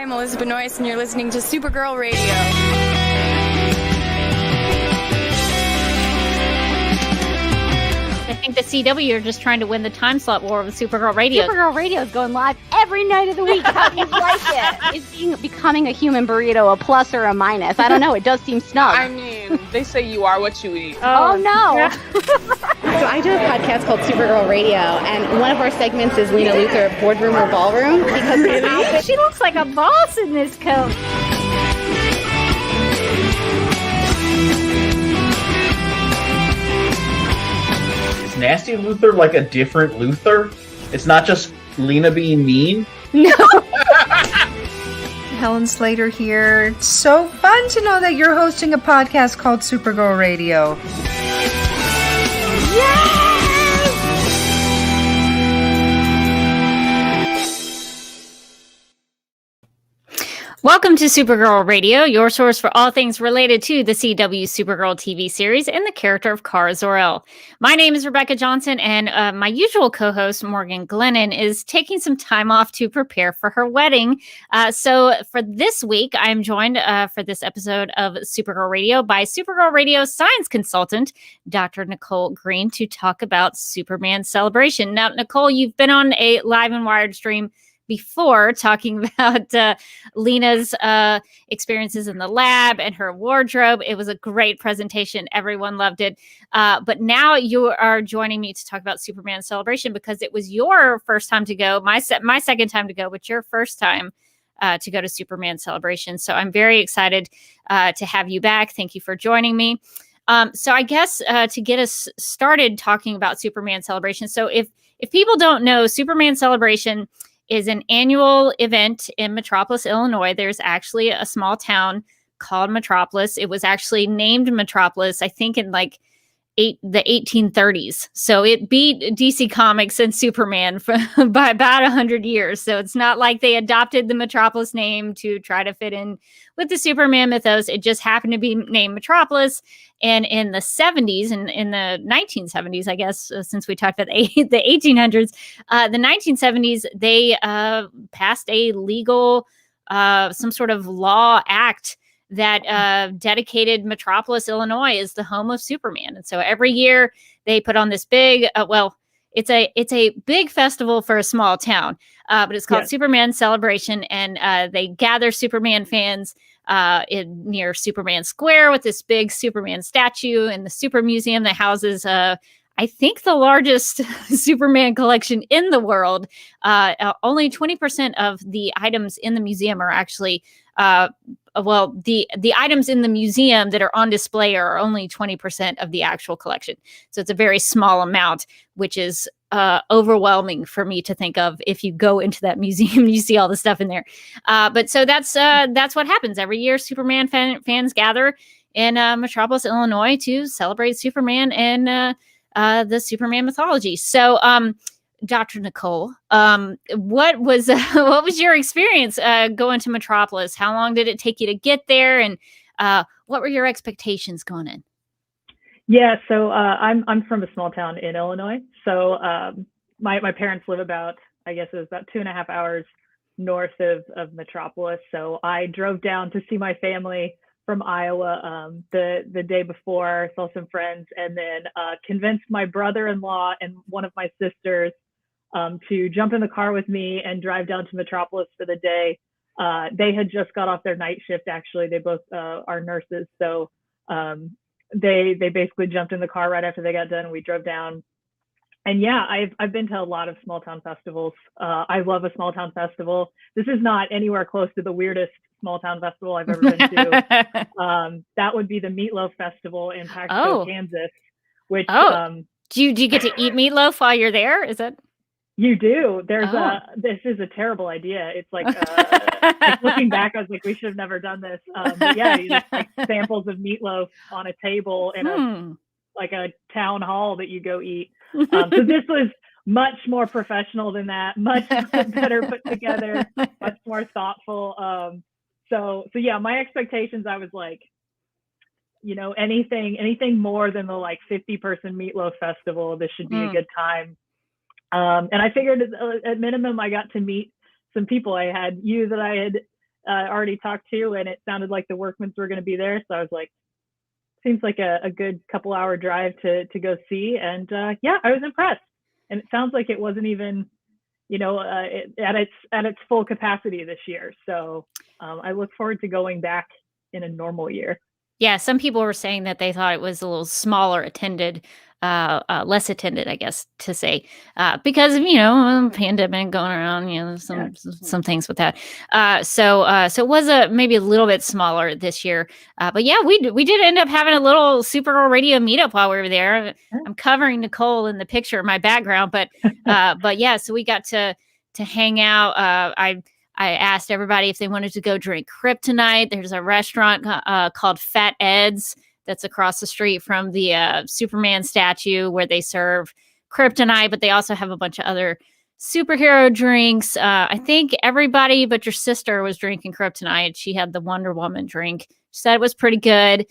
I'm Elizabeth Noyce, and you're listening to Supergirl Radio. I think the CW are just trying to win the time slot war with Supergirl Radio. Supergirl Radio is going live every night of the week. How do you like it? Is becoming a human burrito a plus or a minus? I don't know. It does seem snug. I mean, they say you are what you eat. Oh no. So I do a podcast called Supergirl Radio, and one of our segments is Lena Luthor, Boardroom or Ballroom, because she looks like a boss in this coat. Is Nasty Luthor like a different Luthor? It's not just Lena being mean? No. Helen Slater here. It's so fun to know that you're hosting a podcast called Supergirl Radio. Welcome to Supergirl Radio, your source for all things related to the CW Supergirl TV series and the character of Kara Zor-El. My name is Rebecca Johnson, and my usual co-host, Morgan Glennon, is taking some time off to prepare for her wedding. So for this week, I'm joined for this episode of Supergirl Radio by Supergirl Radio Science Consultant, Dr. Nicole Green, to talk about Superman Celebration. Now, Nicole, you've been on a live and wired stream before talking about Lena's experiences in the lab and her wardrobe. It was a great presentation. Everyone loved it. But now you are joining me to talk about Superman Celebration because it was your first time to go, my second time to go, but your first time to go to Superman Celebration. So I'm very excited to have you back. Thank you for joining me. So I guess to get us started talking about Superman Celebration. So if people don't know, Superman Celebration is an annual event in Metropolis, Illinois. There's actually a small town called Metropolis. It was actually named Metropolis, I think, in like the 1830s. So it beat DC Comics and Superman by about 100 years. So it's not like they adopted the Metropolis name to try to fit in with the Superman mythos. It just happened to be named Metropolis. And in the 70s, and in the 1970s, I guess, since we talked about the 1800s, the 1970s, they passed a legal, some sort of law act that dedicated Metropolis, Illinois, as the home of Superman. And so every year they put on this big, it's a big festival for a small town, but it's called Superman Celebration, and they gather Superman fans near Superman Square with this big Superman statue and the Super Museum that houses, I think, the largest Superman collection in the world. Only 20% of the items in the museum are actually, the items in the museum that are on display are only 20% of the actual collection. So it's a very small amount, which is overwhelming for me to think of. If you go into that museum, you see all the stuff in there. But so that's what happens every year. Superman fans gather in Metropolis, Illinois, to celebrate Superman and the Superman mythology. So, Dr. Nicole, what was your experience going to Metropolis? How long did it take you to get there, and what were your expectations going in? Yeah, so I'm from a small town in Illinois. So my parents live about 2.5 hours north of Metropolis. So I drove down to see my family from Iowa the day before, saw some friends, and then convinced my brother-in-law and one of my sisters to jump in the car with me and drive down to Metropolis for the day. They had just got off their night shift, actually. They both are nurses. So they basically jumped in the car right after they got done, and we drove down. And yeah, I've been to a lot of small town festivals. I love a small town festival. This is not anywhere close to the weirdest small town festival I've ever been to. That would be the Meatloaf Festival in Paxton, Kansas. Which do you get to eat meatloaf while you're there? Is it? You do. There's this is a terrible idea. It's like, looking back, I was like, we should have never done this. But yeah, you just like samples of meatloaf on a table in a town hall that you go eat. So this was much more professional than that, much better put together, much more thoughtful. So yeah, my expectations, I was like, anything more than the like 50-person Meatloaf Festival, this should be a good time. And I figured at minimum, I got to meet some people. I had you that I had already talked to, and it sounded like the Workmans were going to be there. So I was like, seems like a good couple hour drive to go see. And yeah, I was impressed. And it sounds like it wasn't even, at its full capacity this year. So I look forward to going back in a normal year. Yeah, some people were saying that they thought it was a little smaller attended, less attended, I guess to say, because of, pandemic going around, some things with that. So it was maybe a little bit smaller this year. But yeah, we did end up having a little Supergirl Radio meetup while we were there. I'm covering Nicole in the picture, my background, but yeah, so we got to hang out. I asked everybody if they wanted to go drink Kryptonite. There's a restaurant called Fat Ed's that's across the street from the Superman statue where they serve Kryptonite, but they also have a bunch of other superhero drinks. I think everybody but your sister was drinking Kryptonite. She had the Wonder Woman drink. She said it was pretty good.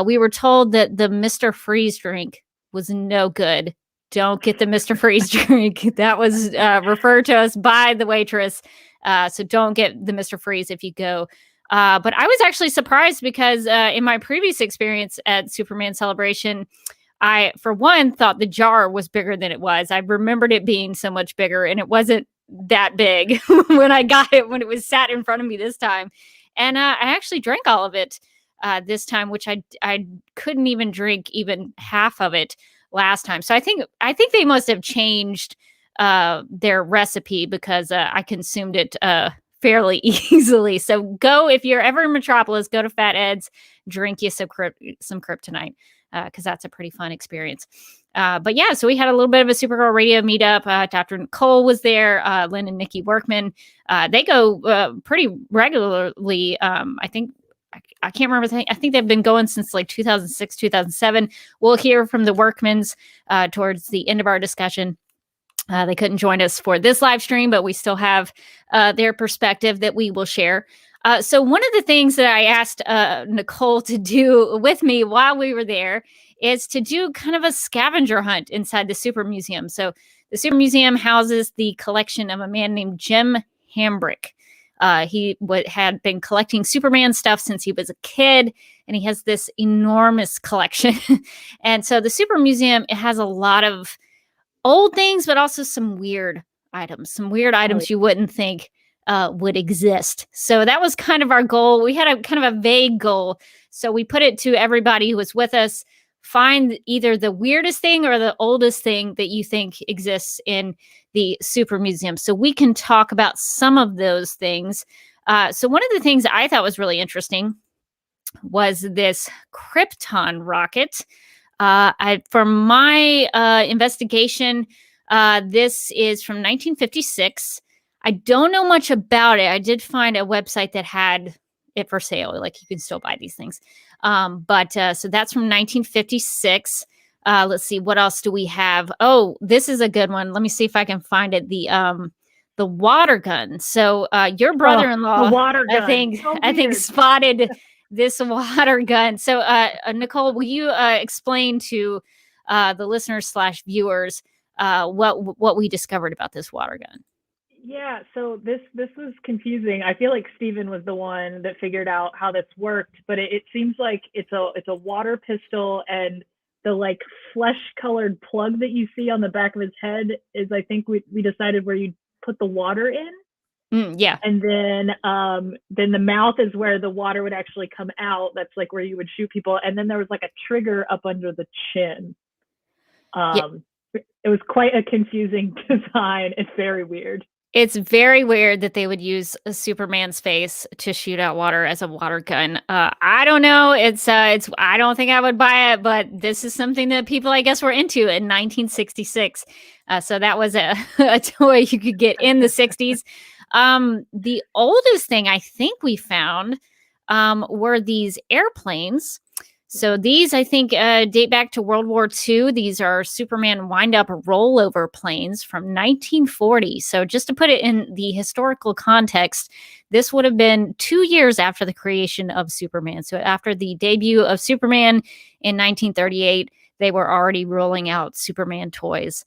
We were told that the Mr. Freeze drink was no good. Don't get the Mr. Freeze drink. That was referred to us by the waitress. So don't get the Mr. Freeze if you go. But I was actually surprised because in my previous experience at Superman Celebration, I, for one, thought the jar was bigger than it was. I remembered it being so much bigger, and it wasn't that big when I got it, when it was sat in front of me this time. And I actually drank all of it this time, which I couldn't even drink even half of it last time. So I think they must have changed their recipe because I consumed it fairly easily. So go, if you're ever in Metropolis, go to Fat Ed's, drink you some Kryptonite because that's a pretty fun experience. But yeah, so we had a little bit of a Supergirl Radio meetup. Dr. Nicole was there, Lin and Nicki Workman. They go pretty regularly. I can't remember. I think they've been going since like 2006, 2007. We'll hear from the Workmans towards the end of our discussion. They couldn't join us for this live stream, but we still have their perspective that we will share. So one of the things that I asked Nicole to do with me while we were there is to do kind of a scavenger hunt inside the Super Museum. So the Super Museum houses the collection of a man named Jim Hambrick. He had been collecting Superman stuff since he was a kid, and he has this enormous collection. And so the Super Museum, it has a lot of old things, but also some weird items you wouldn't think would exist. So that was kind of our goal. We had a kind of a vague goal. So we put it to everybody who was with us, find either the weirdest thing or the oldest thing that you think exists in the Super Museum. So we can talk about some of those things. So one of the things I thought was really interesting was this Krypton rocket. From my investigation, this is from 1956. I don't know much about it. I did find a website that had it for sale. Like you can still buy these things. But so that's from 1956. Let's see, what else do we have? Oh, this is a good one. Let me see if I can find it. The water gun. So your brother-in-law, water gun. I think spotted this water gun. So Nicole, will you explain to the listeners / viewers what we discovered about this water gun? Yeah, so this was confusing. I feel like Steven was the one that figured out how this worked, but it seems like it's a water pistol, and the like flesh-colored plug that you see on the back of his head is, I think we decided where you put the water in. Yeah. And then the mouth is where the water would actually come out. That's like where you would shoot people. And then there was like a trigger up under the chin. It was quite a confusing design. It's very weird. It's very weird that they would use a Superman's face to shoot out water as a water gun. I don't know. It's I don't think I would buy it, but this is something that people, I guess, were into in 1966. So that was a toy you could get in the 60s. The oldest thing I think we found were these airplanes. So these, I think, date back to World War II. These are Superman wind-up rollover planes from 1940. So just to put it in the historical context, this would have been 2 years after the creation of Superman. So after the debut of Superman in 1938, they were already rolling out Superman toys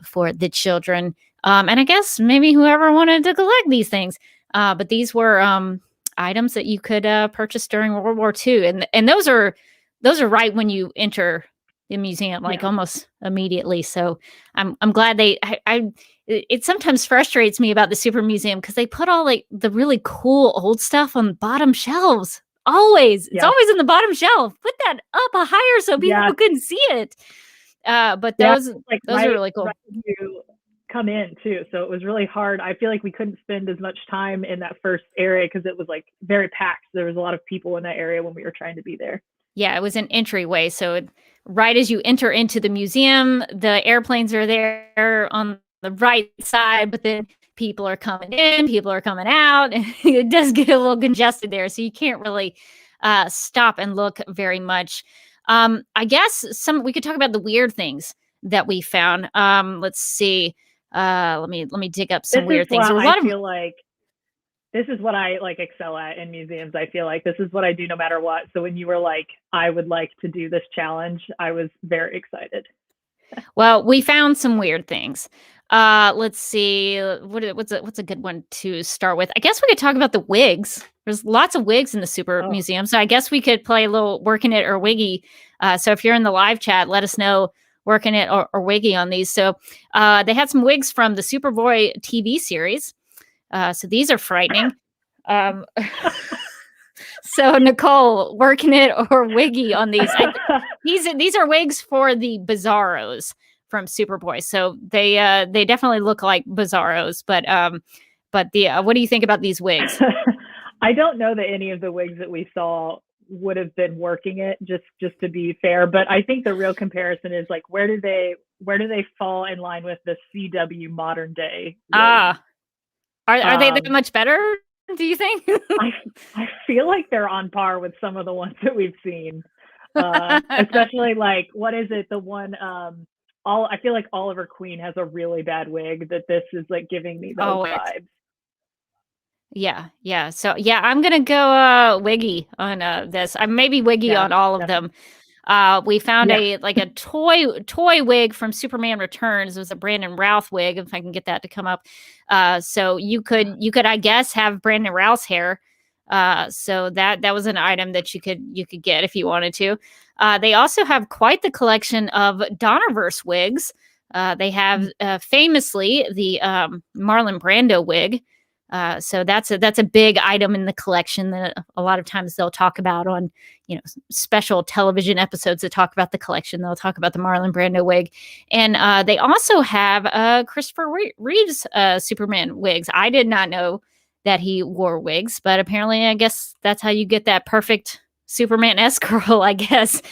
for the children. And I guess maybe whoever wanted to collect these things. But these were items that you could purchase during World War II, and those are right when you enter the museum, like almost immediately. So I'm glad it sometimes frustrates me about the Super Museum because they put all like the really cool old stuff on bottom shelves. Always, it's always in the bottom shelf. Put that up higher so people couldn't see it. But those are really cool. Right when you come in too, so it was really hard. I feel like we couldn't spend as much time in that first area because it was like very packed. There was a lot of people in that area when we were trying to be there. Yeah, it was an entryway. So right as you enter into the museum, the airplanes are there on the right side, but then people are coming in, people are coming out, and it does get a little congested there. So you can't really stop and look very much. I guess we could talk about the weird things that we found. Let's see. Let me dig up some weird things. This is what I like excel at in museums. I feel like this is what I do no matter what. So when you were like, I would like to do this challenge, I was very excited. Well, we found some weird things. Let's see. What's a good one to start with? I guess we could talk about the wigs. There's lots of wigs in the Super Museum. So I guess we could play a little Working It or Wiggy. So if you're in the live chat, let us know Working It or Wiggy on these. So they had some wigs from the Superboy TV series. So these are frightening. So Nicole, Working It or Wiggy on these. These are wigs for the Bizarros from Superboy. So they definitely look like Bizarros. But what do you think about these wigs? I don't know that any of the wigs that we saw would have been Working It, just to be fair. But I think the real comparison is like where do they fall in line with the CW modern day wigs? Are they that much better, do you think? I feel like they're on par with some of the ones that we've seen. Especially like, what is it? The one, I feel like Oliver Queen has a really bad wig that this is like giving me those vibes. Yeah. So I'm going to go Wiggy on this. I maybe Wiggy on all of them. We found a toy wig from Superman Returns. It was a Brandon Routh wig, if I can get that to come up. So you could I guess have Brandon Routh's hair. So that was an item that you could get if you wanted to. They also have quite the collection of Donnerverse wigs. They have famously the Marlon Brando wig. So that's a big item in the collection that a lot of times they'll talk about on, special television episodes that talk about the collection. They'll talk about the Marlon Brando wig. And they also have Christopher Reeves Superman wigs. I did not know that he wore wigs, but apparently I guess that's how you get that perfect Superman-esque girl, I guess.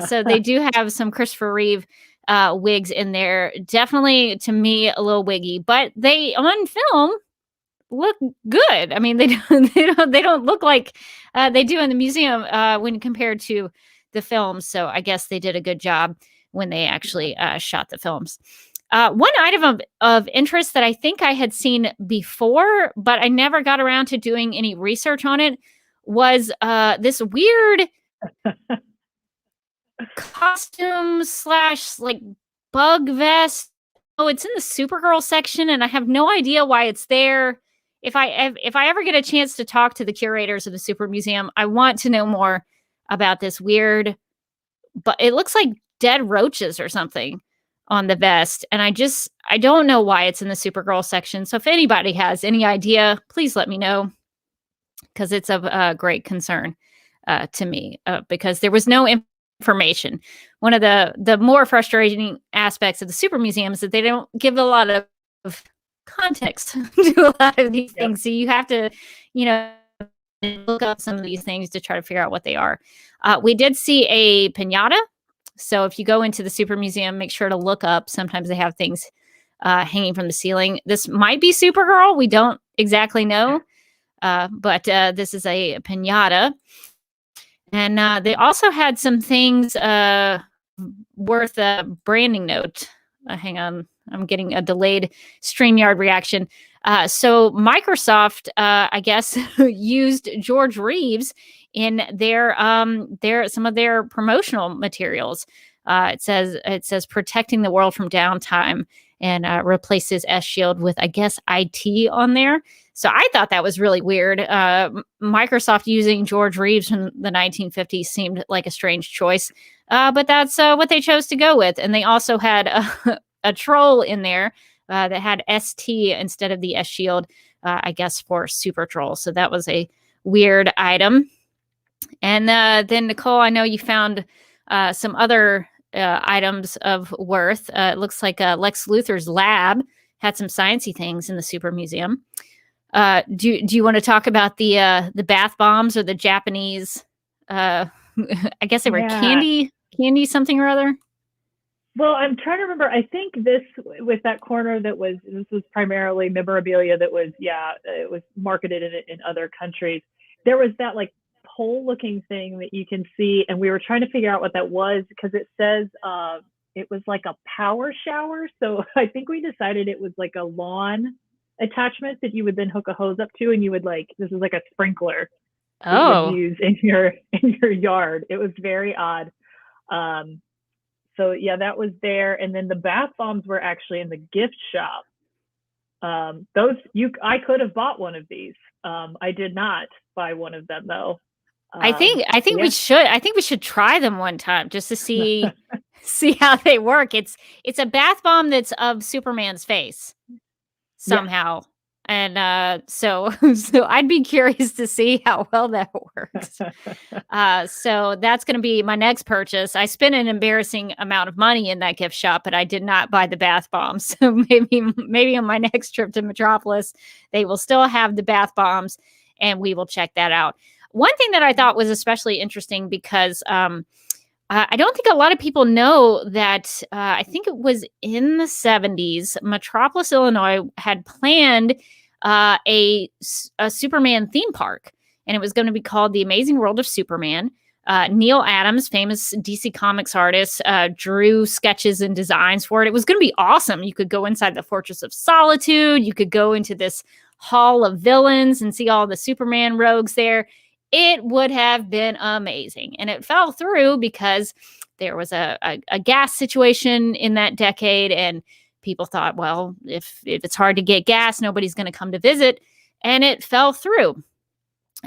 So they do have some Christopher Reeve wigs in there. Definitely, to me, a little wiggy, but they on film look good. I mean, they don't look like they do in the museum when compared to the films. So I guess they did a good job when they actually shot the films. One item of interest that I think I had seen before, but I never got around to doing any research on it, was this weird costume / like bug vest. Oh, it's in the Supergirl section, and I have no idea why it's there. If I ever get a chance to talk to the curators of the Super Museum, I want to know more about this weird, but it looks like dead roaches or something on the vest. And I don't know why it's in the Supergirl section. So if anybody has any idea, please let me know, because it's of great concern to me because there was no information. One of the more frustrating aspects of the Super Museum is that they don't give a lot of context to a lot of these things. So you have to, look up some of these things to try to figure out what they are. We did see a piñata. So if you go into the Super Museum, make sure to look up. Sometimes they have things hanging from the ceiling. This might be Supergirl. We don't exactly know. But this is a piñata. And they also had some things worth a branding note. Hang on. I'm getting a delayed StreamYard reaction. So Microsoft, I guess, used George Reeves in their some of their promotional materials. It says protecting the world from downtime. and replaced his S shield with, I guess, IT on there. So I thought that was really weird. Microsoft using George Reeves from the 1950s seemed like a strange choice, but that's what they chose to go with. And they also had a troll in there that had ST instead of the S shield, I guess, for Super Troll. So that was a weird item. And then, Nicole, I know you found some other items of worth. It looks like Lex Luthor's lab had some sciencey things in the Super Museum. Do you want to talk about the bath bombs or the Japanese? I guess they were candy something or other. Well, I'm trying to remember. I think this that corner this was primarily memorabilia that was it was marketed in other countries. There was that like pole looking thing that you can see, and we were trying to figure out what that was because it says it was like a power shower. So I think we decided it was like a lawn attachment that you would then hook a hose up to, and you would this is like a sprinkler that you would use in your yard. It was very odd. So yeah, that was there. And then the bath bombs were actually in the gift shop. I could have bought one of these. I did not buy one of them though. I think we should. I think we should try them one time just to see how they work. It's a bath bomb that's of Superman's face somehow. And so I'd be curious to see how well that works. So that's going to be my next purchase. I spent an embarrassing amount of money in that gift shop, but I did not buy the bath bombs. So maybe on my next trip to Metropolis, they will still have the bath bombs, and we will check that out. One thing that I thought was especially interesting because I don't think a lot of people know that I think it was in the 70s, Metropolis, Illinois had planned a Superman theme park, and it was going to be called The Amazing World of Superman. Neil Adams, famous DC Comics artist, drew sketches and designs for it. It was going to be awesome. You could go inside the Fortress of Solitude. You could go into this Hall of Villains and see all the Superman rogues there. It would have been amazing. And it fell through because there was a gas situation in that decade, and people thought, well, if it's hard to get gas, nobody's going to come to visit. And it fell through.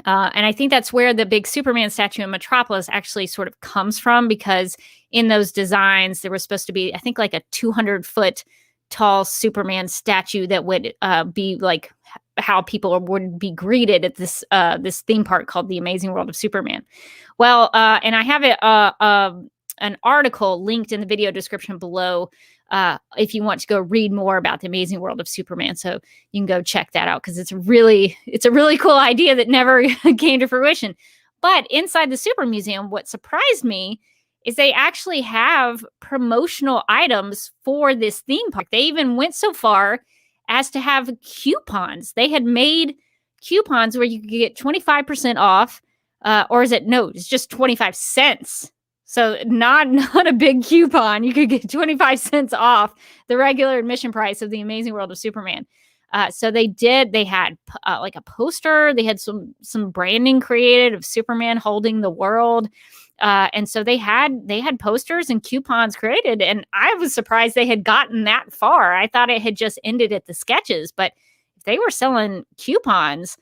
And I think that's where the big Superman statue in Metropolis actually sort of comes from, because in those designs, there was supposed to be, I think, like a 200-foot tall Superman statue that would be like how people would be greeted at this theme park called The Amazing World of Superman. Well, and I have an article linked in the video description below if you want to go read more about The Amazing World of Superman. So you can go check that out, because it's a really cool idea that never came to fruition. But inside the Super Museum, what surprised me is they actually have promotional items for this theme park. They even went so far as to have coupons. They had made coupons where you could get 25% off, or it's just 25 cents. So not a big coupon. You could get 25 cents off the regular admission price of The Amazing World of Superman. So they had like a poster. They had some branding created of Superman holding the world. And so they had posters and coupons created, and I was surprised they had gotten that far. I thought it had just ended at the sketches, but if they were selling coupons,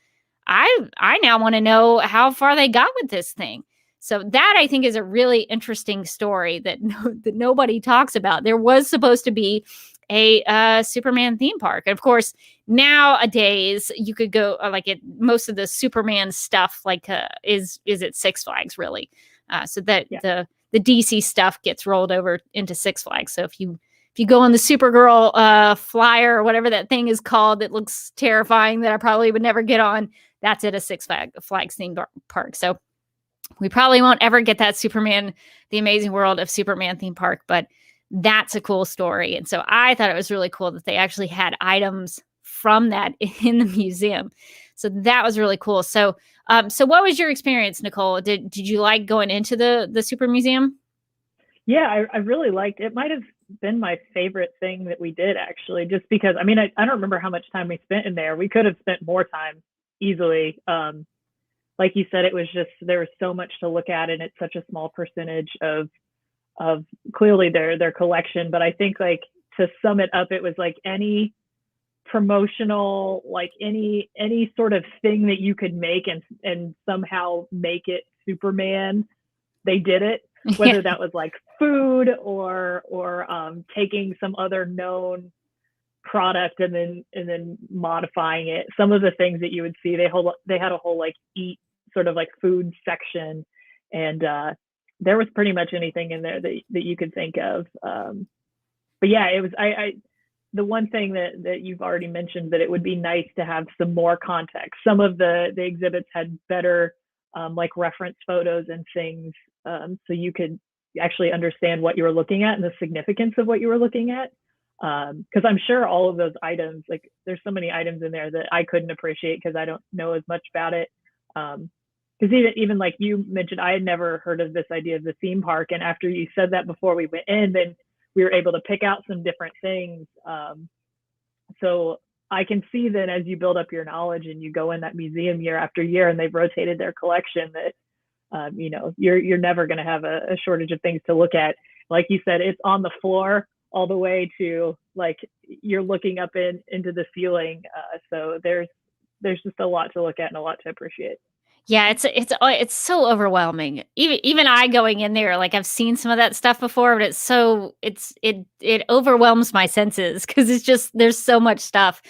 I now want to know how far they got with this thing. So that, I think, is a really interesting story that nobody talks about. There was supposed to be a Superman theme park. And of course, nowadays you could go most of the Superman stuff is at Six Flags, really. So that the DC stuff gets rolled over into Six Flags. So if you go on the Supergirl flyer or whatever that thing is called that looks terrifying that I probably would never get on, that's at a Six Flags theme park. So we probably won't ever get that Superman, The Amazing World of Superman theme park, but that's a cool story. And so I thought it was really cool that they actually had items from that in the museum. So that was really cool. So what was your experience, Nicole? Did you like going into the Super Museum? Yeah, I really liked it. It might have been my favorite thing that we did, actually, just because, I don't remember how much time we spent in there. We could have spent more time easily. Like you said, it was just, there was so much to look at, and it's such a small percentage of clearly their collection. But I think, like, to sum it up, it was like any promotional, like any sort of thing that you could make and somehow make it Superman, they did it. Whether that was like food or taking some other known product and then modifying it. Some of the things that you would see, they had a whole like eat sort of like food section, and there was pretty much anything in there that you could think of. But yeah, it was the one thing that you've already mentioned, that it would be nice to have some more context. Some of the exhibits had better like reference photos and things, so you could actually understand what you were looking at and the significance of what you were looking at. Because I'm sure all of those items, like there's so many items in there that I couldn't appreciate because I don't know as much about it. Because even like you mentioned, I had never heard of this idea of the theme park, and after you said that before we went in, then we were able to pick out some different things. So I can see that as you build up your knowledge and you go in that museum year after year, and they've rotated their collection, that you know, you're never going to have a shortage of things to look at. Like you said, it's on the floor all the way to like you're looking up into the ceiling. So there's just a lot to look at and a lot to appreciate. Yeah, it's so overwhelming. Even I going in there, like I've seen some of that stuff before, but it overwhelms my senses because it's just there's so much stuff.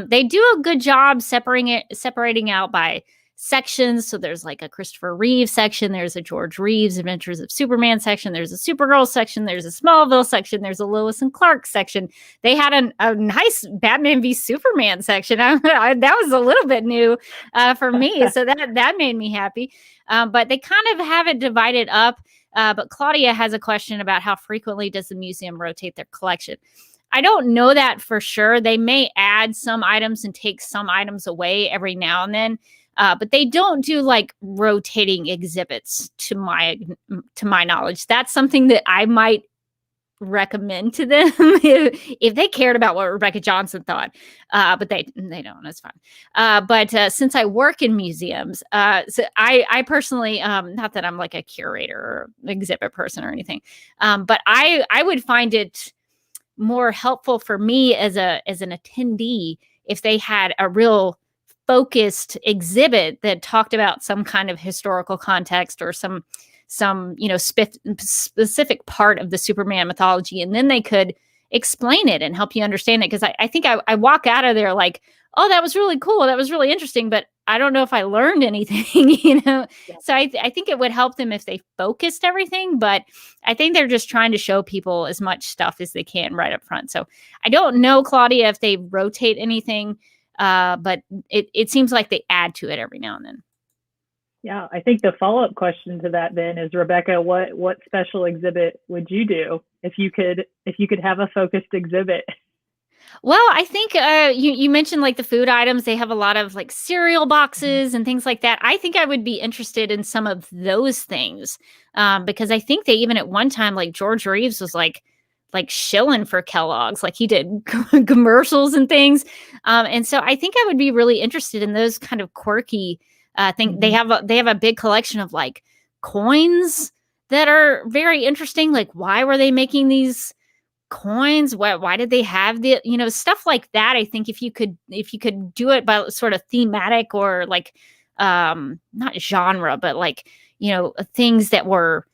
They do a good job separating out by sections. So there's like a Christopher Reeve section, there's a George Reeves Adventures of Superman section, there's a Supergirl section, there's a Smallville section, there's a Lois and Clark section. They had a nice Batman v Superman section. That was a little bit new for me, so that made me happy. But they kind of have it divided up. But Claudia has a question about how frequently does the museum rotate their collection. I don't know that for sure. They may add some items and take some items away every now and then. But they don't do like rotating exhibits to my knowledge. That's something that I might recommend to them if they cared about what Rebecca Johnson thought. But they don't. It's fine. But since I work in museums, so I personally, not that I'm like a curator or exhibit person or anything, but I would find it more helpful for me as an attendee if they had a real focused exhibit that talked about some kind of historical context or some specific part of the Superman mythology, and then they could explain it and help you understand it. Because I think I walk out of there like, oh, that was really cool, that was really interesting, but I don't know if I learned anything, Yeah. So I think it would help them if they focused everything, but I think they're just trying to show people as much stuff as they can right up front. So I don't know, Claudia, if they rotate anything. But it seems like they add to it every now and then. Yeah, I think the follow-up question to that then is, Rebecca, what special exhibit would you do if you could have a focused exhibit? Well, I think you mentioned like the food items. They have a lot of like cereal boxes and things like that. I think I would be interested in some of those things because I think they even at one time, like George Reeves was like shilling for Kellogg's, like he did commercials and things. And so I think I would be really interested in those kind of quirky things. Mm-hmm. They have a big collection of like coins that are very interesting. Like, why were they making these coins? Why did they have the, stuff like that? I think if you could do it by sort of thematic or like, not genre, but like, things that were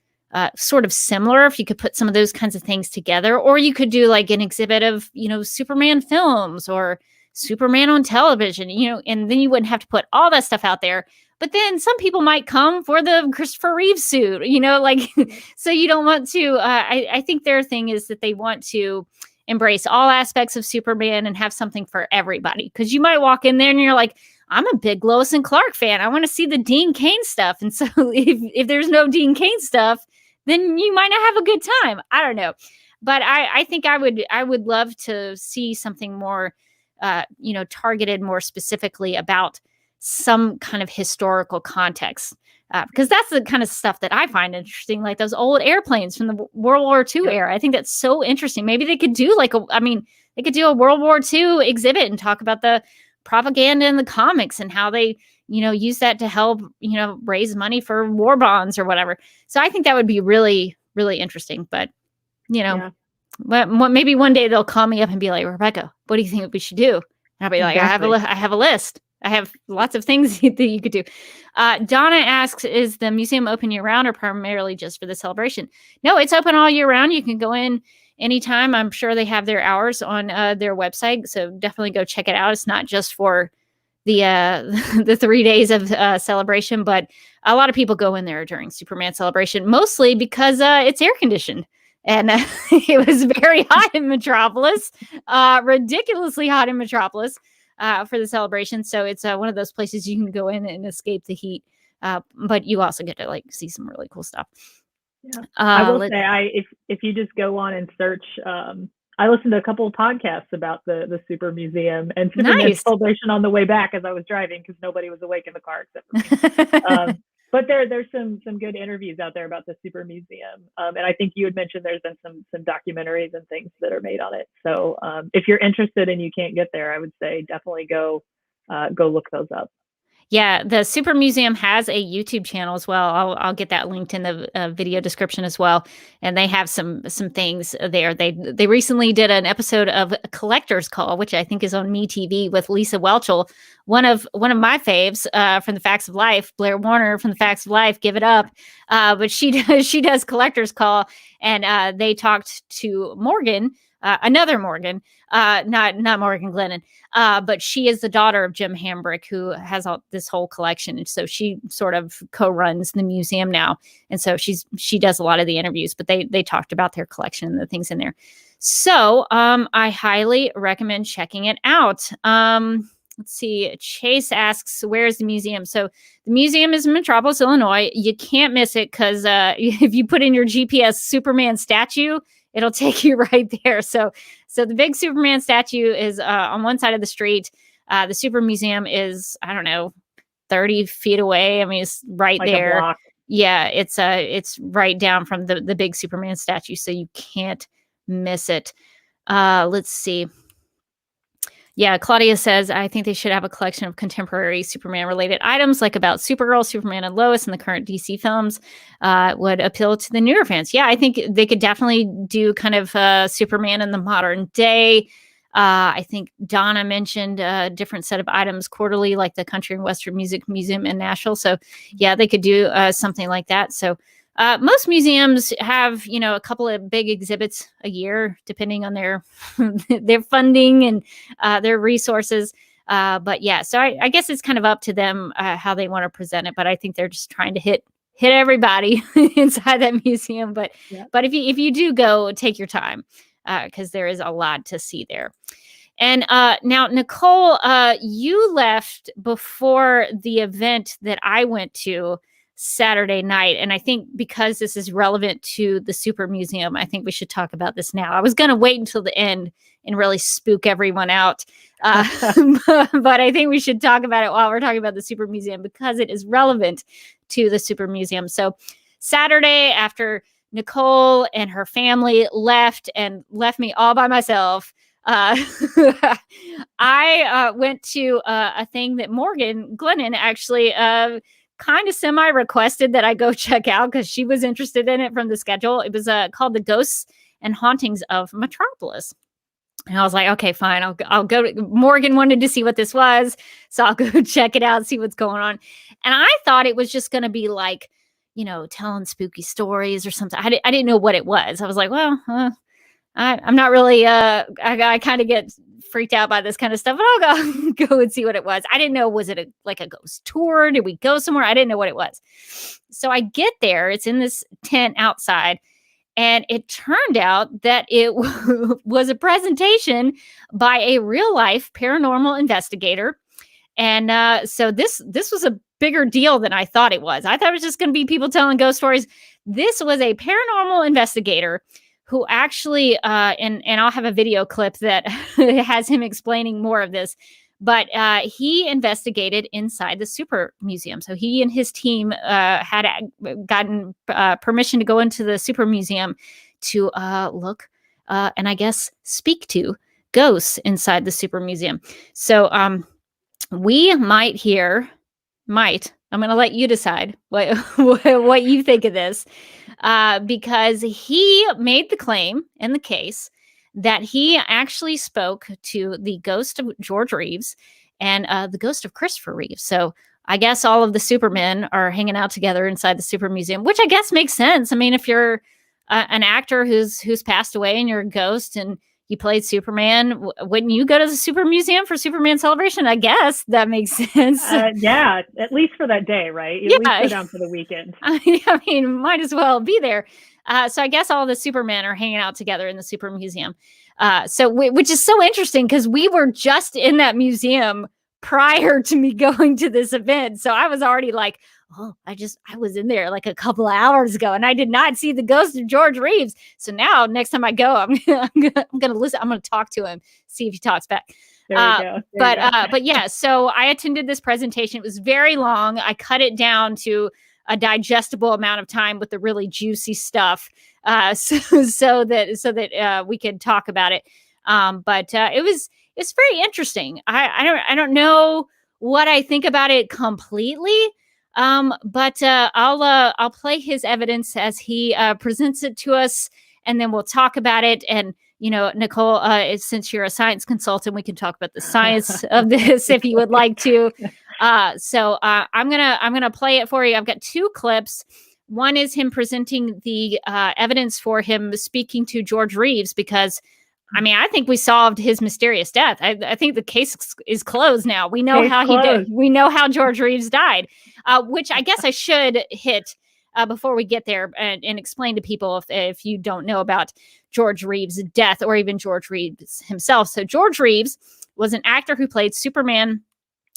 sort of similar, if you could put some of those kinds of things together, or you could do like an exhibit of, Superman films or Superman on television, and then you wouldn't have to put all that stuff out there. But then some people might come for the Christopher Reeve suit, so you don't want to, I think their thing is that they want to embrace all aspects of Superman and have something for everybody. Because you might walk in there and you're like, I'm a big Lois and Clark fan. I want to see the Dean Cain stuff. And so if there's no Dean Cain stuff, then you might not have a good time. I don't know. But I think I would love to see something more, targeted more specifically about some kind of historical context. Because that's the kind of stuff that I find interesting, like those old airplanes from the World War II era. I think that's so interesting. Maybe they could do they could do a World War II exhibit and talk about the propaganda in the comics and how they, use that to help, raise money for war bonds or whatever. So I think that would be really, really interesting. But, maybe one day they'll call me up and be like, Rebecca, what do you think we should do? And I'll be like, Exactly. I have a list. I have lots of things that you could do. Donna asks, is the museum open year round or primarily just for the celebration? No, it's open all year round. You can go in anytime. I'm sure they have their hours on their website. So definitely go check it out. It's not just for the the 3 days of celebration, but a lot of people go in there during Superman celebration, mostly because it's air conditioned. And it was very hot in Metropolis, ridiculously hot in Metropolis for the celebration. So it's one of those places you can go in and escape the heat. But you also get to like see some really cool stuff. Yeah. I will say, if you just go on and search, I listened to a couple of podcasts about the Super Museum and Superman celebration on the way back as I was driving because nobody was awake in the car except for me. But there's some good interviews out there about the Super Museum, and I think you had mentioned there's been some documentaries and things that are made on it. So if you're interested and you can't get there, I would say definitely go look those up. Yeah, the Super Museum has a YouTube channel as well. I'll get that linked in the video description as well. And they have some things there. They recently did an episode of Collector's Call, which I think is on MeTV with Lisa Welchel, one of my faves from the Facts of Life, Blair Warner from the Facts of Life. Give it up, but she does Collector's Call, and they talked to Morgan. Another Morgan, not Morgan Glennon, but she is the daughter of Jim Hambrick, who has this whole collection. And so she sort of co-runs the museum now. And so she does a lot of the interviews, but they talked about their collection and the things in there. So I highly recommend checking it out. Let's see. Chase asks, where's the museum? So the museum is in Metropolis, Illinois. You can't miss it because if you put in your GPS Superman statue, it'll take you right there. So the big Superman statue is on one side of the street. The Super Museum is, I don't know, 30 feet away. I mean, it's right like there. A block. Yeah, it's right down from the big Superman statue, so you can't miss it. Let's see. Yeah, Claudia says, I think they should have a collection of contemporary Superman-related items, like about Supergirl, Superman, and Lois, and the current DC films would appeal to the newer fans. Yeah, I think they could definitely do kind of Superman in the modern day. I think Donna mentioned a different set of items quarterly, like the Country and Western Music Museum in Nashville. So, yeah, they could do something like that. So, most museums have, a couple of big exhibits a year, depending on their funding and their resources. But yeah, so I guess it's kind of up to them how they want to present it. But I think they're just trying to hit everybody inside that museum. But if you do go, take your time because there is a lot to see there. And now, Nicole, you left before the event that I went to Saturday night. And I think because this is relevant to the Super Museum, I think we should talk about this now. I was going to wait until the end and really spook everyone out. But I think we should talk about it while we're talking about the Super Museum because it is relevant to the Super Museum. So Saturday, after Nicole and her family left me all by myself, I went to a thing that Morgan Glennon actually kind of semi-requested that I go check out because she was interested in it from the schedule. It was called The Ghosts and Hauntings of Metropolis. And I was like, okay, fine. I'll go. Morgan wanted to see what this was, so I'll go check it out, see what's going on. And I thought it was just going to be like, telling spooky stories or something. I didn't know what it was. I was like, well, I'm not really, I kind of get freaked out by this kind of stuff, but I'll go and see what it was. I didn't know, was it like a ghost tour? Did we go somewhere? I didn't know what it was. So I get there, it's in this tent outside, and it turned out that it was a presentation by a real life paranormal investigator. And so this was a bigger deal than I thought it was. I thought it was just going to be people telling ghost stories. This was a paranormal investigator who actually, and I'll have a video clip that has him explaining more of this, but he investigated inside the Super Museum. So he and his team had gotten permission to go into the Super Museum to look and I guess speak to ghosts inside the Super Museum. So we might hear I'm going to let you decide what you think of this, because he made the claim in the case that he actually spoke to the ghost of George Reeves and the ghost of Christopher Reeves. So I guess all of the Supermen are hanging out together inside the Super Museum, which I guess makes sense. I mean, if you're an actor who's passed away and you're a ghost and you played Superman, wouldn't you go to the Super Museum for Superman Celebration? I guess that makes sense. Yeah, at least for that day, right? You at least go down for the weekend. I mean, might as well be there. So I guess all the Supermen are hanging out together in the Super Museum. Which is so interesting because we were just in that museum prior to me going to this event. So I was already like, oh, I was in there like a couple of hours ago and I did not see the ghost of George Reeves. So now next time I go, I'm gonna listen. I'm gonna talk to him, see if he talks back. There you go. But yeah, so I attended this presentation. It was very long. I cut it down to a digestible amount of time with the really juicy stuff, so that we could talk about it. It's very interesting. I don't know what I think about it completely. But I'll play his evidence as he presents it to us, and then we'll talk about it. And Nicole, since you're a science consultant, we can talk about the science of this if you would like to. So I'm gonna play it for you. I've got two clips. One is him presenting the evidence for him speaking to George Reeves, because I think we solved his mysterious death. I think the case is closed now. We know how he did. We know how George Reeves died, which I guess I should hit before we get there and explain to people if you don't know about George Reeves' death or even George Reeves himself. So George Reeves was an actor who played Superman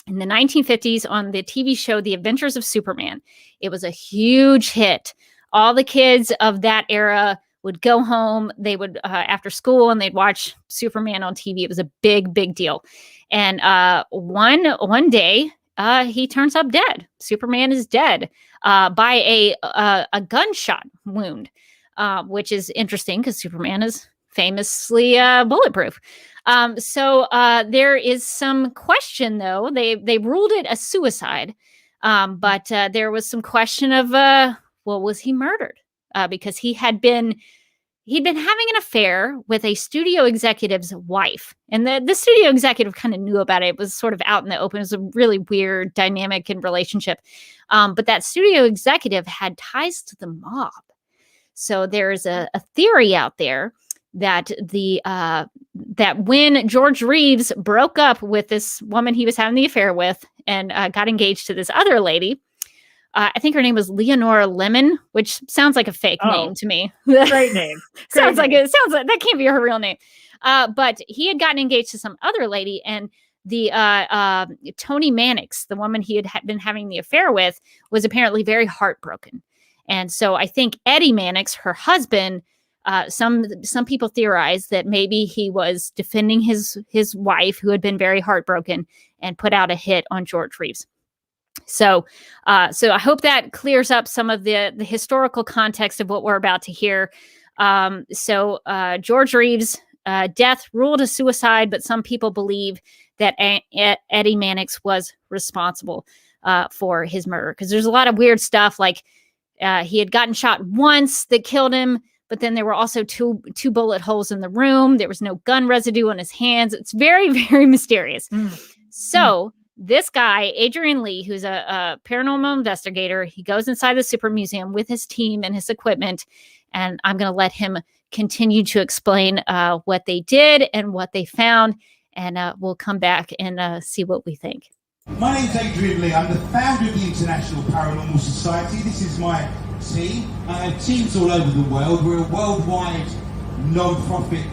in the 1950s on the TV show The Adventures of Superman. It was a huge hit. All the kids of that era would go home, they would after school, and they'd watch Superman on TV. It was a big, big deal. And one day, he turns up dead. Superman is dead by a gunshot wound, which is interesting because Superman is famously bulletproof. So there is some question, though. They ruled it a suicide, but there was some question of, was he murdered? Because he'd been having an affair with a studio executive's wife. And the studio executive kind of knew about it. It was sort of out in the open. It was a really weird dynamic and relationship. But that studio executive had ties to the mob. So there's a theory out there that that when George Reeves broke up with this woman he was having the affair with and got engaged to this other lady, I think her name was Leonora Lemon, which sounds like a fake name to me. Great name. Sounds like that can't be her real name. But he had gotten engaged to some other lady, and the Toni Mannix, the woman he had been having the affair with, was apparently very heartbroken. And so I think Eddie Mannix, her husband, some people theorize that maybe he was defending his wife, who had been very heartbroken, and put out a hit on George Reeves. So I hope that clears up some of the historical context of what we're about to hear. George Reeves' death ruled a suicide, but some people believe that Eddie Mannix was responsible for his murder, because there's a lot of weird stuff, like he had gotten shot once that killed him, but then there were also two bullet holes in the room. There was no gun residue on his hands. It's very, very mysterious. This guy, Adrian Lee, who's a paranormal investigator, he goes inside the Super Museum with his team and his equipment, and I'm going to let him continue to explain what they did and what they found, and we'll come back and see what we think. My name's Adrian Lee. I'm the founder of the International Paranormal Society. This is my team. I have teams all over the world. We're a worldwide non-profit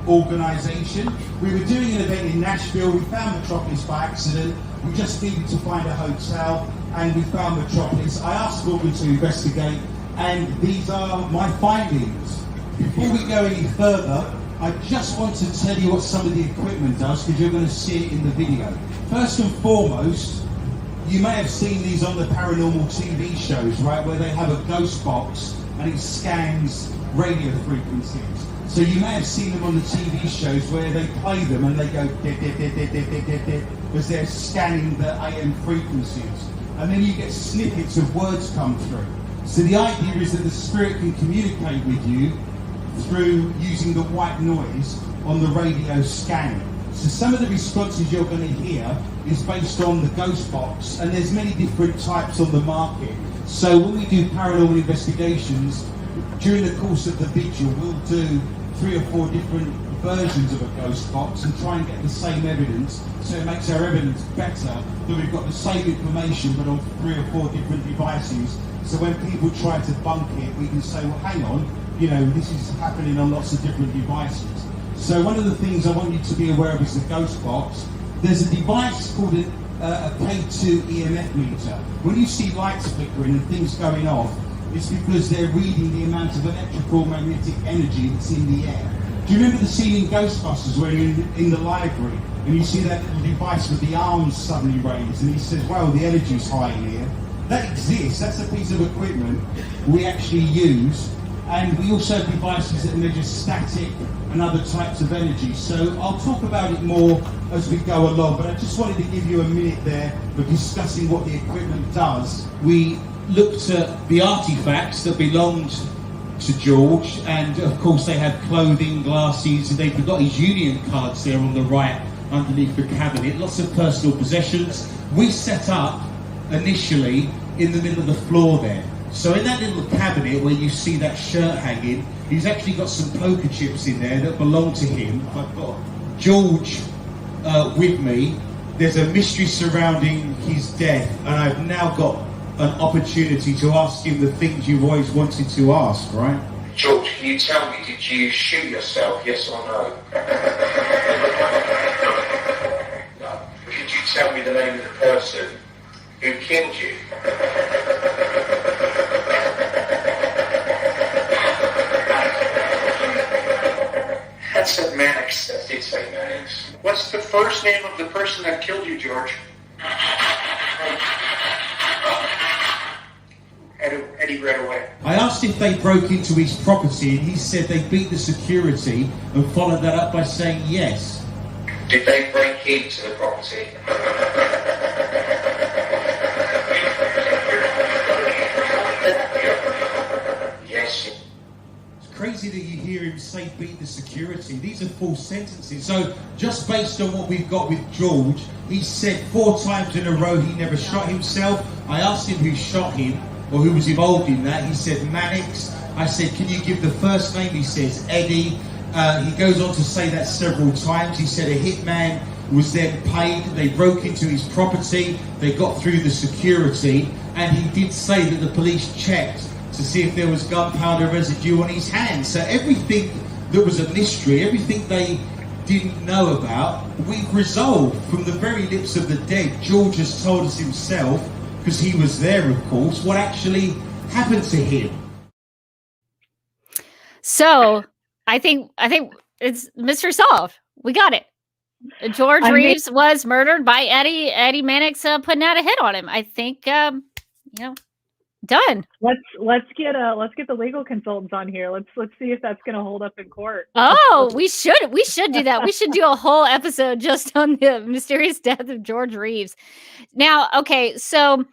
organisation. We were doing an event in Nashville. We found Metropolis by accident. We just needed to find a hotel, and we found Metropolis. I asked Morgan to investigate, and these are my findings. Before we go any further, I just want to tell you what some of the equipment does, because you're going to see it in the video. First and foremost, you may have seen these on the paranormal TV shows, right, where they have a ghost box and it scans radio frequencies. So you may have seen them on the TV shows where they play them and they go as they're scanning the AM frequencies. and then you get snippets of words come through. So the idea is that the spirit can communicate with you through using the white noise on the radio scanning. So some of the responses you're going to hear is based on the ghost box, and there's many different types on the market. So when we do paranormal investigations, during the course of the vigil, we'll do 3 or 4 different versions of a ghost box and try and get the same evidence, so it makes our evidence better that we've got the same information but on 3 or 4 different devices. So when people try to bunk it, we can say, well, hang on, you know, this is happening on lots of different devices. So one of the things I want you to be aware of is the ghost box. There's a device called a K2 EMF meter. When you see lights flickering and things going off, it's because they're reading the amount of electrical magnetic energy that's in the air. Do you remember the scene in Ghostbusters where you're in the library and you see that little device with the arms suddenly raised and he says, well, the energy's high in here? That exists. That's a piece of equipment we actually use. And we also have devices that measure static and other types of energy. So I'll talk about it more as we go along, but I just wanted to give you a minute there for discussing what the equipment does. We looked at the artifacts that belonged to George, and of course they had clothing, glasses, and they've got his union cards there on the right underneath the cabinet, lots of personal possessions. We set up initially in the middle of the floor there. So in that little cabinet where you see that shirt hanging, he's actually got some poker chips in there that belong to him. I've got George with me. There's a mystery surrounding his death, and I've now got an opportunity to ask him the things you've always wanted to ask, right? George, can you tell me, did you shoot yourself, yes or no? No. Could you tell me the name of the person who killed you? That said Mannix. That did say Mannix. What's the first name of the person that killed you, George? Eddie ran away. I asked if they broke into his property, and he said they beat the security and followed that up by saying yes. Did they break into the property? Yes. It's crazy that you hear him say beat the security. These are full sentences. So just based on what we've got with George, he said 4 times in a row he never shot himself. I asked him who shot him, or who was involved in that. He said Mannix. I said, can you give the first name? He says Eddie. He goes on to say that several times. He said a hitman was then paid. They broke into his property. They got through the security. And he did say that the police checked to see if there was gunpowder residue on his hands. So everything that was a mystery, everything they didn't know about, we've resolved from the very lips of the dead. George has told us himself, because he was there, of course, what actually happened to him. So I think it's mystery solved. We got it. George Reeves was murdered by Eddie Mannix putting out a hit on him. I think done. Let's get the legal consultants on here. Let's see if that's going to hold up in court. Oh, we should do that. We should do a whole episode just on the mysterious death of George Reeves. Now, okay, so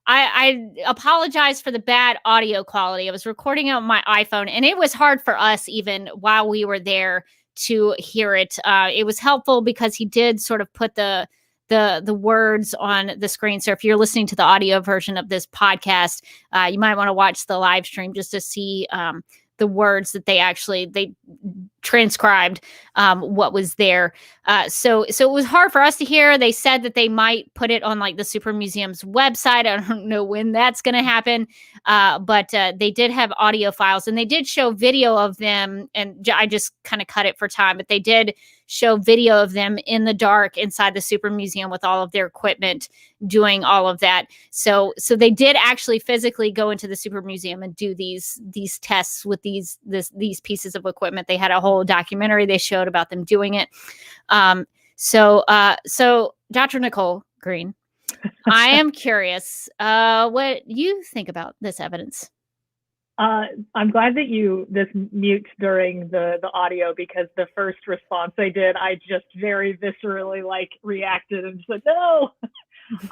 I apologize for the bad audio quality. I was recording on my iPhone, and it was hard for us even while we were there to hear it. It was helpful because he did sort of put the words on the screen. So if you're listening to the audio version of this podcast, you might want to watch the live stream just to see the words that they transcribed what was there. So it was hard for us to hear. They said that they might put it on like the Super Museum's website. I don't know when that's going to happen, but they did have audio files, and they did show video of them. And I just kind of cut it for time, but they did show video of them in the dark inside the Super Museum with all of their equipment doing all of that. So they did actually physically go into the Super Museum and do these tests with these pieces of equipment. They had a whole documentary they showed about them doing it. So Dr. Nicole Green, I am curious what you think about this evidence. I'm glad that this mute during the audio, because the first response I did, I just very viscerally reacted and said, no.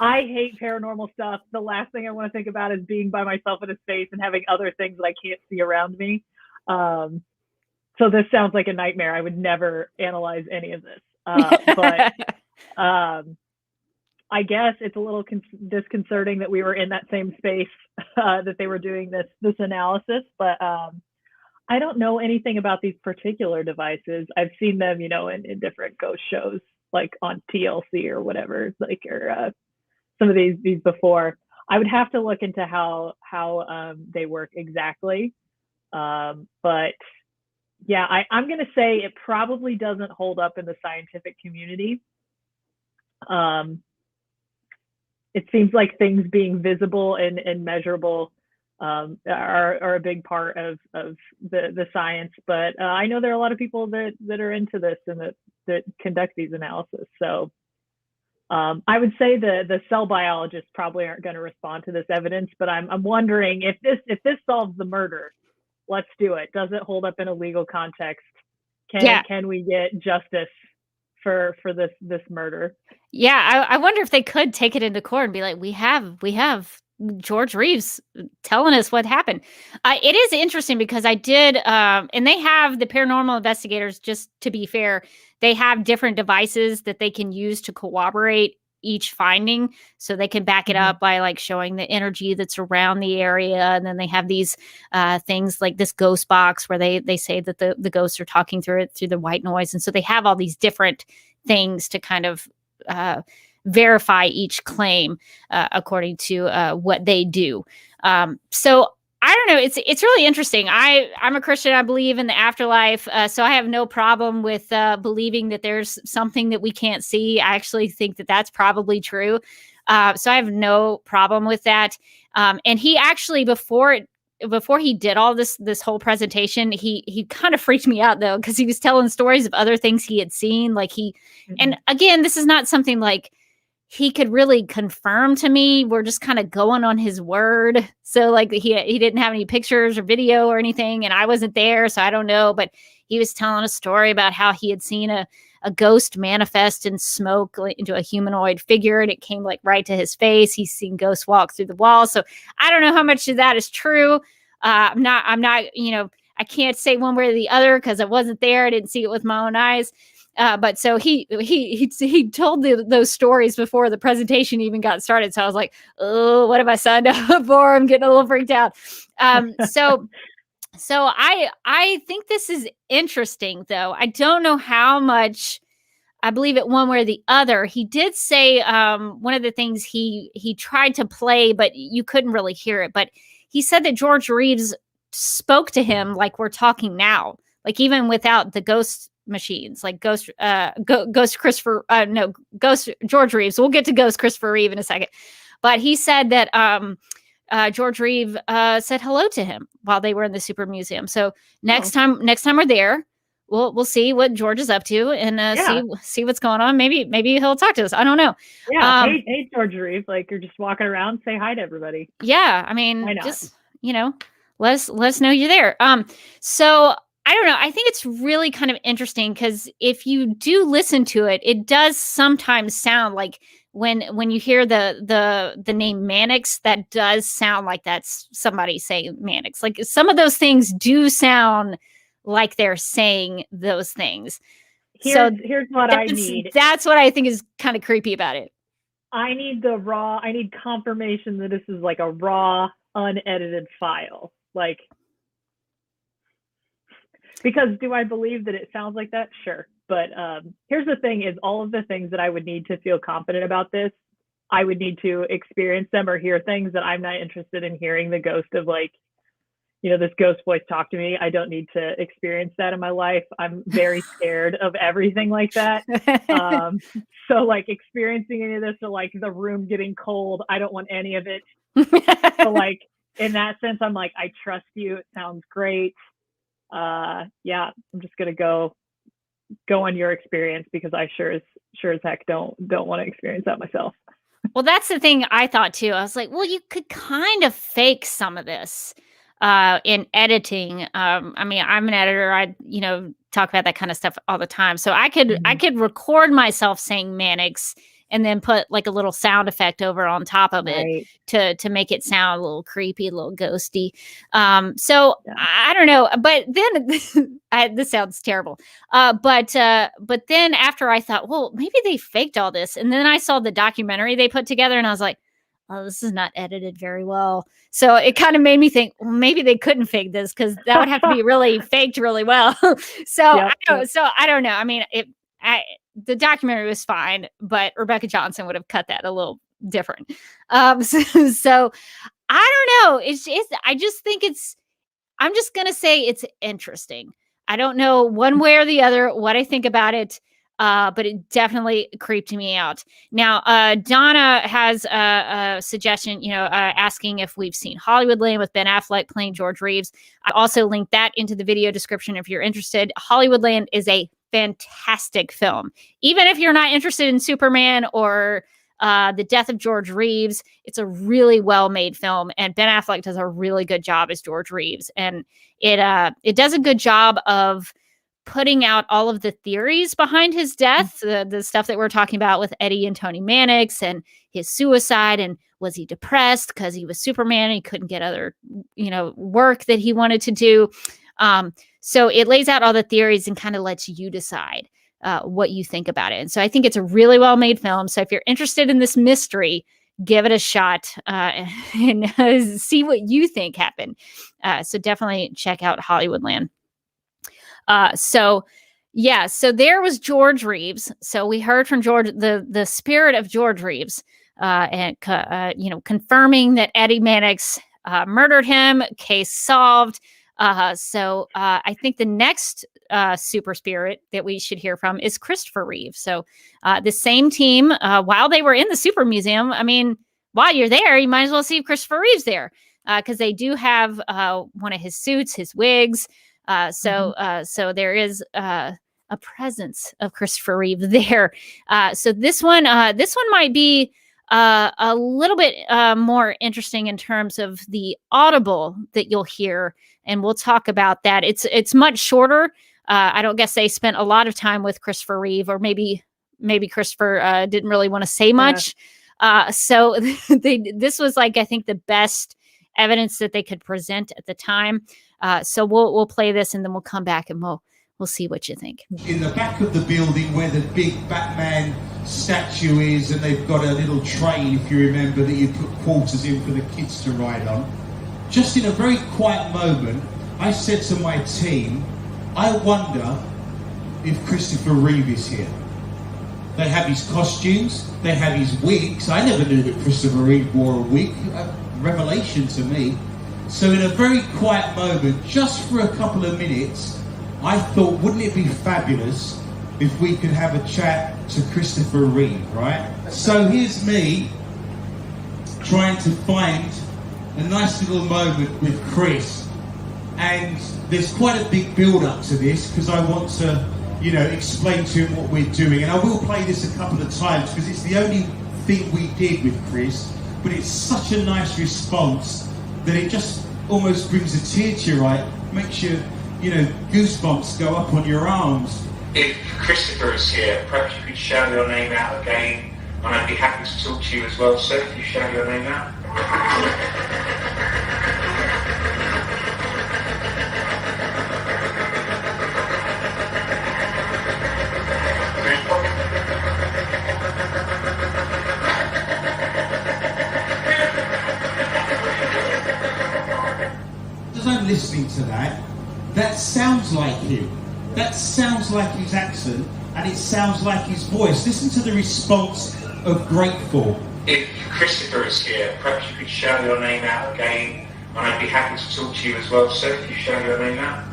I hate paranormal stuff. The last thing I want to think about is being by myself in a space and having other things that I can't see around me. So this sounds like a nightmare. I would never analyze any of this. But I guess it's a little disconcerting that we were in that same space that they were doing this analysis. But I don't know anything about these particular devices. I've seen them, in different ghost shows, like on TLC or whatever, or some of these before. I would have to look into how they work exactly. But yeah, I'm going to say it probably doesn't hold up in the scientific community. It seems like things being visible and measurable are a big part of the science, but I know there are a lot of people that are into this and that conduct these analysis. So I would say the cell biologists probably aren't going to respond to this evidence, but I'm wondering if this solves the murder, let's do it. Does it hold up in a legal context? Can we get justice for this murder? Yeah, I wonder if they could take it into court and be like, we have George Reeves telling us what happened. It is interesting because I did, and they have the paranormal investigators, just to be fair, they have different devices that they can use to corroborate each finding. So they can back it up by like showing the energy that's around the area. And then they have these things like this ghost box where they say that the ghosts are talking through the white noise. And so they have all these different things to kind of verify each claim according to what they do. So I don't know. It's really interesting. I'm a Christian. I believe in the afterlife. So I have no problem with believing that there's something that we can't see. I actually think that that's probably true. So I have no problem with that. And he actually, before he did all this whole presentation, he kind of freaked me out though, because he was telling stories of other things he had seen. Like and again, this is not something like he could really confirm to me. We're just kind of going on his word. So like he didn't have any pictures or video or anything, and I wasn't there, so I don't know. But he was telling a story about how he had seen a ghost manifest in smoke into a humanoid figure, and it came like right to his face. He's seen ghosts walk through the walls. So I don't know how much of that is true. I'm not, I can't say one way or the other because I wasn't there. I didn't see it with my own eyes. But so he told those stories before the presentation even got started. So I was like, oh, what have I signed up for? I'm getting a little freaked out. So I think this is interesting, though. I don't know how much I believe it one way or the other. He did say one of the things he tried to play, but you couldn't really hear it. But he said that George Reeves spoke to him like we're talking now, like even without the ghost machines, like Ghost George Reeves. We'll get to Ghost Christopher Reeve in a second. But he said that George Reeve said hello to him while they were in the Super Museum. So next time we're there, we'll see what George is up to and see what's going on. Maybe he'll talk to us. I don't know. Yeah. Hey, George Reeve, like you're just walking around, say hi to everybody. Yeah. I mean, just, let us know you're there. So I don't know. I think it's really kind of interesting because if you do listen to it, it does sometimes sound like when you hear the name Mannix, that does sound like that's somebody saying Mannix. Like some of those things do sound like they're saying those things. Here's what I need. That's what I think is kind of creepy about it. I need confirmation that this is like a raw, unedited file. Like, because do I believe that it sounds like that? Sure. But here's the thing is all of the things that I would need to feel confident about this, I would need to experience them or hear things that I'm not interested in hearing the ghost of this ghost voice talk to me. I don't need to experience that in my life. I'm very scared of everything like that. So like experiencing any of this or like the room getting cold, I don't want any of it. So like in that sense, I'm like, I trust you. It sounds great. I'm just gonna go on your experience because I sure as heck don't want to experience that myself. Well, that's the thing I thought too. I was like, well, you could kind of fake some of this in editing. I mean, I'm an editor. I talk about that kind of stuff all the time. So I could record myself saying Mannix and then put like a little sound effect over on top of it to make it sound a little creepy, a little ghosty. So I don't know, but then this sounds terrible. But then after I thought, well, maybe they faked all this, and then I saw the documentary they put together, and I was like, oh, this is not edited very well. So it kind of made me think, well, maybe they couldn't fake this because that would have to be really faked really well. I don't know. I mean, the documentary was fine, but Rebecca Johnson would have cut that a little different. So I don't know. I just think I'm just going to say it's interesting. I don't know one way or the other what I think about it. But it definitely creeped me out. Now, Donna has a suggestion, asking if we've seen Hollywoodland with Ben Affleck playing George Reeves. I also linked that into the video description if you're interested. Hollywoodland is a fantastic film. Even if you're not interested in Superman or the death of George Reeves, it's a really well-made film, and Ben Affleck does a really good job as George Reeves. And it does a good job of putting out all of the theories behind his death, the stuff that we're talking about with Eddie and Tony Mannix and his suicide, and was he depressed because he was Superman and he couldn't get other, work that he wanted to do. So it lays out all the theories and kind of lets you decide what you think about it. And so I think it's a really well-made film. So if you're interested in this mystery, give it a shot and see what you think happened. So definitely check out Hollywoodland. So there was George Reeves. So we heard from George, the spirit of George Reeves, and confirming that Eddie Mannix murdered him. Case solved. So I think the next super spirit that we should hear from is Christopher Reeve. So the same team, while they were in the Super Museum, I mean, while you're there, you might as well see Christopher Reeves there, because they do have one of his suits, his wigs. So there is a presence of Christopher Reeve there. So this one might be a little bit more interesting in terms of the audible that you'll hear, and we'll talk about that. It's much shorter. I don't guess they spent a lot of time with Christopher Reeve, or maybe Christopher didn't really want to say much. So this was I think the best evidence that they could present at the time. So we'll play this, and then we'll come back and we'll see what you think. In the back of the building where the big Batman statue is, and they've got a little train, if you remember, that you put quarters in for the kids to ride on. Just in a very quiet moment, I said to my team, I wonder if Christopher Reeve is here. They have his costumes, they have his wigs. I never knew that Christopher Reeve wore a wig. Revelation to me. So in a very quiet moment, just for a couple of minutes, I thought, wouldn't it be fabulous if we could have a chat to Christopher Reeve, right? So here's me trying to find a nice little moment with Chris, and there's quite a big build-up to this because I want to, explain to him what we're doing, and I will play this a couple of times because it's the only thing we did with Chris, but it's such a nice response that it just almost brings a tear to your eye, makes you, goosebumps go up on your arms. If Christopher is here, perhaps you could shout your name out again, and I'd be happy to talk to you as well, sir, if you shout your name out. As I'm listening to that sounds like him. That sounds like his accent, and it sounds like his voice. Listen to the response of grateful. If Christopher is here, perhaps you could shout your name out again, and I'd be happy to talk to you as well, sir, if you shout your name out.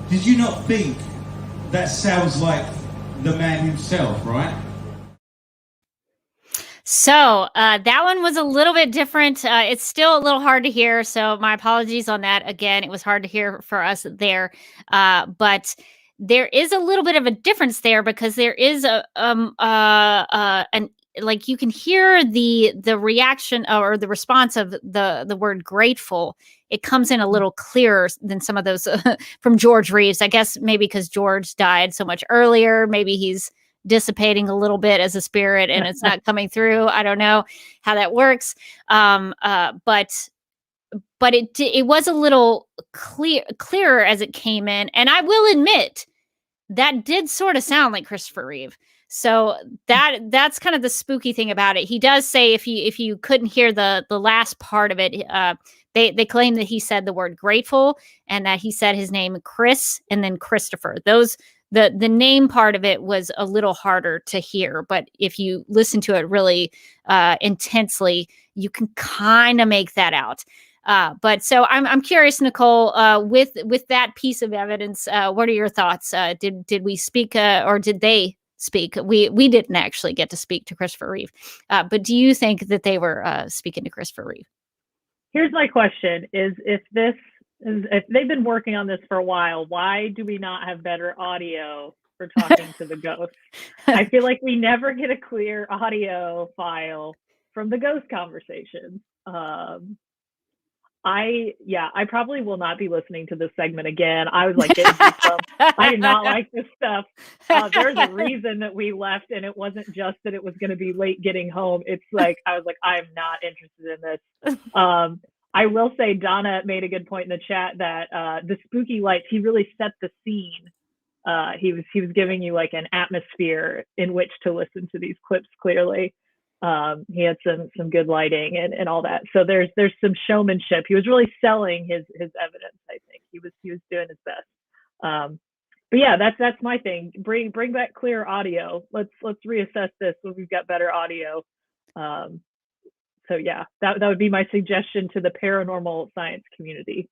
Did you not think that sounds like the man himself, right? So that one was a little bit different. It's still a little hard to hear, so my apologies on that. Again, it was hard to hear for us there. But there is a little bit of a difference there because there is like you can hear the reaction or the response of the word grateful. It comes in a little clearer than some of those from George Reeves. I guess maybe because George died so much earlier. Maybe he's dissipating a little bit as a spirit and it's not coming through. I don't know how that works. But it was a little clearer as it came in. And I will admit that did sort of sound like Christopher Reeve. So that's kind of the spooky thing about it. He does say if you couldn't hear the last part of it, they claim that he said the word grateful and that he said his name Chris and then Christopher. The name part of it was a little harder to hear, but if you listen to it really intensely, you can kind of make that out. But so I'm curious, Nicole, with that piece of evidence, what are your thoughts? Did we speak or did they speak? We didn't actually get to speak to Christopher Reeve, but do you think that they were speaking to Christopher Reeve? Here's my question: if they've been working on this for a while, why do we not have better audio for talking to the ghost? I feel like we never get a clear audio file from the ghost conversations. I probably will not be listening to this segment again. I was like, I did not like this stuff. There's a reason that we left, and it wasn't just that it was going to be late getting home. It's like, I was like, I'm not interested in this. I will say Donna made a good point in the chat that the spooky lights, he really set the scene. He was giving you like an atmosphere in which to listen to these clips clearly. He had some good lighting and all that. So there's some showmanship. He was really selling his evidence. I think he was doing his best. But yeah, that's my thing. Bring back clear audio. Let's reassess this when we've got better audio. So yeah, that would be my suggestion to the paranormal science community.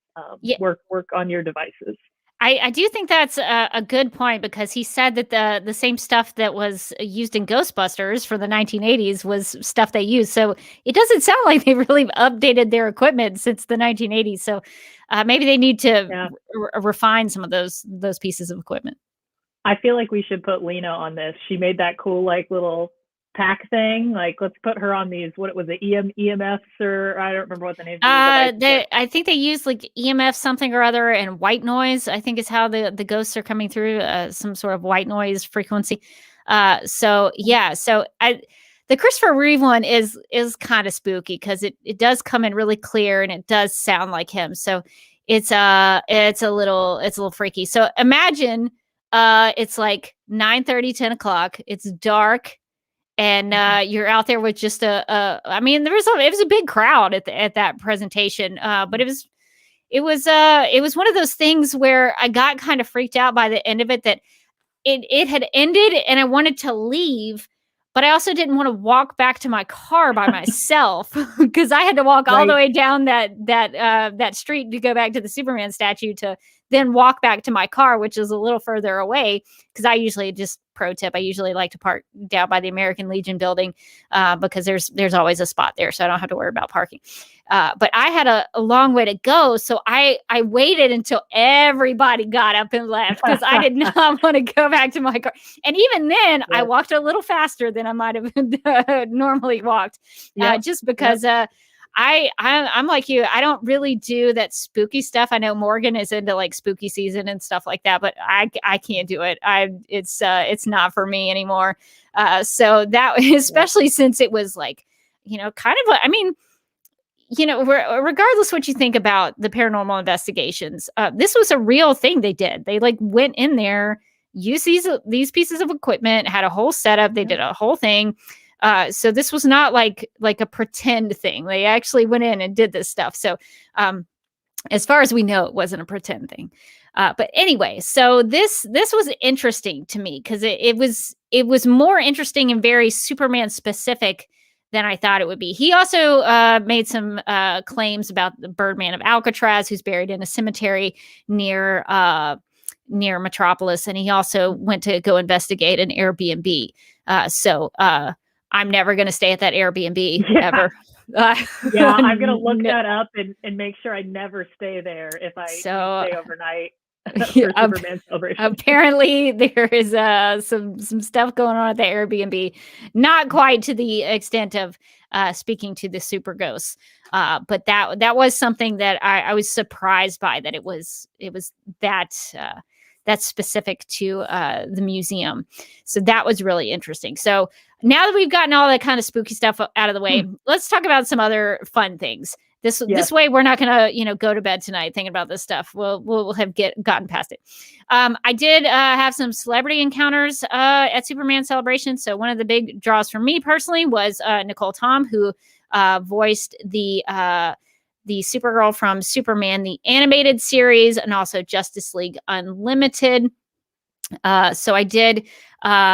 Work on your devices. I do think that's a good point because he said that the same stuff that was used in Ghostbusters for the 1980s was stuff they used. So it doesn't sound like they really updated their equipment since the 1980s. So maybe they need to refine some of those pieces of equipment. I feel like we should put Lena on this. She made that cool like little pack thing. Like, let's put her on these. What was it? EMFs or I don't remember what the name. I think they use like EMF something or other and white noise. I think is how the ghosts are coming through. Some sort of white noise frequency. So the Christopher Reeve one is kind of spooky because it does come in really clear and it does sound like him. So it's a little freaky. So imagine it's like 9:30, 10 o'clock. It's dark. And you're out there with just it was a big crowd at that presentation, but it was one of those things where I got kind of freaked out by the end of it that it had ended and I wanted to leave, but I also didn't want to walk back to my car by myself because I had to walk all the way down that street to go back to the Superman statue to then walk back to my car, which is a little further away because I usually pro tip, I usually like to park down by the American Legion building because there's always a spot there, so I don't have to worry about parking. But I had a long way to go, so I waited until everybody got up and left because I did not want to go back to my car. And even then, I walked a little faster than I might have normally walked, just because I'm like you. I don't really do that spooky stuff. I know Morgan is into like spooky season and stuff like that, but I can't do it. It's not for me anymore. So that, especially since it was like, kind of, regardless what you think about the paranormal investigations, this was a real thing they did. They like went in there, used these pieces of equipment, had a whole setup. They did a whole thing. So this was not like a pretend thing. They actually went in and did this stuff. So, as far as we know, it wasn't a pretend thing. But anyway, so this was interesting to me because it was more interesting and very Superman specific than I thought it would be. He also made some claims about the Birdman of Alcatraz, who's buried in a cemetery near Metropolis, and he also went to go investigate an Airbnb. So I'm never going to stay at that Airbnb ever. I'm going to look that up and make sure I never stay there if I stay overnight. Superman celebration. Apparently, there is some stuff going on at the Airbnb, not quite to the extent of speaking to the super ghosts, but that was something that I was surprised by, that it was that's specific to the museum. So that was really interesting. So now that we've gotten all that kind of spooky stuff out of the way, let's talk about some other fun things. This way, we're not going to, go to bed tonight thinking about this stuff. We'll have gotten past it. I did have some celebrity encounters at Superman Celebration. So one of the big draws for me personally was Nicole Tom, who voiced the Supergirl from Superman, the animated series, and also Justice League Unlimited. So I did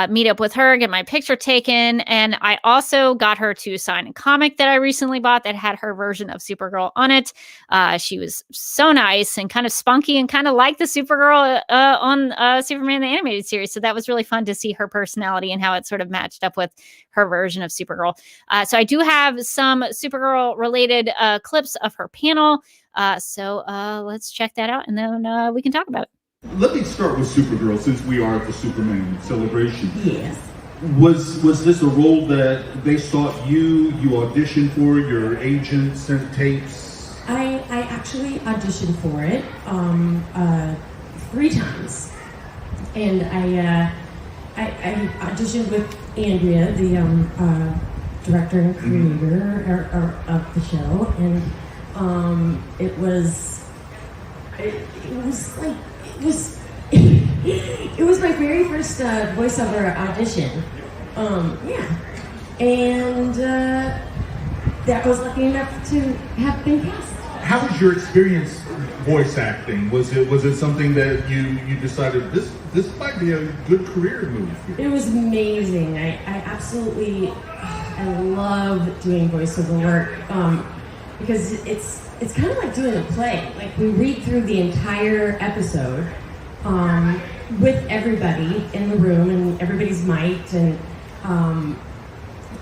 meet up with her, get my picture taken, and I also got her to sign a comic that I recently bought that had her version of Supergirl on it. She was so nice and kind of spunky and kind of like the Supergirl on Superman the animated series. So that was really fun to see her personality and how it sort of matched up with her version of Supergirl. So I do have some Supergirl related clips of her panel. So let's check that out, and then we can talk about it. Let me start with Supergirl, since we are at the Superman celebration. Yes. Was this a role that they sought you auditioned for, your agent sent tapes? I actually auditioned for it 3 times. And I auditioned with Andrea, the director and creator of the show. And it was my very first voiceover audition. And that was lucky enough to have been cast. How was your experience voice acting? Was it something that you decided this might be a good career move? It was amazing. I love doing voiceover work because it's kind of like doing a play. Like, we read through the entire episode with everybody in the room, and everybody's mic'd, and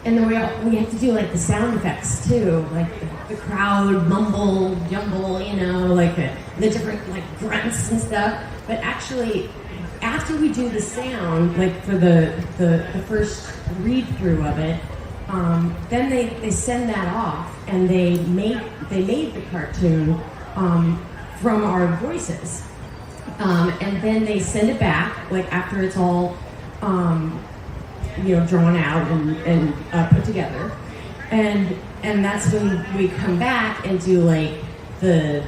then we have to do like the sound effects too, like the crowd mumble, jumble, like the different like grunts and stuff. But actually, after we do the sound, like for the first read through of it, then they send that off, and they made the cartoon from our voices, and then they send it back like after it's all drawn out and put together, and that's when we come back and do like the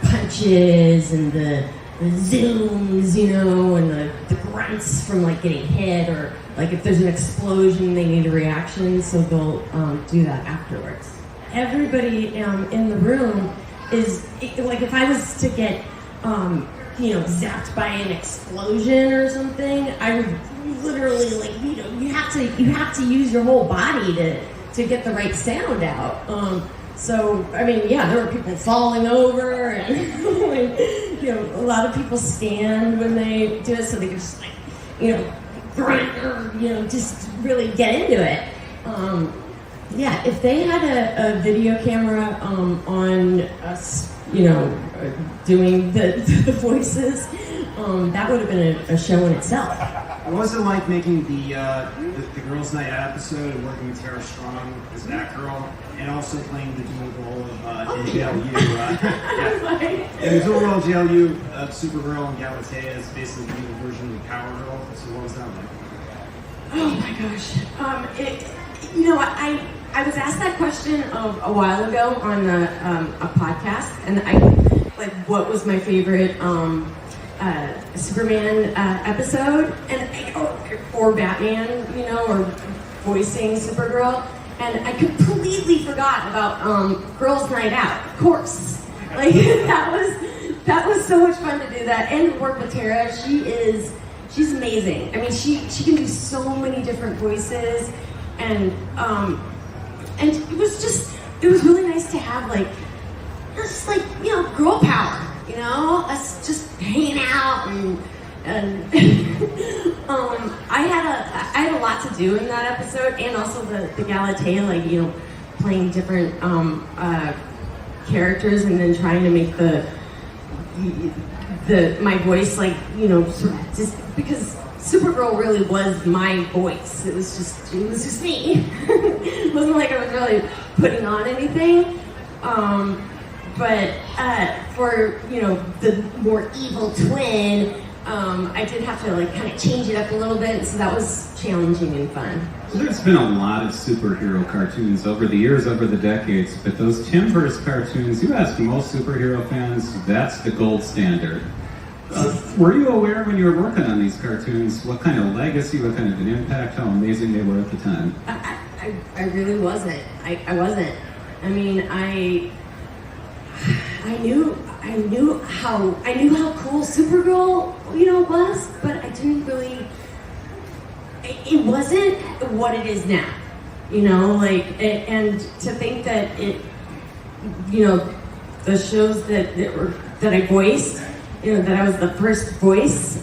punches and the zooms, and the grunts from like getting hit, or like if there's an explosion they need a reaction, so they'll do that afterwards. Everybody in the room is like, if I was to get zapped by an explosion or something, I would literally you have to use your whole body to get the right sound out. So I mean, there were people falling over, and a lot of people stand when they do it, so they can just grunt or just really get into it. If they had a video camera on us, doing the voices, that would have been a show in itself. What was it like making the Girls' Night Out episode and working with Tara Strong as Batgirl, and also playing the dual role of JLU? In the dual role of JLU, Supergirl and Galatea is basically the evil version of Power Girl. So what was that like? Oh my gosh. I was asked that question a while ago on a podcast, and what was my favorite Superman episode, or Batman, or voicing Supergirl, and I completely forgot about Girls' Night Out. Of course, like that was so much fun to do that and work with Tara. She's amazing. I mean, she can do so many different voices, and it was really nice to have girl power, us just hanging out, and I had a lot to do in that episode, and also the Galatea, playing different characters, and then trying to make the my voice, like, you know, sort of just because Supergirl really was my voice. It was just me. It wasn't like I was really putting on anything. But for, you know, the more evil twin, I did have to like kind of change it up a little bit, so that was challenging and fun. So there's been a lot of superhero cartoons over the years, over the decades, but those Timverse cartoons, you ask most superhero fans, that's the gold standard. Were you aware when you were working on these cartoons what kind of legacy, what kind of an impact, how amazing they were at the time? I really wasn't. I wasn't. I mean, I knew how cool Supergirl, you know, was, but I didn't really. It wasn't what it is now, you know, like, and to think that it, you know, the shows that I voiced, you know, that I was the first voice,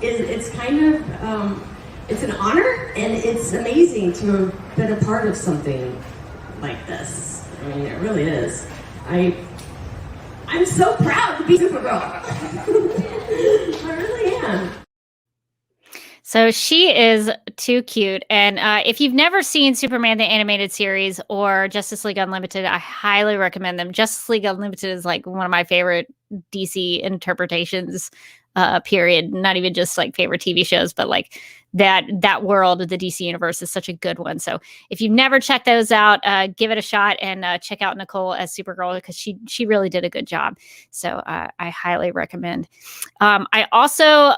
it's kind of, it's an honor, and it's amazing to have been a part of something like this. I mean, it really is. I'm so proud to be Supergirl. I really am. So she is too cute. And if you've never seen Superman the Animated Series or Justice League Unlimited, I highly recommend them. Justice League Unlimited is like one of my favorite DC interpretations, period. Not even just like favorite TV shows, but like that world of the DC universe is such a good one. So if you've never checked those out, give it a shot and check out Nicole as Supergirl, because she really did a good job. So I highly recommend. I also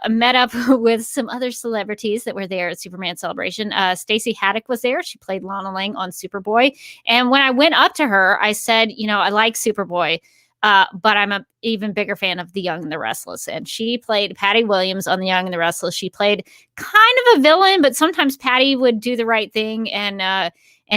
met up with some other celebrities that were there at Superman Celebration. Stacy Haiduk was there. She played Lana Lang on Superboy. And when I went up to her, I said, you know, I like Superboy. But I'm a even bigger fan of The Young and the Restless. And she played Patty Williams on The Young and the Restless. She played kind of a villain, but sometimes Patty would do the right thing and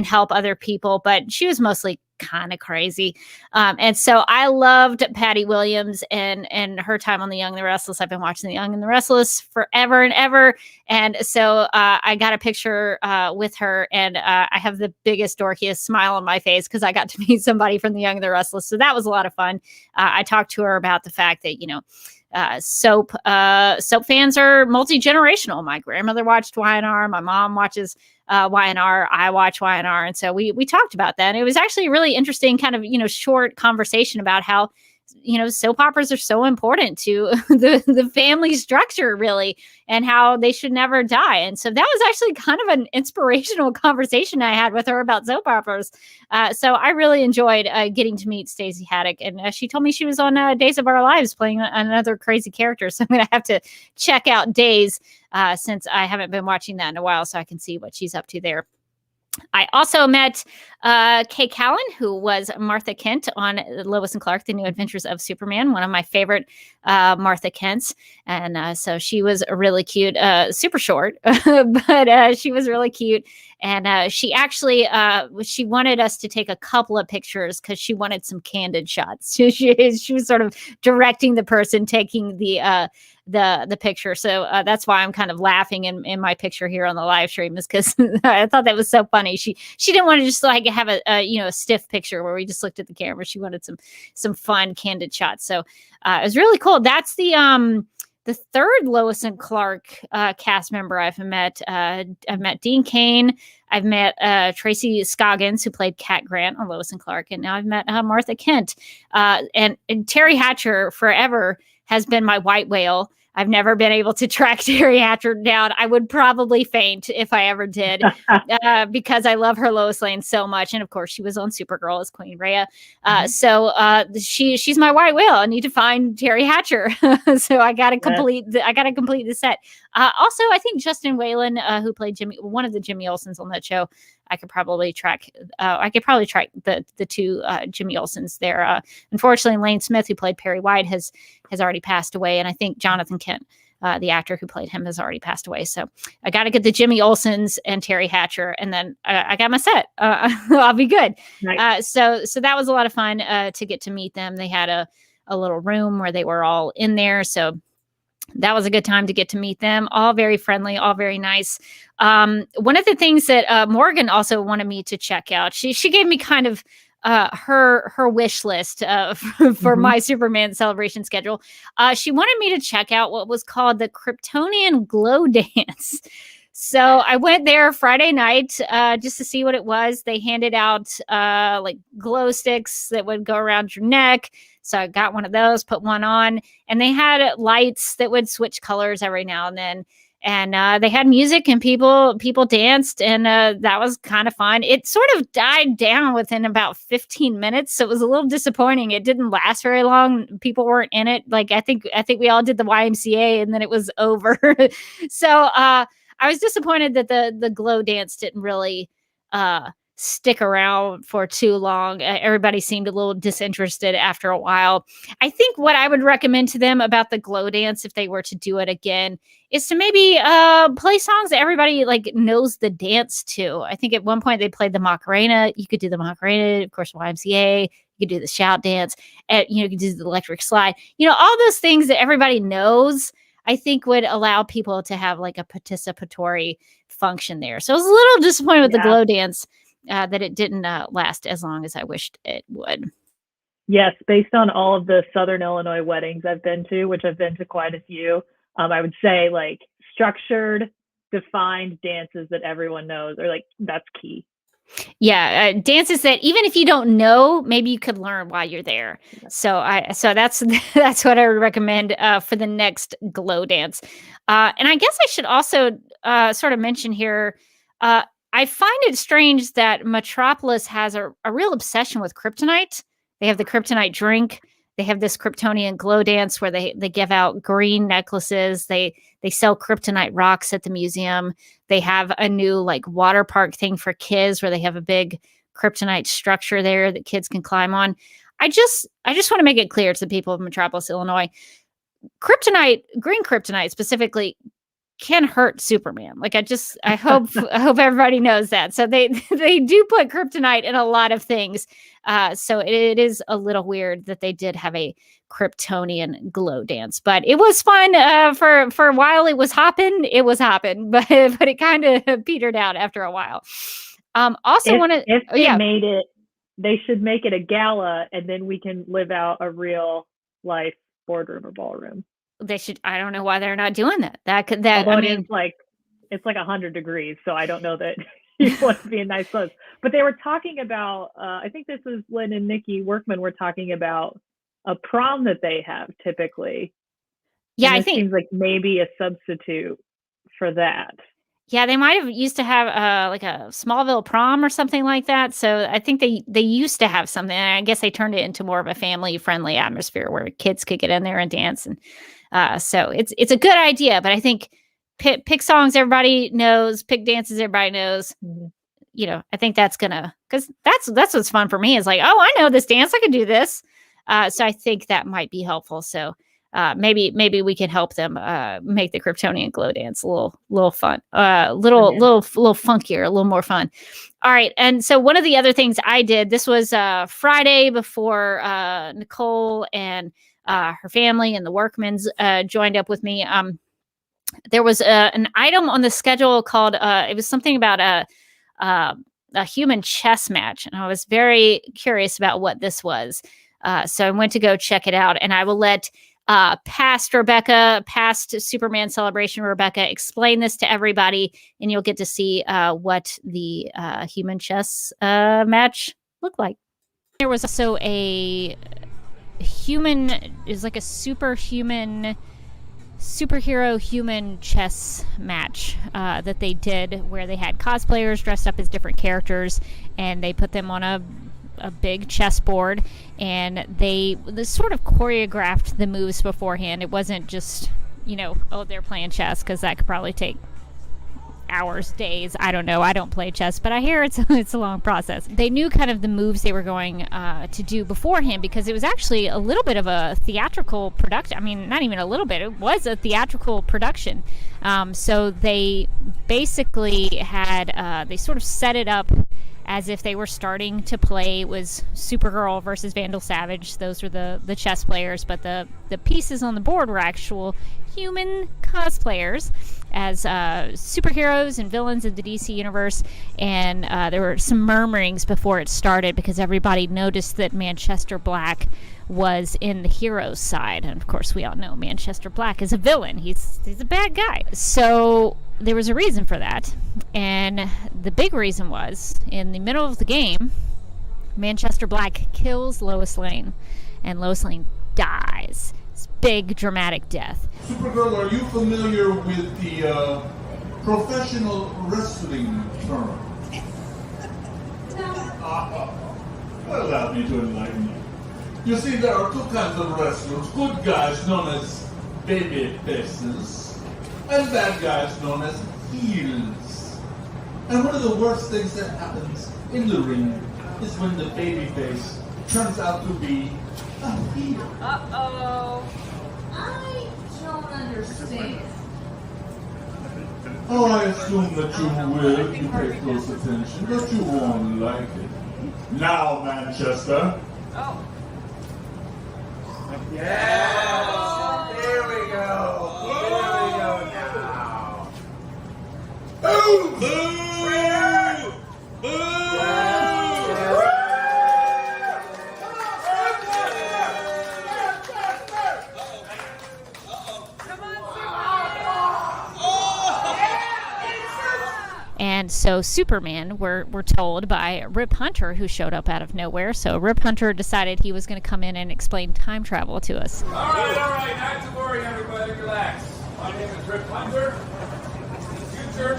help other people. But she was mostly kind of crazy. And so I loved Patty Williams and her time on The Young and the Restless. I've been watching The Young and the Restless forever and ever. And so I got a picture with her, and I have the biggest, dorkiest smile on my face because I got to meet somebody from The Young and the Restless. So that was a lot of fun. I talked to her about the fact that, you know, soap fans are multi-generational. My grandmother watched Y&R. My mom watches Y&R. I watch Y&R. And so we talked about that. And it was actually a really interesting kind of, you know, short conversation about how, you know, soap operas are so important to the family structure, really, and how they should never die. And so that was actually kind of an inspirational conversation I had with her about soap operas. So I really enjoyed getting to meet Stacy Haiduk. And she told me she was on Days of Our Lives playing another crazy character. So I'm going to have to check out Days since I haven't been watching that in a while, so I can see what she's up to there. I also met Kay Callan, who was Martha Kent on Lois and Clark, The New Adventures of Superman, one of my favorite Martha Kents. And so she was really cute, super short, but she was really cute. And she actually, she wanted us to take a couple of pictures because she wanted some candid shots. She was sort of directing the person taking the picture. So that's why I'm kind of laughing in my picture here on the live stream, is because I thought that was so funny. She didn't want to just like have a stiff picture where we just looked at the camera. She wanted some fun candid shots. So it was really cool. That's the third Lois and Clark cast member I've met. I've met Dean Cain. I've met Tracy Scoggins, who played Cat Grant on Lois and Clark. And now I've met Martha Kent. And Terry Hatcher forever has been my white whale. I've never been able to track Terry Hatcher down. I would probably faint if I ever did, because I love her Lois Lane so much. And of course, she was on Supergirl as Queen Rhea. So she's my white whale. I need to find Terry Hatcher. So I got to complete the set. Also, I think Justin Whalen, who played one of the Jimmy Olsens on that show, I could probably track. The two Jimmy Olsens there. Unfortunately, Lane Smith, who played Perry White, has already passed away, and I think Jonathan Kent, the actor who played him, has already passed away. So I got to get the Jimmy Olsens and Terry Hatcher, and then I got my set. I'll be good. Nice. So that was a lot of fun to get to meet them. They had a little room where they were all in there. So that was a good time to get to meet them. All very friendly, all very nice. One of the things that Morgan also wanted me to check out, she gave me kind of her wish list for my Superman celebration schedule. She wanted me to check out what was called the Kryptonian Glo Dance. So I went there Friday night just to see what it was. They handed out like glow sticks that would go around your neck. So I got one of those, put one on, and they had lights that would switch colors every now and then. And they had music and people danced, and that was kind of fun. It sort of died down within about 15 minutes, so it was a little disappointing. It didn't last very long. People weren't in it. Like I think we all did the YMCA, and then it was over. So I was disappointed that the Glo Dance didn't really stick around for too long. Everybody seemed a little disinterested after a while. I think what I would recommend to them about the Glo Dance, if they were to do it again, is to maybe play songs that everybody like knows the dance to. I think at one point they played the Macarena. You could do the Macarena, of course, YMCA. You could do the shout dance. You could do the electric slide. All those things that everybody knows, I think would allow people to have like a participatory function there. So I was a little disappointed with the Glo Dance that it didn't last as long as I wished it would. Yes, based on all of the Southern Illinois weddings I've been to, which I've been to quite a few, I would say like structured, defined dances that everyone knows are like, that's key. Yeah, dances that even if you don't know, maybe you could learn while you're there. So that's what I would recommend for the next Glo Dance. And I guess I should also sort of mention here, I find it strange that Metropolis has a real obsession with kryptonite. They have the kryptonite drink. They have this Kryptonian Glo Dance where they give out green necklaces. They sell kryptonite rocks at the museum. They have a new like water park thing for kids where they have a big kryptonite structure there that kids can climb on. I just want to make it clear to the people of Metropolis, Illinois, kryptonite, green kryptonite specifically, can hurt Superman. Like I hope everybody knows that. So they do put kryptonite in a lot of things. So it is a little weird that they did have a Kryptonian Glo Dance, but it was fun for a while. It was hopping, but it kind of petered out after a while. Made it, they should make it a gala, and then we can live out a real life boardroom or ballroom. They should. I don't know why they're not doing that. It's like 100 degrees, so I don't know that you want to be in nice clothes. But they were talking about, I think this is Lin and Nicki Workman were talking about a prom that they have typically. Yeah, I think it seems like maybe a substitute for that. Yeah, they might have used to have like a Smallville prom or something like that. So I think they used to have something. And I guess they turned it into more of a family-friendly atmosphere where kids could get in there and dance. And so it's a good idea. But I think pick songs everybody knows, pick dances everybody knows. I think that's because that's what's fun for me is like, oh, I know this dance, I can do this. So I think that might be helpful. So maybe we can help them make the Kryptonian Glo Dance a little fun, little funkier, a little more fun. All right, and so one of the other things I did, this was Friday before Nicole and her family and the Workmans joined up with me. There was an item on the schedule called it was something about a human chess match, and I was very curious about what this was. So I went to go check it out, and I will let past Superman Celebration Rebecca explain this to everybody, and you'll get to see what the human chess match looked like. There was also a superhero human chess match that they did where they had cosplayers dressed up as different characters, and they put them on a big chessboard, and they sort of choreographed the moves beforehand. It wasn't just, they're playing chess, because that could probably take hours, days. I don't know. I don't play chess, but I hear it's a long process. They knew kind of the moves they were going to do beforehand, because it was actually a little bit of a theatrical production. I mean, not even a little bit. It was a theatrical production. So they basically had, they sort of set it up as if they were starting to play. It was Supergirl versus Vandal Savage. Those were the chess players, but the pieces on the board were actual human cosplayers as superheroes and villains in the DC universe. And there were some murmurings before it started because everybody noticed that Manchester Black was in the hero's side. And of course, we all know Manchester Black is a villain. He's a bad guy. So there was a reason for that. And the big reason was, in the middle of the game, Manchester Black kills Lois Lane. And Lois Lane dies. It's big, dramatic death. Supergirl, are you familiar with the professional wrestling term? Allow me to enlighten you. You see, there are two kinds of wrestlers. Good guys known as baby faces, and bad guys known as heels. And one of the worst things that happens in the ring is when the baby face turns out to be a heel. Uh-oh. I don't understand. Oh, I assume that you will if you pay close attention, but you won't like it. Now, Manchester. Oh. Yes! There we go! There we go now! Boom! Boom! And so Superman, we're told by Rip Hunter, who showed up out of nowhere. So Rip Hunter decided he was going to come in and explain time travel to us. All right, not to worry, everybody, relax. My name is Rip Hunter. In the future,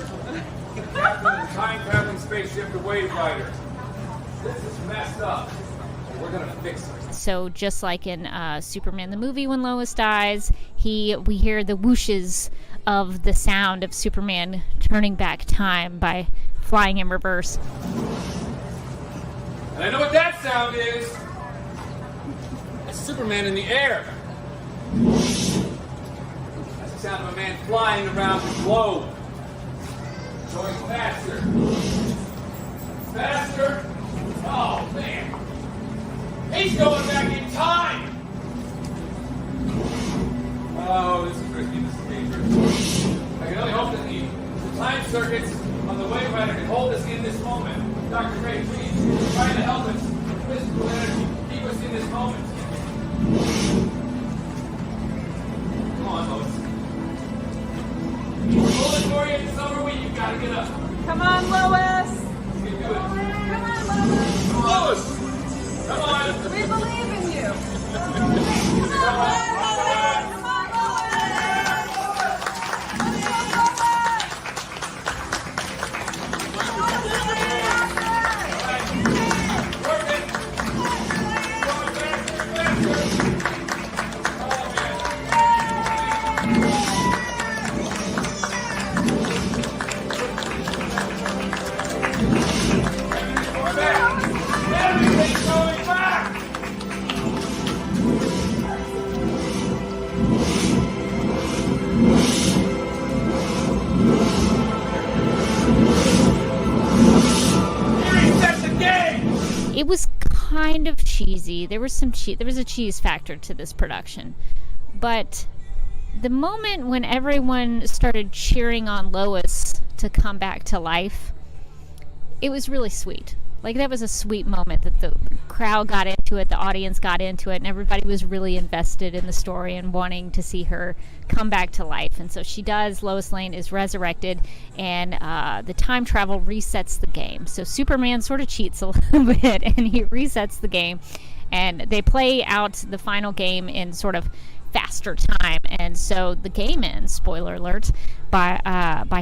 captain of the time-traveling spaceship, the Wave Rider. This is messed up. We're going to fix it. So just like in Superman the movie, when Lois dies, we hear the whooshes of the sound of Superman turning back time by flying in reverse. And I know what that sound is. It's Superman in the air. That's the sound of a man flying around the globe. Going faster. Faster? Oh, man. He's going back in time! Oh, this is risky. This is dangerous. I can only hope that the time circuits on the Wave Rider can hold us in this moment. Dr. Ray, please, try to help us. Physical energy, keep us in this moment. Come on, Lois. We're pulling for you. It's over week. You've got to get up. Come on, Lois. You can do it. Come on, Lois. Lois! Come on. We believe in you. Come on, Lois. It was kind of cheesy. There was a cheese factor to this production. But the moment when everyone started cheering on Lois to come back to life, it was really sweet. Like, that was a sweet moment that the crowd got into it, the audience got into it, and everybody was really invested in the story and wanting to see her come back to life. And so she does. Lois Lane is resurrected, and the time travel resets the game. So Superman sort of cheats a little bit, and he resets the game. And they play out the final game in sort of faster time, and so the game ends, spoiler alert, by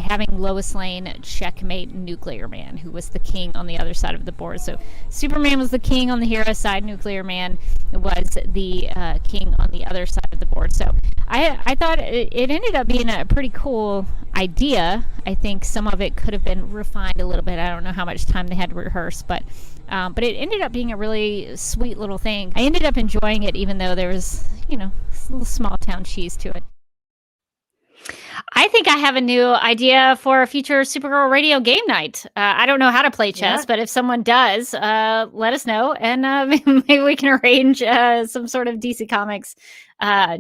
having Lois Lane checkmate Nuclear Man, who was the king on the other side of the board. So Superman was the king on the hero side, Nuclear Man was the king on the other side of the board. So I thought it ended up being a pretty cool idea. I think some of it could have been refined a little bit. I don't know how much time they had to rehearse, but it ended up being a really sweet little thing. I ended up enjoying it, even though there was, a little small town cheese to it. I think I have a new idea for a future Supergirl Radio game night. I don't know how to play chess, but if someone does, let us know, and maybe we can arrange some sort of DC Comics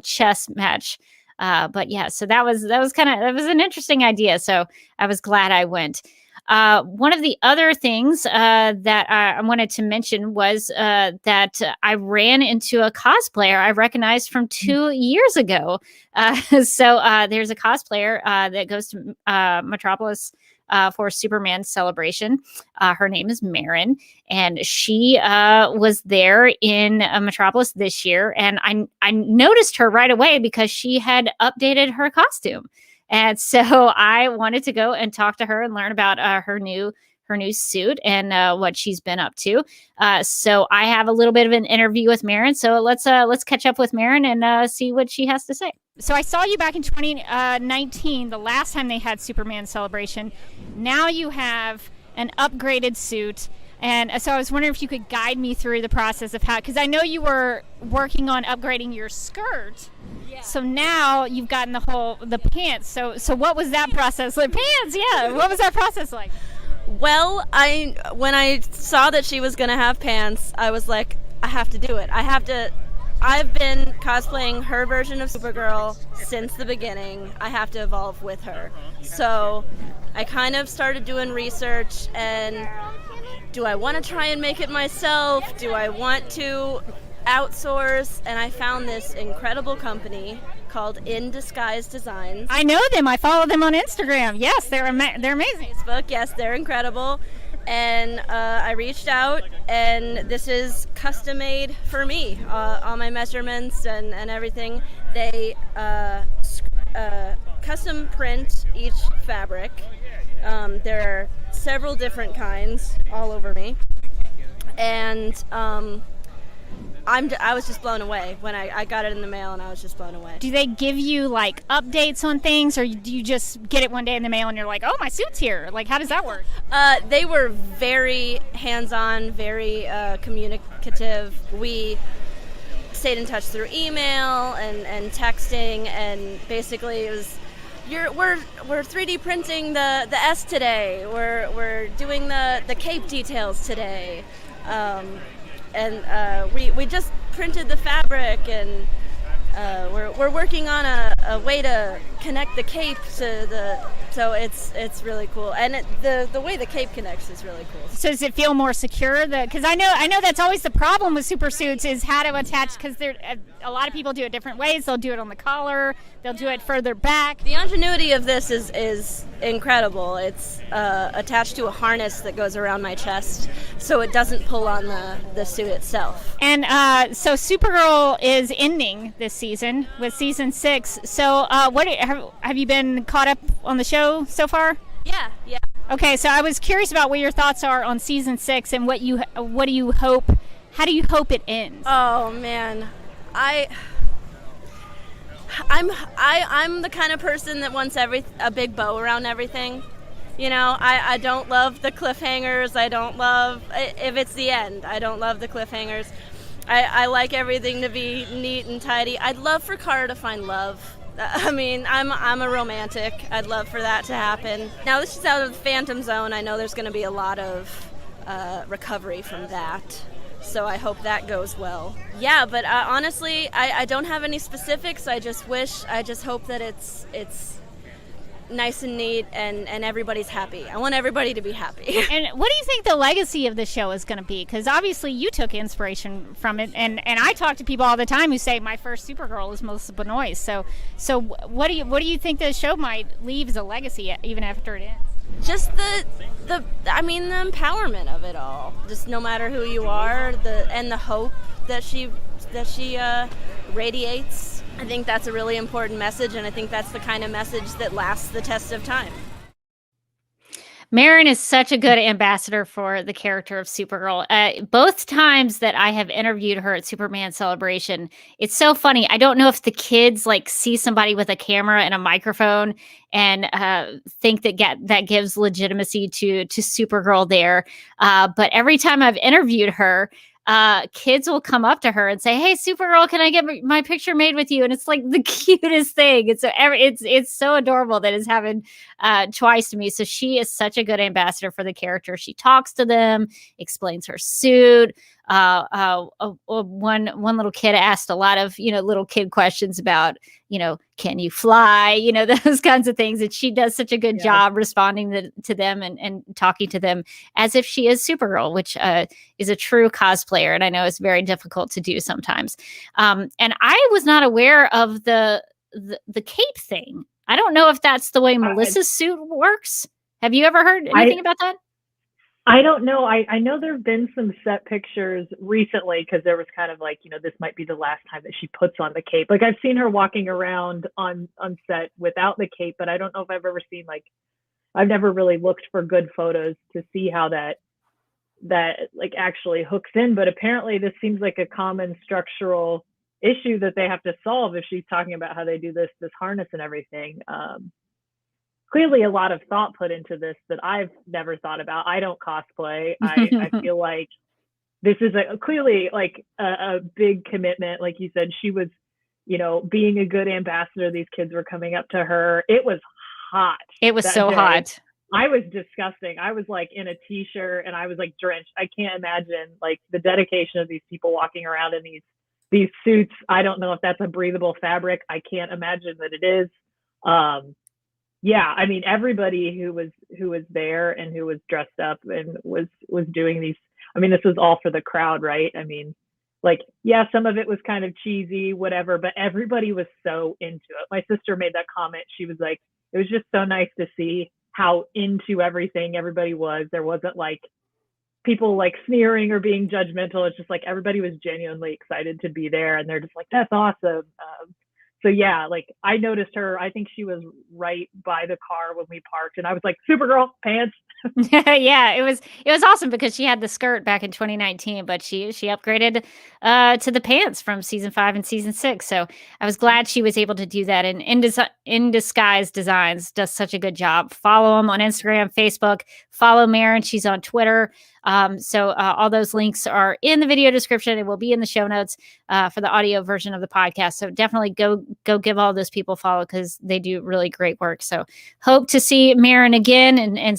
chess match. But yeah, so that was an interesting idea. So I was glad I went. One of the other things that I wanted to mention was that I ran into a cosplayer I recognized from 2 years ago. So there's a cosplayer that goes to Metropolis for Superman celebration. Her name is Maren, and she was there in Metropolis this year. And I noticed her right away because she had updated her costume. And so I wanted to go and talk to her and learn about her new suit and what she's been up to. So I have a little bit of an interview with Maren. So let's catch up with Maren and see what she has to say. So I saw you back in 2019, the last time they had Superman Celebration. Now you have an upgraded suit. And so I was wondering if you could guide me through the process of how, because I know you were working on upgrading your skirt. Yeah. So now you've gotten the pants. So what was that process like? Pants, yeah. What was that process like? Well, when I saw that she was going to have pants, I was like, I have to do it. I've been cosplaying her version of Supergirl since the beginning. I have to evolve with her. So I kind of started doing research, and do I want to try and make it myself? Do I want to outsource? And I found this incredible company called In Disguise Designs. I know them. I follow them on Instagram. Yes, they're amazing. Facebook, yes, they're incredible. And I reached out, and this is custom made for me. All my measurements and everything. They custom print each fabric. There are several different kinds all over me, and I was just blown away when I got it in the mail, and I was just blown away. Do they give you like updates on things, or do you just get it one day in the mail and you're like, oh, my suit's here? Like, how does that work? They were very hands-on, very communicative. We stayed in touch through email and texting, and basically it was, we're 3D printing the S today. We're doing the cape details today. And we just printed the fabric, and we're working on a way to connect the cape to so it's really cool, and the way the cape connects is really cool. So does it feel more secure? Because I know that's always the problem with super suits is how to attach, because a lot of people do it different ways. They'll do it on the collar, they'll do it further back. The ingenuity of this is incredible. It's attached to a harness that goes around my chest, so it doesn't pull on the suit itself. And so Supergirl is ending this season with season 6. So have you been caught up on the show so far? Yeah. Okay, so I was curious about what your thoughts are on season 6 and what do you hope? How do you hope it ends? Oh man, I'm the kind of person that wants a big bow around everything. You know, I don't love the cliffhangers. I don't love, if it's the end, I don't love the cliffhangers. I like everything to be neat and tidy. I'd love for Kara to find love. I mean, I'm a romantic. I'd love for that to happen. Now that she's out of the Phantom Zone, I know there's going to be a lot of recovery from that. So I hope that goes well. Yeah, but honestly, I don't have any specifics. I just hope that it's nice and neat and everybody's happy. I want everybody to be happy. And what do you think the legacy of the show is going to be? Because obviously you took inspiration from it, and I talk to people all the time who say my first Supergirl is Melissa Benoist. So what do you think the show might leave as a legacy even after it ends? Just the empowerment of it all. Just no matter who you are, and the hope that she radiates. I think that's a really important message, and I think that's the kind of message that lasts the test of time. Maren is such a good ambassador for the character of Supergirl. Both times that I have interviewed her at Superman Celebration, it's so funny. I don't know if the kids see somebody with a camera and a microphone and think that gives legitimacy to Supergirl there. But every time I've interviewed her, kids will come up to her and say, "Hey, Supergirl, can I get my picture made with you?" And it's like the cutest thing. It's so adorable that it's happened twice to me. So she is such a good ambassador for the character. She talks to them, explains her suit. One little kid asked a lot of, little kid questions about, can you fly, those kinds of things. And she does such a good job responding to them and talking to them as if she is Supergirl, which is a true cosplayer. And I know it's very difficult to do sometimes. And I was not aware of the cape thing. I don't know if that's the way Melissa's suit works. Have you ever heard anything about that? I don't know. I know there have been some set pictures recently because there was kind of like, this might be the last time that she puts on the cape. Like I've seen her walking around on set without the cape, but I don't know if I've ever seen I've never really looked for good photos to see how that like actually hooks in. But apparently this seems like a common structural issue that they have to solve if she's talking about how they do this harness and everything. Clearly a lot of thought put into this that I've never thought about. I don't cosplay. I feel like this is clearly like a big commitment. Like you said, she was, being a good ambassador. These kids were coming up to her. It was hot. It was so hot. I was disgusting. I was like in a t-shirt and I was like drenched. I can't imagine like the dedication of these people walking around in these suits. I don't know if that's a breathable fabric. I can't imagine that it is. Yeah, I mean, everybody who was there and who was dressed up and was doing these. I mean, this was all for the crowd, right? I mean, like, yeah, some of it was kind of cheesy, whatever, but everybody was so into it. My sister made that comment. She was like, it was just so nice to see how into everything everybody was. There wasn't like people like sneering or being judgmental. It's just like everybody was genuinely excited to be there, and they're just like, that's awesome. So yeah, like I noticed her. I think she was right by the car when we parked, and I was like, Supergirl pants. Yeah, it was awesome because she had the skirt back in 2019, but she upgraded to the pants from season 5 and season 6. So I was glad she was able to do that. And In Disguise Designs does such a good job. Follow them on Instagram, Facebook. Follow Maren. She's on Twitter. So all those links are in the video description. It will be in the show notes for the audio version of the podcast. So definitely go give all those people a follow because they do really great work. So hope to see Maren again and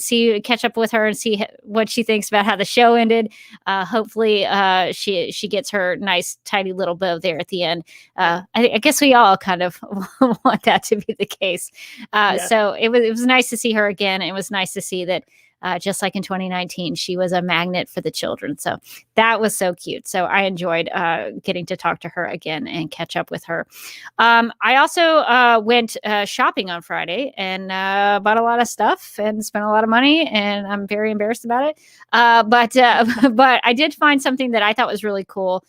catch up with her and see what she thinks about how the show ended. Hopefully she gets her nice tidy little bow there at the end. I guess we all kind of want that to be the case. So it was nice to see her again. It was nice to see that just like in 2019, she was a magnet for the children. So that was so cute. So I enjoyed getting to talk to her again and catch up with her. I also went shopping on Friday and bought a lot of stuff and spent a lot of money, and I'm very embarrassed about it. But I did find something that I thought was really cool.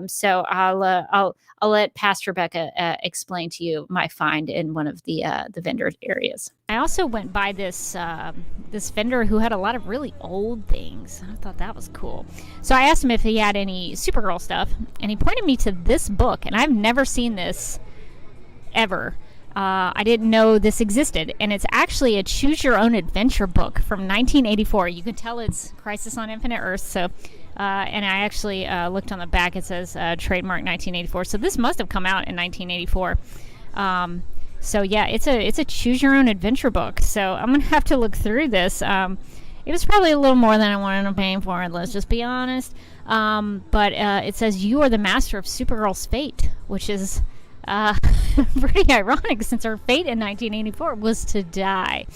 So I'll let Past Rebecca explain to you my find in one of the vendor areas. I also went by this vendor who had a lot of really old things. I thought that was cool. So I asked him if he had any Supergirl stuff, and he pointed me to this book, and I've never seen this ever. I didn't know this existed, and it's actually a choose your own adventure book from 1984. You can tell it's Crisis on Infinite Earths. So and I actually looked on the back. It says trademark 1984. So this must have come out in 1984. So yeah, it's a choose your own adventure book. So I'm gonna have to look through this. It was probably a little more than I wanted to pay for it. Let's just be honest. But it says you are the master of Supergirl's fate, which is pretty ironic since her fate in 1984 was to die.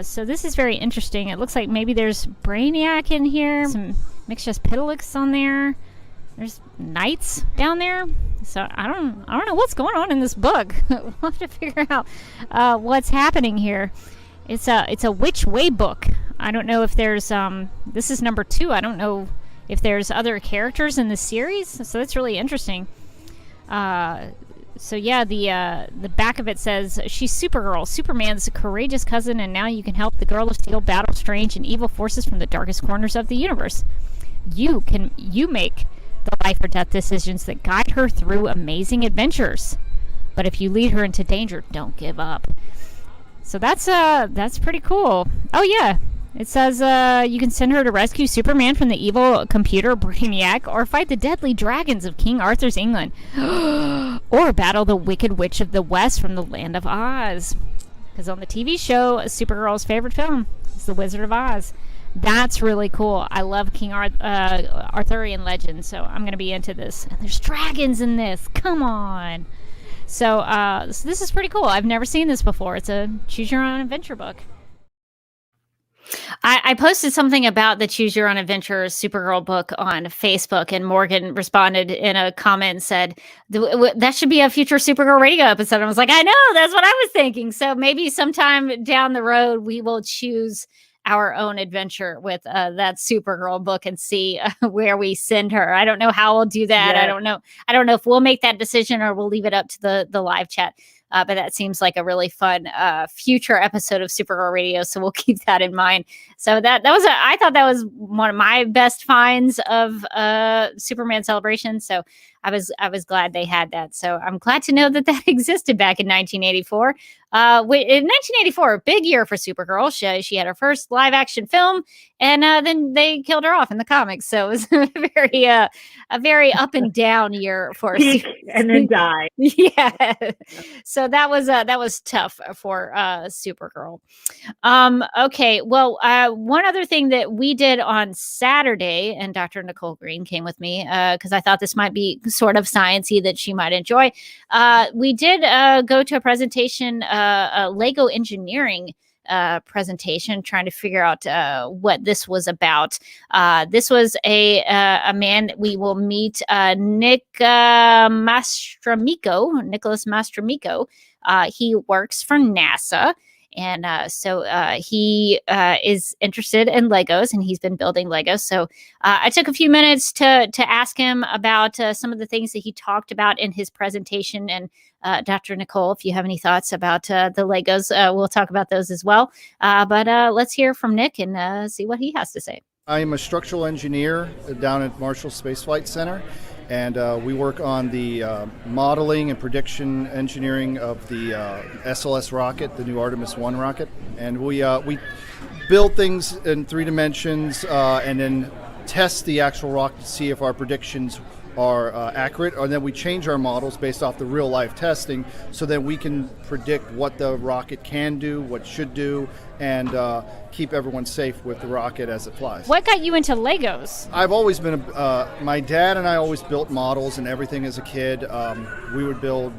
So this is very interesting. It looks like maybe there's Brainiac in here. Some Mixtus Pitilix on there. There's knights down there. So I don't know what's going on in this book. We'll have to figure out what's happening here. It's a Which Way book. I don't know if there's this is number 2. I don't know if there's other characters in the series. So that's really interesting. So yeah, the back of it says, she's Supergirl, Superman's courageous cousin, and now you can help the Girl of Steel battle strange and evil forces from the darkest corners of the universe. You make the life or death decisions that guide her through amazing adventures. But if you lead her into danger, don't give up. So that's pretty cool. Oh yeah, It says you can send her to rescue Superman from the evil computer Brainiac, or fight the deadly dragons of King Arthur's England, or battle the Wicked Witch of the West from the Land of Oz. Because on the TV show, Supergirl's favorite film is The Wizard of Oz. That's really cool. I love King Arthurian legend, so I'm going to be into this. And there's dragons in this. Come on. So this is pretty cool. I've never seen this before. It's a choose your own adventure book. I posted something about the Choose Your Own Adventure Supergirl book on Facebook, and Morgan responded in a comment and said, that should be a future Supergirl radio episode. I was like, I know, that's what I was thinking. So maybe sometime down the road, we will choose our own adventure with that Supergirl book and see where we send her. I don't know how we'll do that. Yeah. I don't know if we'll make that decision or we'll leave it up to the live chat. But that seems like a really fun future episode of Supergirl Radio, so we'll keep that in mind. So I thought that was one of my best finds of Superman Celebration. So I was glad they had that. So I'm glad to know that existed back in 1984. In 1984, a big year for Supergirl. She had her first live action film, and then they killed her off in the comics. So it was a very up and down year for and then die. Yeah. So that was tough for Supergirl. Okay. Well, one other thing that we did on Saturday, and Dr. Nicole Green came with me because I thought this might be sort of sciencey that she might enjoy. We did go to a presentation, a Lego engineering presentation, trying to figure out what this was about. This was a man that we will meet, Nicholas Mastramico. He works for NASA. And so he is interested in Legos, and he's been building Legos. So I took a few minutes to ask him about some of the things that he talked about in his presentation. And Dr. Nicole, if you have any thoughts about the Legos, we'll talk about those as well. But let's hear from Nick and see what he has to say. I'm a structural engineer down at Marshall Space Flight Center. And we work on the modeling and prediction engineering of the SLS rocket, the new Artemis 1 rocket. And we build things in 3 dimensions and then test the actual rocket to see if our predictions are accurate, and then we change our models based off the real life testing so that we can predict what the rocket can do, what it should do, and keep everyone safe with the rocket as it flies. What got you into Legos? I've always been my dad and I always built models and everything as a kid. We would build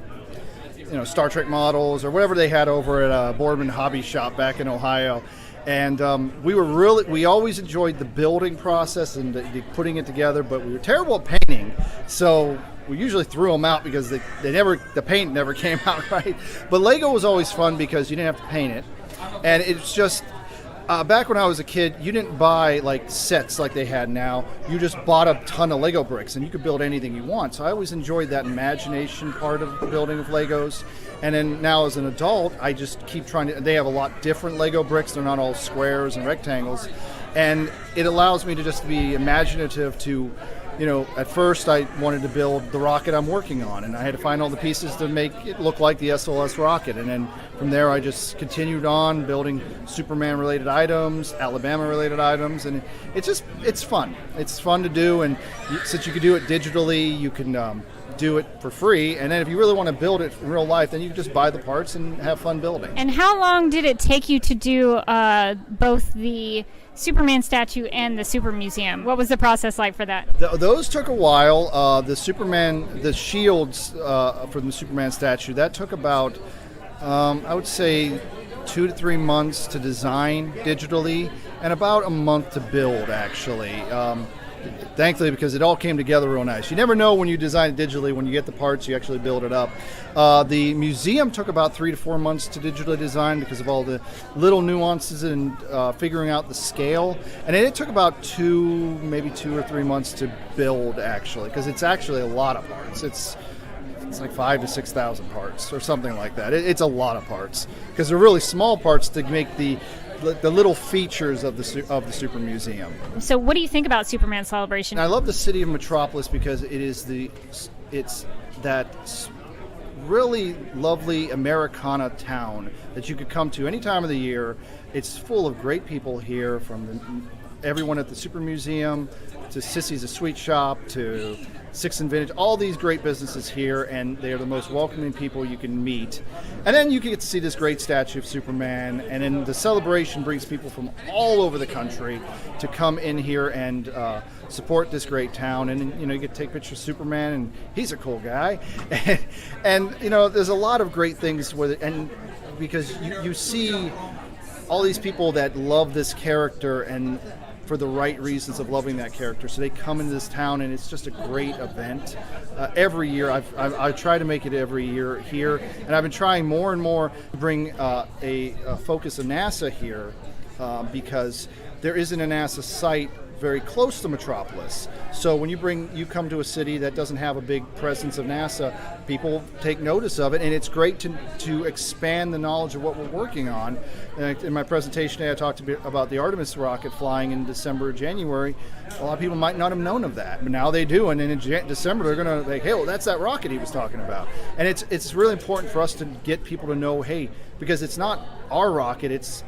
Star Trek models or whatever they had over at Boardman Hobby Shop back in Ohio. And we always enjoyed the building process and the putting it together, but we were terrible at painting. So we usually threw them out because the paint never came out right. But Lego was always fun because you didn't have to paint it. And it's just, back when I was a kid, you didn't buy like sets like they had now. You just bought a ton of Lego bricks and you could build anything you want. So I always enjoyed that imagination part of the building of Legos. And then now as an adult, I just keep trying to, they have a lot different Lego bricks. They're not all squares and rectangles. And it allows me to just be imaginative to, at first I wanted to build the rocket I'm working on, and I had to find all the pieces to make it look like the SLS rocket. And then from there I just continued on building Superman related items, Alabama related items, and it's fun. It's fun to do, and since you can do it digitally, you can do it for free. And then if you really want to build it in real life, then you can just buy the parts and have fun building. And how long did it take you to do both the Superman statue and the Super Museum? What was the process like for that? Those took a while. The shields from the Superman statue, that took about, I would say, 2 to 3 months to design digitally and about a month to build, actually. Thankfully, because it all came together real nice. You never know when you design it digitally. When you get the parts, you actually build it up. The museum took about 3 to 4 months to digitally design because of all the little nuances and figuring out the scale. And it took about 2 or 3 months to build, actually, because it's actually a lot of parts. It's like 5,000 to 6,000 parts or something like that. It's a lot of parts because they're really small parts to make the little features of the Super Museum. So what do you think about Superman Celebration? I love the city of Metropolis because it's that really lovely Americana town that you could come to any time of the year. It's full of great people here, from everyone at the Super Museum to Sissy's a Sweet Shop to Six and Vintage, all these great businesses here, and they are the most welcoming people you can meet. And then you can get to see this great statue of Superman, and then the celebration brings people from all over the country to come in here and support this great town. And you get to take pictures of Superman, and he's a cool guy. And there's a lot of great things with it, and because you see all these people that love this character and for the right reasons of loving that character. So they come into this town, and it's just a great event. Every year, I try to make it every year here, and I've been trying more and more to bring a focus of NASA here because there isn't a NASA site very close to Metropolis. So when you come to a city that doesn't have a big presence of NASA, people take notice of it, and it's great to expand the knowledge of what we're working on. In my presentation today, I talked a bit about the Artemis rocket flying in December or January. A lot of people might not have known of that, but now they do, and then in December they're going to like, hey, well, that's that rocket he was talking about. And it's really important for us to get people to know, hey, because it's not our rocket, it's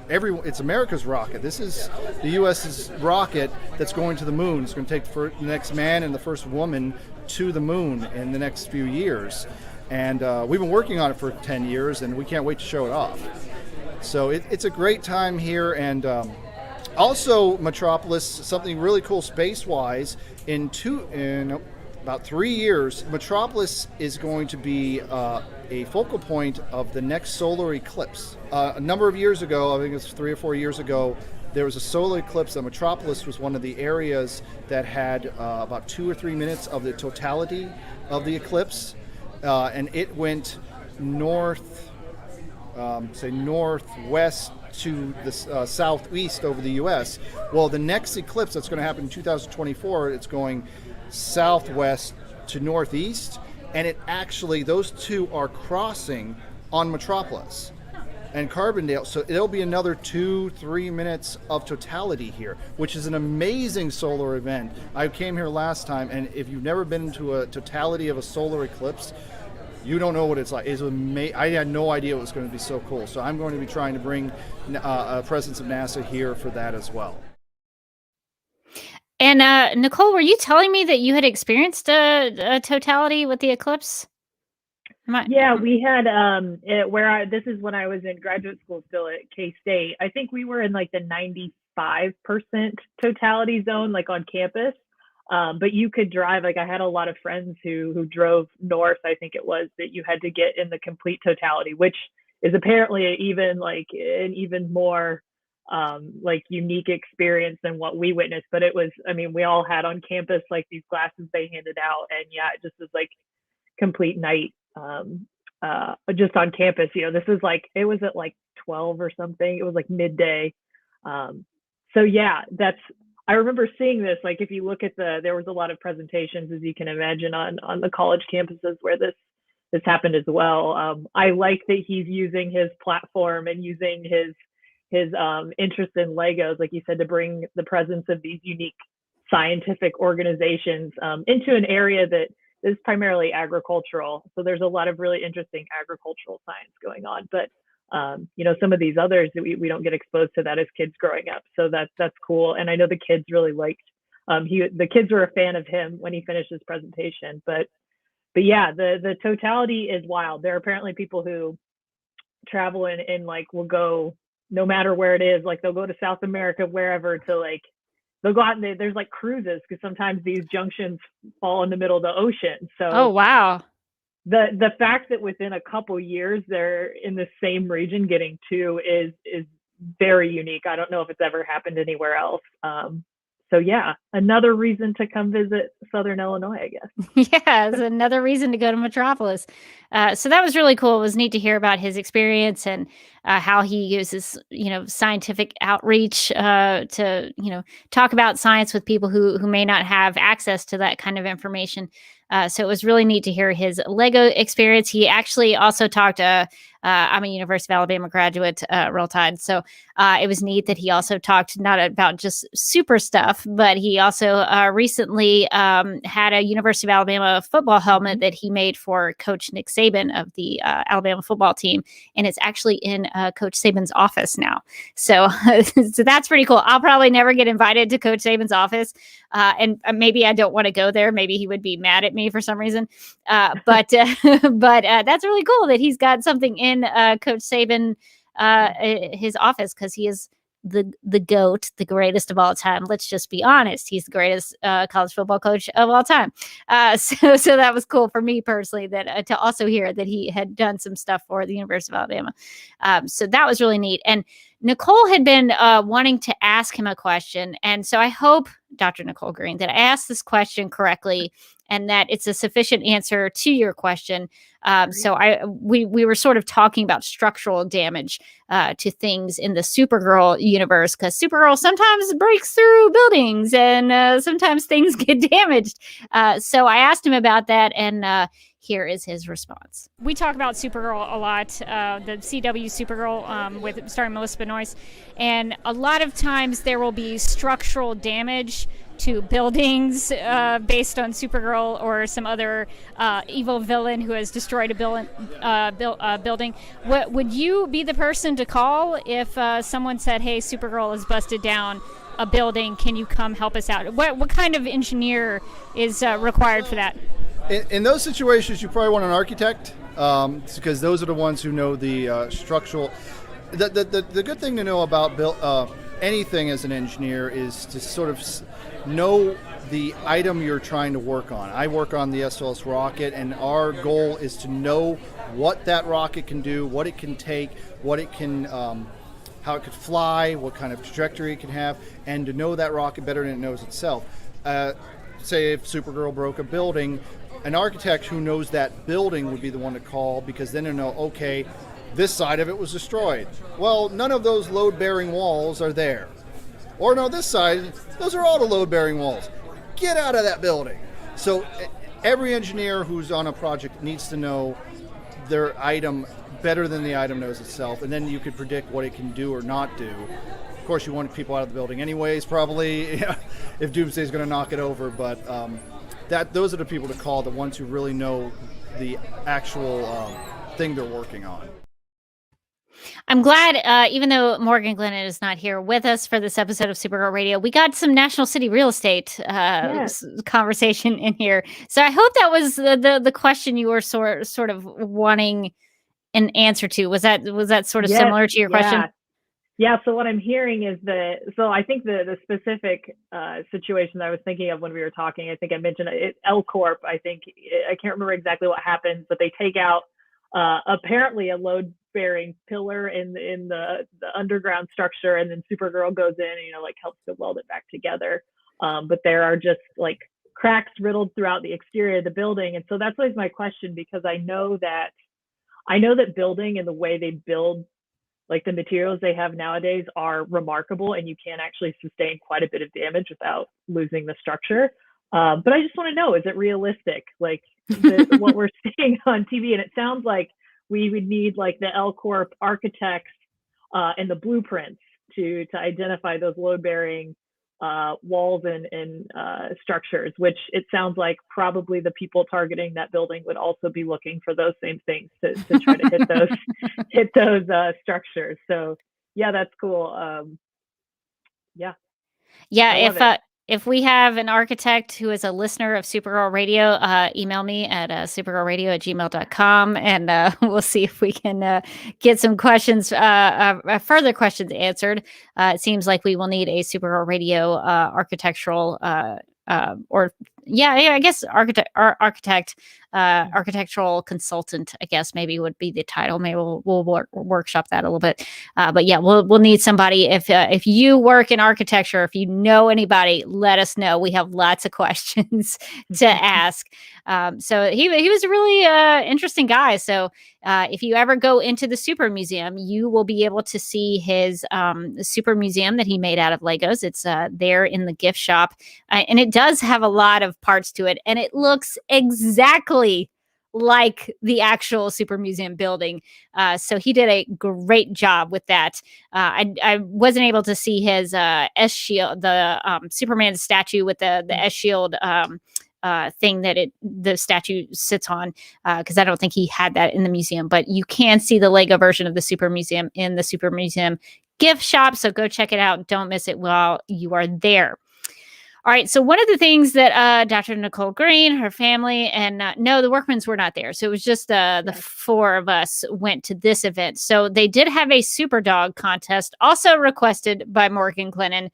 America's rocket. This is the U.S.'s rocket that's going to the moon. It's going to take the next man and the first woman to the moon in the next few years. And we've been working on it for 10 years, and we can't wait to show it off. So it's a great time here. And also Metropolis, something really cool space-wise, in about 3 years, Metropolis is going to be a focal point of the next solar eclipse. A number of years ago, I think it's 3 or 4 years ago, there was a solar eclipse, and Metropolis was one of the areas that had about 2 or 3 minutes of the totality of the eclipse, and it went northwest to the southeast over the U.S. Well, the next eclipse that's going to happen in 2024, it's going southwest to northeast, and those two are crossing on Metropolis and Carbondale, so it'll be another 2-3 minutes of totality here, which is an amazing solar event. I came here last time, and if you've never been into a totality of a solar eclipse, you don't know what it's like. I had no idea it was going to be so cool, so I'm going to be trying to bring a presence of NASA here for that as well. And Nicole, were you telling me that you had experienced a totality with the eclipse? Yeah, we had this is when I was in graduate school still at K-State. I think we were in like the 95% totality zone, like on campus. But you could drive, like I had a lot of friends who drove north, I think it was, that you had to get in the complete totality, which is apparently an even more like unique experience than what we witnessed. But it was, we all had on campus like these glasses they handed out, and yeah, it just was like complete night just on campus. This is like, it was at like 12 or something. It was like midday. So yeah, I remember seeing this, like if you look at there was a lot of presentations, as you can imagine, on the college campuses where this happened as well. I like that he's using his platform and using his interest in Legos, like you said, to bring the presence of these unique scientific organizations into an area that is primarily agricultural. So there's a lot of really interesting agricultural science going on. But some of these others that we don't get exposed to that as kids growing up. So that's cool. And I know the kids really liked the kids were a fan of him when he finished his presentation. But yeah, the totality is wild. There are apparently people who travel and like will go no matter where it is, like they'll go to South America, wherever, to like they'll go out and there's like cruises, because sometimes these junctions fall in the middle of the ocean. So oh wow. The fact that within a couple years they're in the same region getting two is very unique. I don't know if it's ever happened anywhere else. So yeah, another reason to come visit Southern Illinois, I guess. Yeah, it's another reason to go to Metropolis. So that was really cool. It was neat to hear about his experience, and how he uses, scientific outreach to, talk about science with people who may not have access to that kind of information. So it was really neat to hear his Lego experience. He actually also talked, I'm a University of Alabama graduate, Roll Tide. So it was neat that he also talked not about just super stuff, but he also recently had a University of Alabama football helmet that he made for Coach Nick Saban of the Alabama football team. And it's actually in Coach Saban's office now. So, so that's pretty cool. I'll probably never get invited to Coach Saban's office. And maybe I don't want to go there. Maybe he would be mad at me for some reason. But that's really cool that he's got something in Coach Saban, his office, because he is the GOAT, the greatest of all time. Let's just be honest. He's the greatest college football coach of all time. So that was cool for me personally, that to also hear that he had done some stuff for the University of Alabama. So that was really neat. And Nicole had been wanting to ask him a question. And so I hope, Dr. Nicole Green, that I asked this question correctly and that it's a sufficient answer to your question. So we were sort of talking about structural damage to things in the Supergirl universe, because Supergirl sometimes breaks through buildings and sometimes things get damaged. So I asked him about that, and here is his response. We talk about Supergirl a lot, the CW Supergirl with starring Melissa Benoist, and a lot of times there will be structural damage to buildings based on Supergirl or some other evil villain who has destroyed a building. Would you be the person to call if someone said, hey, Supergirl has busted down a building, can you come help us out? What kind of engineer is required for that? In those situations, you probably want an architect, because those are the ones who know the structural. The good thing to know about anything as an engineer is to sort of know the item you're trying to work on. I work on the SLS rocket, and our goal is to know what that rocket can do, what it can take, what it can, how it could fly, what kind of trajectory it can have, and to know that rocket better than it knows itself. Say if Supergirl broke a building, an architect who knows that building would be the one to call, because then they'll know, okay, this side of it was destroyed. Well, none of those load-bearing walls are there. Or no, this side, those are all the load-bearing walls. Get out of that building. So every engineer who's on a project needs to know their item better than the item knows itself, and then you could predict what it can do or not do. Of course, you want people out of the building anyways, probably, if Doomsday is going to knock it over, but those are the people to call, the ones who really know the actual thing they're working on. I'm glad, even though Morgan Glennon is not here with us for this episode of Supergirl Radio, we got some National City real estate conversation in here. So I hope that was the question you were sort of wanting an answer to. Was that sort of similar to your question? Yeah. So what I'm hearing is I think the specific situation that I was thinking of when we were talking, I think I mentioned it, L Corp. I can't remember exactly what happened, but they take out apparently a load-bearing pillar in the underground structure, and then Supergirl goes in and helps to weld it back together. But there are just like cracks riddled throughout the exterior of the building, and so that's always my question, because I know that building and the way they build, like the materials they have nowadays, are remarkable, and you can actually sustain quite a bit of damage without losing the structure. But I just want to know, is it realistic? Like what we're seeing on TV? And it sounds like we would need like the L Corp architects and the blueprints to identify those load-bearing walls and structures, which it sounds like probably the people targeting that building would also be looking for those same things to try to hit those structures. So yeah, that's cool. If we have an architect who is a listener of Supergirl Radio, email me at supergirlradio@gmail.com, and we'll see if we can get some questions, further questions answered. It seems like we will need a Supergirl Radio architectural or I guess architectural consultant, I guess maybe would be the title. Maybe we'll workshop that a little bit. But yeah, we'll need somebody. If you work in architecture, if you know anybody, let us know. We have lots of questions to ask. So he was a really interesting guy. So if you ever go into the Super Museum, you will be able to see his Super Museum that he made out of Legos. It's there in the gift shop, and it does have a lot of parts to it, and it looks exactly like the actual Super Museum building. So he did a great job with that. I wasn't able to see his S shield, the Superman statue with the S shield thing that the statue sits on, because I don't think he had that in the museum. But you can see the Lego version of the Super Museum in the Super Museum gift shop. So go check it out. Don't miss it while you are there. All right. So one of the things that Dr. Nicole Green, her family, and no, the Workmans were not there. So it was just the four of us went to this event. So they did have a super dog contest, also requested by Morgan Glennon.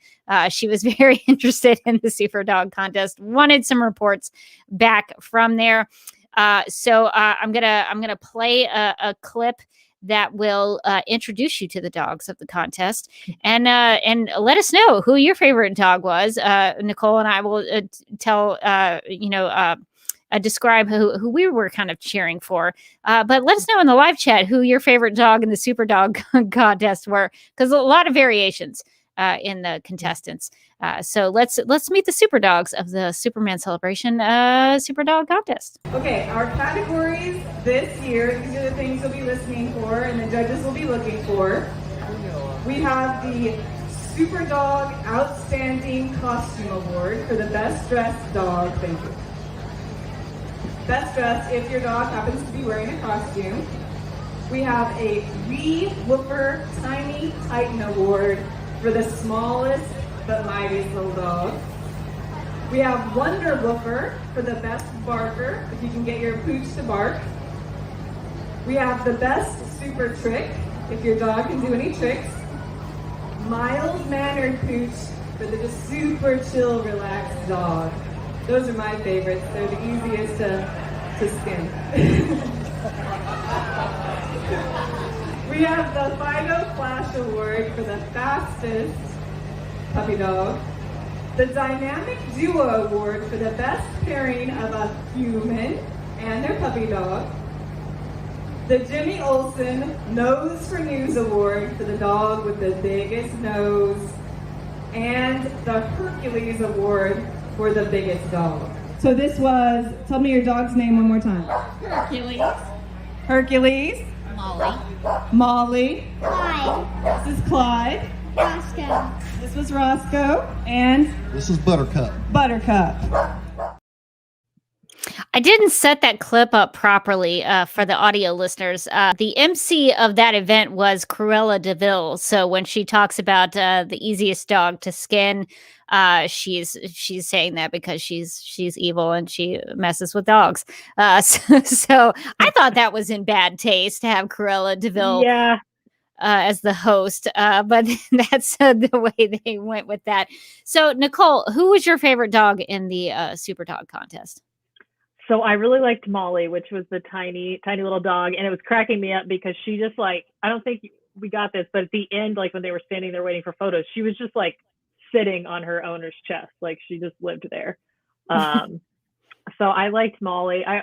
She was very interested in the super dog contest, wanted some reports back from there. So I'm gonna play a clip that will introduce you to the dogs of the contest, and let us know who your favorite dog was. Nicole and I will describe who we were kind of cheering for. But let us know in the live chat who your favorite dog in the Super Dog contest were, because a lot of variations in the contestants. So let's meet the super dogs of the Superman Celebration Super Dog Contest. Okay, our categories this year, these are the things you'll be listening for and the judges will be looking for. We have the Super Dog Outstanding Costume Award for the best dressed dog. Thank you. Best dressed if your dog happens to be wearing a costume. We have a Reeve Woofer Tiny Titan Award for the smallest but mightiest little dog. We have Wonder Woofer for the best barker, if you can get your pooch to bark. We have the best super trick, if your dog can do any tricks. Mild-mannered pooch for the just super chill, relaxed dog. Those are my favorites. They're the easiest to skin. We have the Fido Flash Award for the fastest puppy dog. The Dynamic Duo Award for the best pairing of a human and their puppy dog. The Jimmy Olsen Nose for News Award for the dog with the biggest nose. And the Hercules Award for the biggest dog. So this was, tell me your dog's name one more time. Hercules. Hercules. Molly. Clyde. This is Clyde. Roscoe. This was Roscoe. And this is Buttercup. Buttercup. I didn't set that clip up properly for the audio listeners. The MC of that event was Cruella de Vil. So when she talks about the easiest dog to skin, she's saying that because she's evil and she messes with dogs. So I thought that was in bad taste to have Cruella de Vil as the host, but that's the way they went with that. So Nicole, who was your favorite dog in the Super Dog contest? So I really liked Molly, which was the tiny little dog, and it was cracking me up because she just I don't think we got this, but at the end, when they were standing there waiting for photos, she was just sitting on her owner's chest, she just lived there. So I liked Molly. I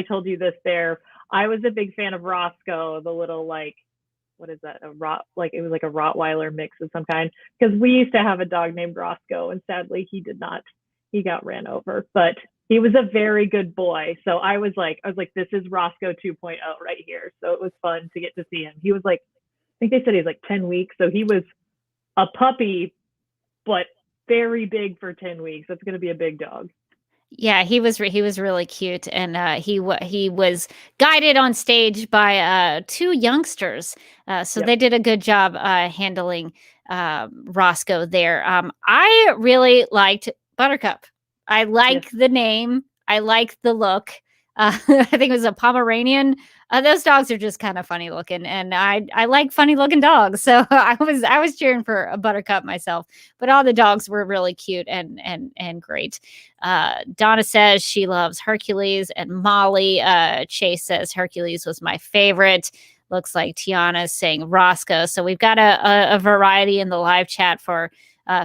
told you this there. I was a big fan of Roscoe, the little what is that? It was like a Rottweiler mix of some kind, because we used to have a dog named Roscoe, and sadly he got ran over, but he was a very good boy. So I was like, this is Roscoe 2.0 right here. So it was fun to get to see him. He was I think they said he was 10 weeks. So he was a puppy, but very big for 10 weeks. That's going to be a big dog. Yeah, he was really cute, and he was guided on stage by two youngsters. So they did a good job handling Roscoe there. I really liked Buttercup. I like the name. I like the look. I think it was a Pomeranian. Those dogs are just kind of funny looking, and I like funny looking dogs. So I was cheering for a Buttercup myself, but all the dogs were really cute and great. Donna says she loves Hercules, and Molly Chase says Hercules was my favorite. Looks like Tiana's saying Roscoe. So we've got a variety in the live chat for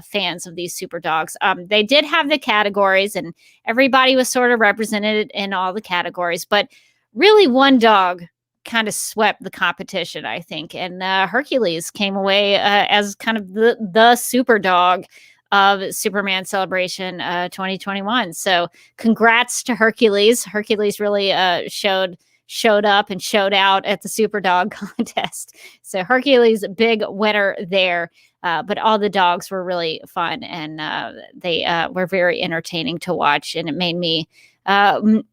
fans of these super dogs. They did have the categories, and everybody was sort of represented in all the categories, but really one dog kind of swept the competition, I think. And Hercules came away as kind of the super dog of Superman Celebration 2021. So congrats to Hercules. Hercules really showed up and showed out at the Super Dog contest. So Hercules, big winner there. But all the dogs were really fun, and they were very entertaining to watch. And it made me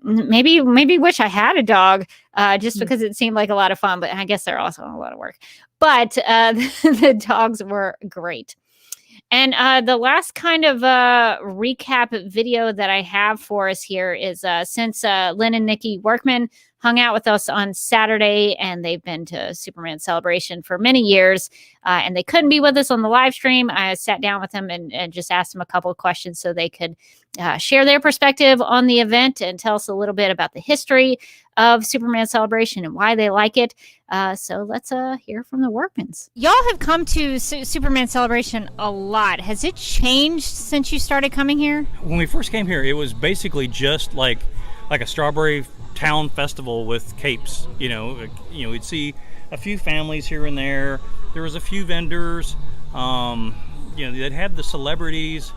maybe wish I had a dog just because it seemed like a lot of fun. But I guess they're also a lot of work. But the dogs were great. And the last kind of recap video that I have for us here is since Lin and Nicki Workman hung out with us on Saturday, and they've been to Superman Celebration for many years, and they couldn't be with us on the live stream. I sat down with them and just asked them a couple of questions so they could share their perspective on the event and tell us a little bit about the history of Superman Celebration and why they like it. So let's hear from the Workmans. Y'all have come to Superman Celebration a lot. Has it changed since you started coming here? When we first came here, it was basically just like a Strawberry Town festival with capes. We'd see a few families here and there. There was a few vendors. That had the celebrities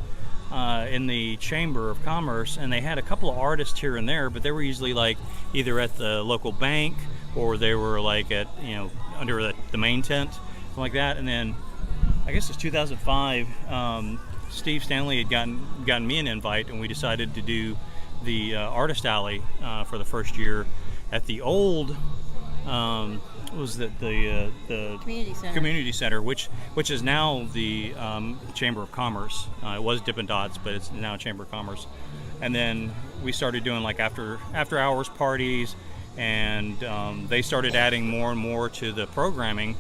in the Chamber of Commerce, and they had a couple of artists here and there, but they were usually like either at the local bank or they were like at under the main tent, something like that. And then I guess it's 2005. Steve Stanley had gotten me an invite, and we decided to do the artist alley for the first year at the old the community center, which is now the Chamber of Commerce. It was Dippin' Dots, but it's now Chamber of Commerce. And then we started doing like after hours parties, and they started adding more and more to the programming.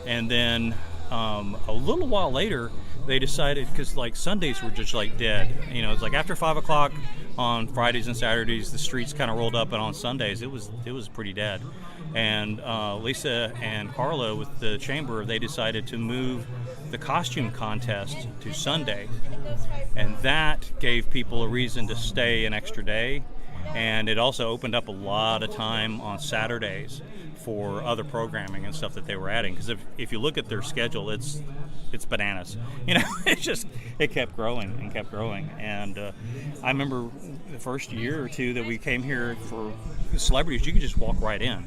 And then a little while later, they decided, because like Sundays were just like dead. It's like after 5 o'clock on Fridays and Saturdays, the streets kind of rolled up, and on Sundays it was pretty dead. And Lisa and Carla with the Chamber, they decided to move the costume contest to Sunday, and that gave people a reason to stay an extra day. And it also opened up a lot of time on Saturdays for other programming and stuff that they were adding. Because if you look at their schedule, it's bananas. It kept growing and kept growing. And I remember the first year or two that we came here for celebrities, you could just walk right in.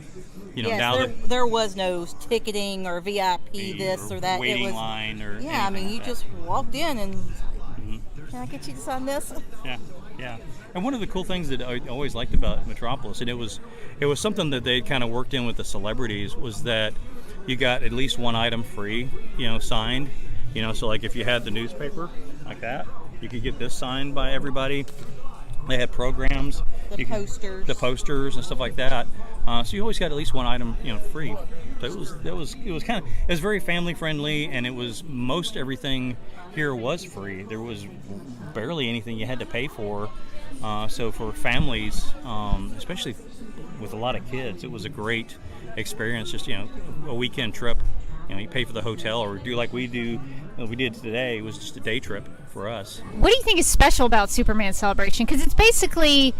There was no ticketing or VIP this or that. Waiting line or yeah, anything. I mean, you just walked in and can I get you to sign this? Yeah. And one of the cool things that I always liked about Metropolis, and it was something that they kind of worked in with the celebrities, was that you got at least one item free, signed. So like if you had the newspaper like that, you could get this signed by everybody. They had programs, the posters and stuff like that. So you always got at least one item, free. So it was very family friendly, and it was most everything here was free. There was barely anything you had to pay for. So for families, especially with a lot of kids, it was a great experience. Just a weekend trip. You pay for the hotel, or do like we did today. It was just a day trip for us. What do you think is special about Superman Celebration? Because it's basically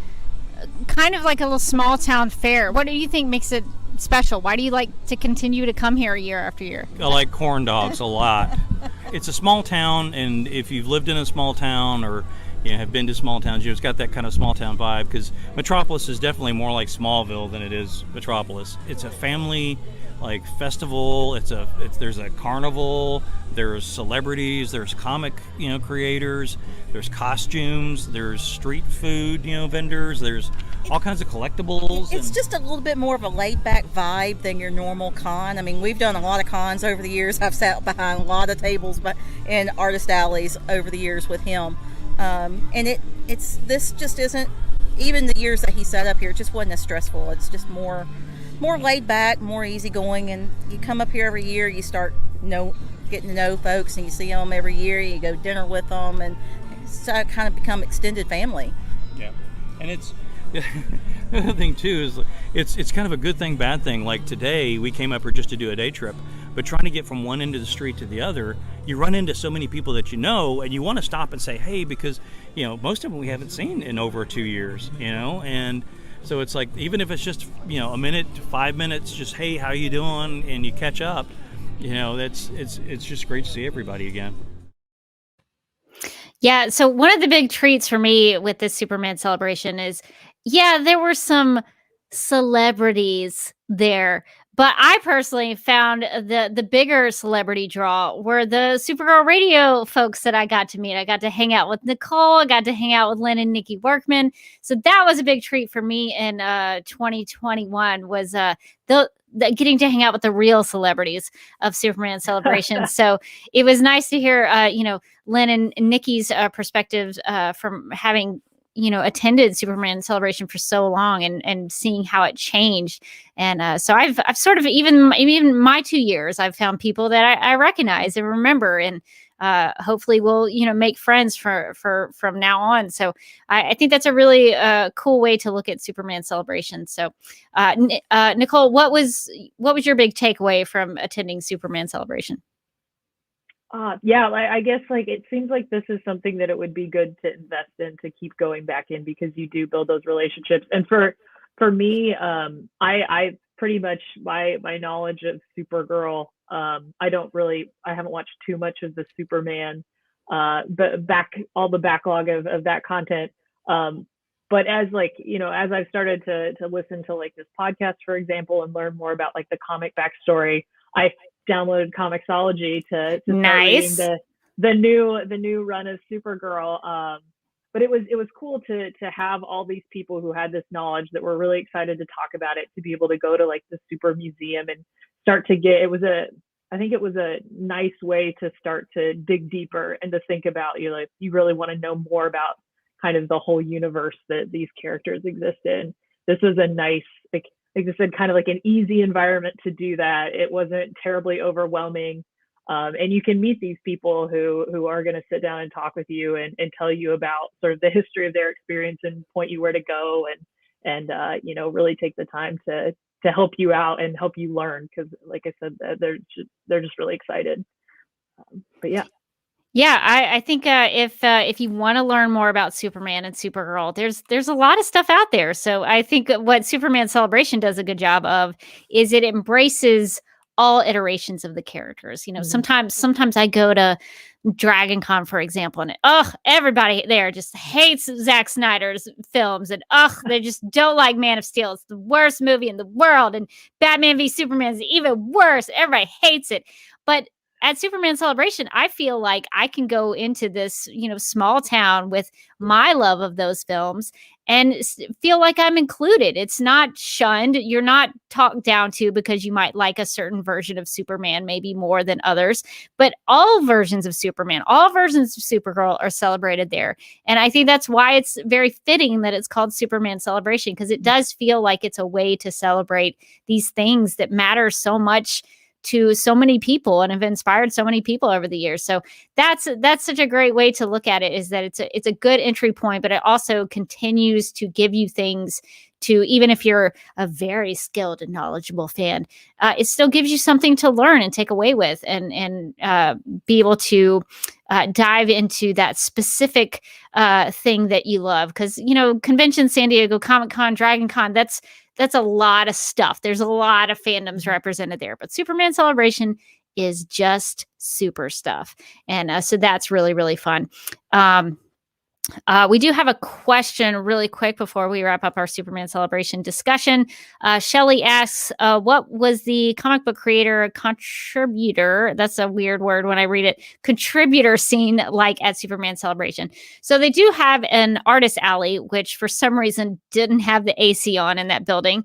kind of like a little small town fair. What do you think makes it special? Why do you like to continue to come here year after year? I like corn dogs a lot. It's a small town, and if you've lived in a small town or have been to small towns, it's got that kind of small town vibe, because Metropolis is definitely more like Smallville than it is Metropolis. It's a family festival. There's a carnival, there's celebrities, there's comic creators, there's costumes, there's street food vendors, there's all kinds of collectibles. It's just a little bit more of a laid-back vibe than your normal con. I mean, we've done a lot of cons over the years. I've sat behind a lot of tables in artist alleys over the years with him, and this just isn't. even the years that he set up here, it just wasn't as stressful. It's just more laid back, more easygoing, and you come up here every year, you start getting to know folks, and you see them every year, you go to dinner with them, and so I kind of become extended family. Yeah, and it's the other thing too is it's kind of a good thing, bad thing. Like today, we came up here just to do a day trip, but trying to get from one end of the street to the other, you run into so many people that you know, and you want to stop and say, hey, because most of them we haven't seen in over 2 years, and so it's like, even if it's just a minute to 5 minutes, just hey, how you doing, and you catch up, it's just great to see everybody again. Yeah, so one of the big treats for me with this Superman celebration is, there were some celebrities there, but I personally found the bigger celebrity draw were the Supergirl Radio folks that I got to meet. I got to hang out with Nicole. I got to hang out with Lin and Nicki Workman. So that was a big treat for me in 2021 was getting to hang out with the real celebrities of Superman Celebration. So it was nice to hear, Lin and Nicki's perspectives from having attended Superman Celebration for so long and seeing how it changed. And so I've sort of, even my 2 years, I've found people that I recognize and remember, and hopefully we'll, make friends from now on. So I think that's a really cool way to look at Superman Celebration. So Nicole, what was your big takeaway from attending Superman Celebration? I guess it seems like this is something that it would be good to invest in, to keep going back in, because you do build those relationships. And for me, I pretty much my knowledge of Supergirl, I haven't watched too much of the Superman, but all the backlog of that content. But as as I've started to listen to this podcast, for example, and learn more about the comic backstory, I downloaded Comixology to start reading the new run of Supergirl. But it was cool to have all these people who had this knowledge that were really excited to talk about it, to be able to go to the Super Museum and start to get. I think it was a nice way to start to dig deeper and to think about you really want to know more about kind of the whole universe that these characters exist in. This was a nice, like I said, kind of an easy environment to do that. It wasn't terribly overwhelming. And you can meet these people who are going to sit down and talk with you and tell you about sort of the history of their experience and point you where to go and really take the time to help you out and help you learn. Because like I said, they're just really excited. But yeah. Yeah, I think if you want to learn more about Superman and Supergirl, there's a lot of stuff out there. So I think what Superman Celebration does a good job of is it embraces all iterations of the characters. Sometimes I go to Dragon Con, for example, and everybody there just hates Zack Snyder's films, and they just don't like Man of Steel. It's the worst movie in the world, and Batman v Superman is even worse. Everybody hates it. But at Superman Celebration, I feel like I can go into this, small town with my love of those films and feel like I'm included. It's not shunned. You're not talked down to because you might like a certain version of Superman, maybe more than others. But all versions of Superman, all versions of Supergirl are celebrated there. And I think that's why it's very fitting that it's called Superman Celebration, because it does feel like it's a way to celebrate these things that matter so much to so many people and have inspired so many people over the years. So that's such a great way to look at it, is that it's a good entry point, but it also continues to give you things to, even if you're a very skilled and knowledgeable fan, it still gives you something to learn and take away with and be able to dive into that specific thing that you love. Because, convention, San Diego, Comic-Con, Dragon Con, that's a lot of stuff. There's a lot of fandoms represented there, but Superman Celebration is just super stuff. And so that's really, really fun. We do have a question really quick before we wrap up our Superman Celebration discussion. Shelley asks, what was the comic book creator contributor? That's a weird word when I read it. Contributor scene like at Superman Celebration. So they do have an artist alley, which for some reason didn't have the AC on in that building,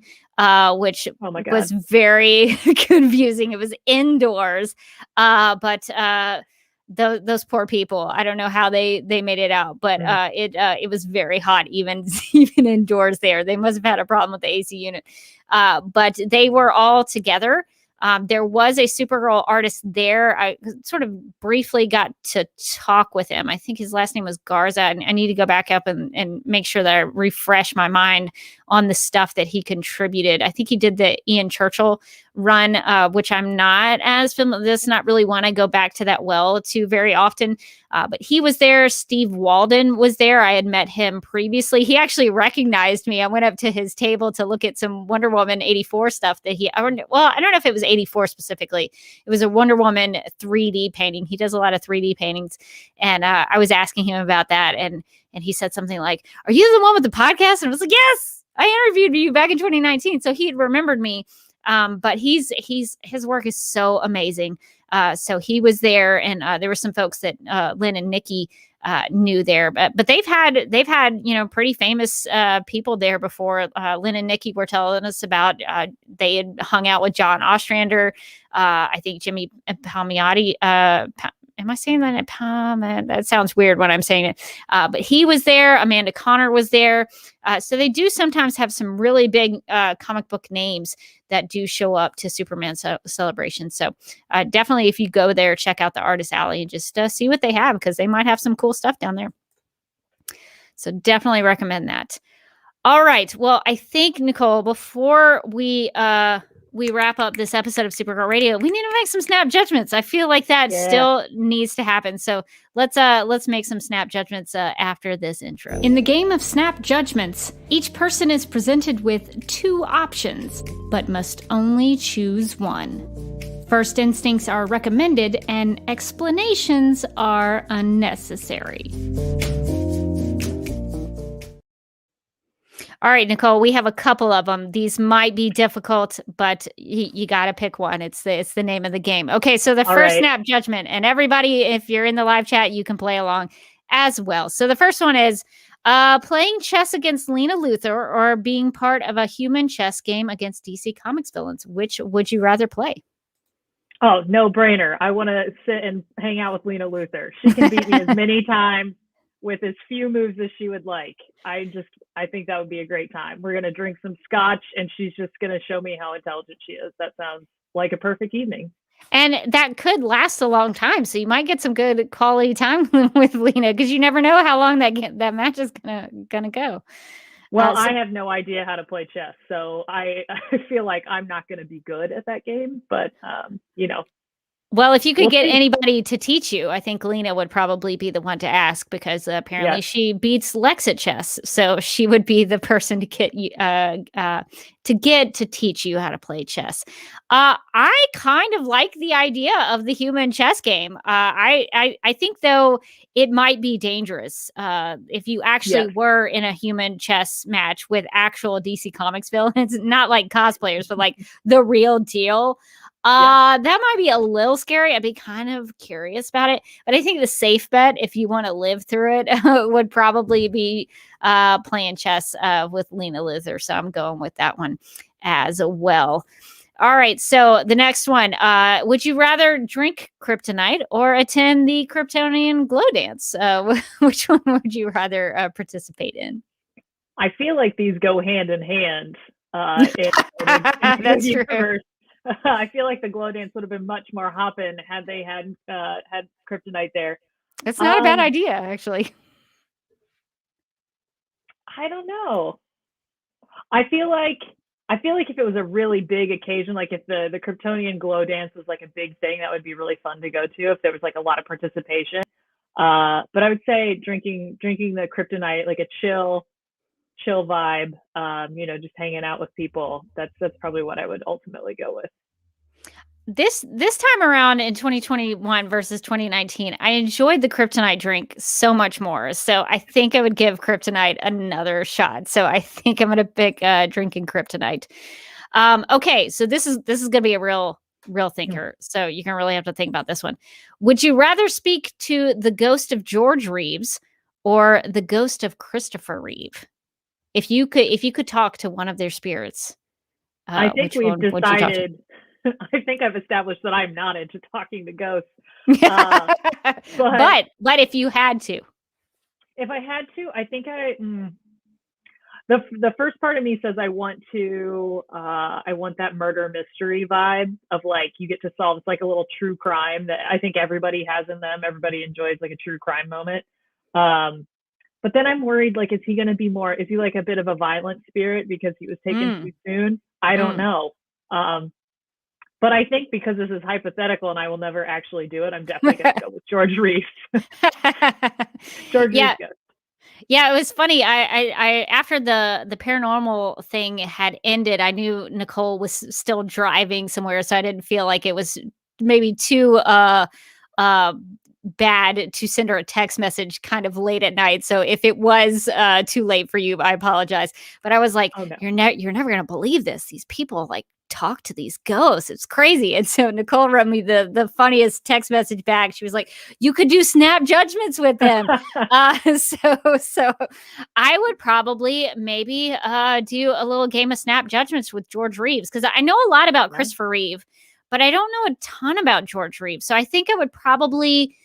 which was very confusing. It was indoors, but those poor people. I don't know how they made it out, but it was very hot even indoors there. They must have had a problem with the AC unit. But they were all together. There was a Supergirl artist there. I sort of briefly got to talk with him. I think his last name was Garza. And I need to go back up and make sure that I refresh my mind on the stuff that he contributed. I think he did the Ian Churchill run, which I'm not as familiar. This is not really one I go back to that well to very often. But he was there. Steve Walden was there. I had met him previously. He actually recognized me. I went up to his table to look at some Wonder Woman 84 stuff that I don't know if it was 84 specifically. It was a Wonder Woman 3D painting. He does a lot of 3D paintings. And I was asking him about that. And he said something like, "Are you the one with the podcast?" And I was like, "Yes, I interviewed you back in 2019. So he had remembered me. But his work is so amazing. So he was there, and there were some folks that Lin and Nicki knew there, but they've had pretty famous people there before. Lin and Nicki were telling us about they had hung out with John Ostrander. I think Jimmy Palmiotti. Am I saying that? That sounds weird when I'm saying it. But he was there. Amanda Connor was there. So they do sometimes have some really big comic book names that do show up to Superman celebrations. So definitely, if you go there, check out the Artist Alley and just see what they have, because they might have some cool stuff down there. So definitely recommend that. All right. Well, I think, Nicole, before we wrap up this episode of Supergirl Radio, we need to make some snap judgments. I feel like that still needs to happen. So let's make some snap judgments after this intro. In the game of snap judgments, each person is presented with 2 options, but must only choose one. First instincts are recommended and explanations are unnecessary. All right, Nicole, we have a couple of them. These might be difficult, but you got to pick one. It's the name of the game. Okay, so the first snap judgment, and everybody, if you're in the live chat, you can play along as well. So the first one is playing chess against Lena Luthor or being part of a human chess game against DC Comics villains. Which would you rather play? Oh, no brainer. I want to sit and hang out with Lena Luthor. She can beat me as many times with as few moves as she would like. I think that would be a great time. We're going to drink some scotch and she's just going to show me how intelligent she is. That sounds like a perfect evening. And that could last a long time. So you might get some good quality time with Lena, because you never know how long that match is gonna go. Well, I have no idea how to play chess. So I feel like I'm not going to be good at that game, but Well, if you could get anybody to teach you, I think Lena would probably be the one to ask, because apparently she beats Lex at chess. So she would be the person to get you to teach you how to play chess. I kind of like the idea of the human chess game. I think, though, it might be dangerous if you actually were in a human chess match with actual DC Comics villains, not like cosplayers, but like the real deal. That might be a little scary. I'd be kind of curious about it. But I think the safe bet, if you want to live through it, would probably be playing chess with Lena Luthor. So I'm going with that one as well. All right. So the next one, would you rather drink kryptonite or attend the Kryptonian Glo Dance? Which one would you rather participate in? I feel like these go hand in hand. That's true. I feel like the Glo Dance would have been much more hopping had they had kryptonite there. It's not a bad idea, actually. I don't know. I feel like if it was a really big occasion, like if the Kryptonian Glo Dance was like a big thing, that would be really fun to go to if there was like a lot of participation. But I would say drinking the kryptonite, like a chill vibe, just hanging out with people. That's probably what I would ultimately go with. This time around in 2021 versus 2019, I enjoyed the kryptonite drink so much more. So I think I would give kryptonite another shot. So I think I'm going to pick drinking kryptonite. Okay, so this is going to be a real thinker. So you're going to really have to think about this one. Would you rather speak to the ghost of George Reeves or the ghost of Christopher Reeve? If you could talk to one of their spirits, I think we've decided I think I've established that I'm not into talking to ghosts. But if you had to. If I had to, I think the first part of me says I want that murder mystery vibe of like you get to solve. It's like a little true crime that I think everybody has in them. Everybody enjoys like a true crime moment. But then I'm worried, like, is he like a bit of a violent spirit because he was taken too soon? I don't know. But I think because this is hypothetical and I will never actually do it, I'm definitely going to go with George Reeves. Reeves. Yeah, it was funny. I after the paranormal thing had ended, I knew Nicole was still driving somewhere, so I didn't feel like it was maybe too bad to send her a text message kind of late at night. So if it was too late for you, I apologize. But I was like, you're never gonna believe this. These people like talk to these ghosts. It's crazy. And so Nicole wrote me the funniest text message back. She was like, you could do snap judgments with them. So I would probably maybe do a little game of snap judgments with George Reeves, because I know a lot about Christopher Reeve, but I don't know a ton about George Reeves. So I think I would probably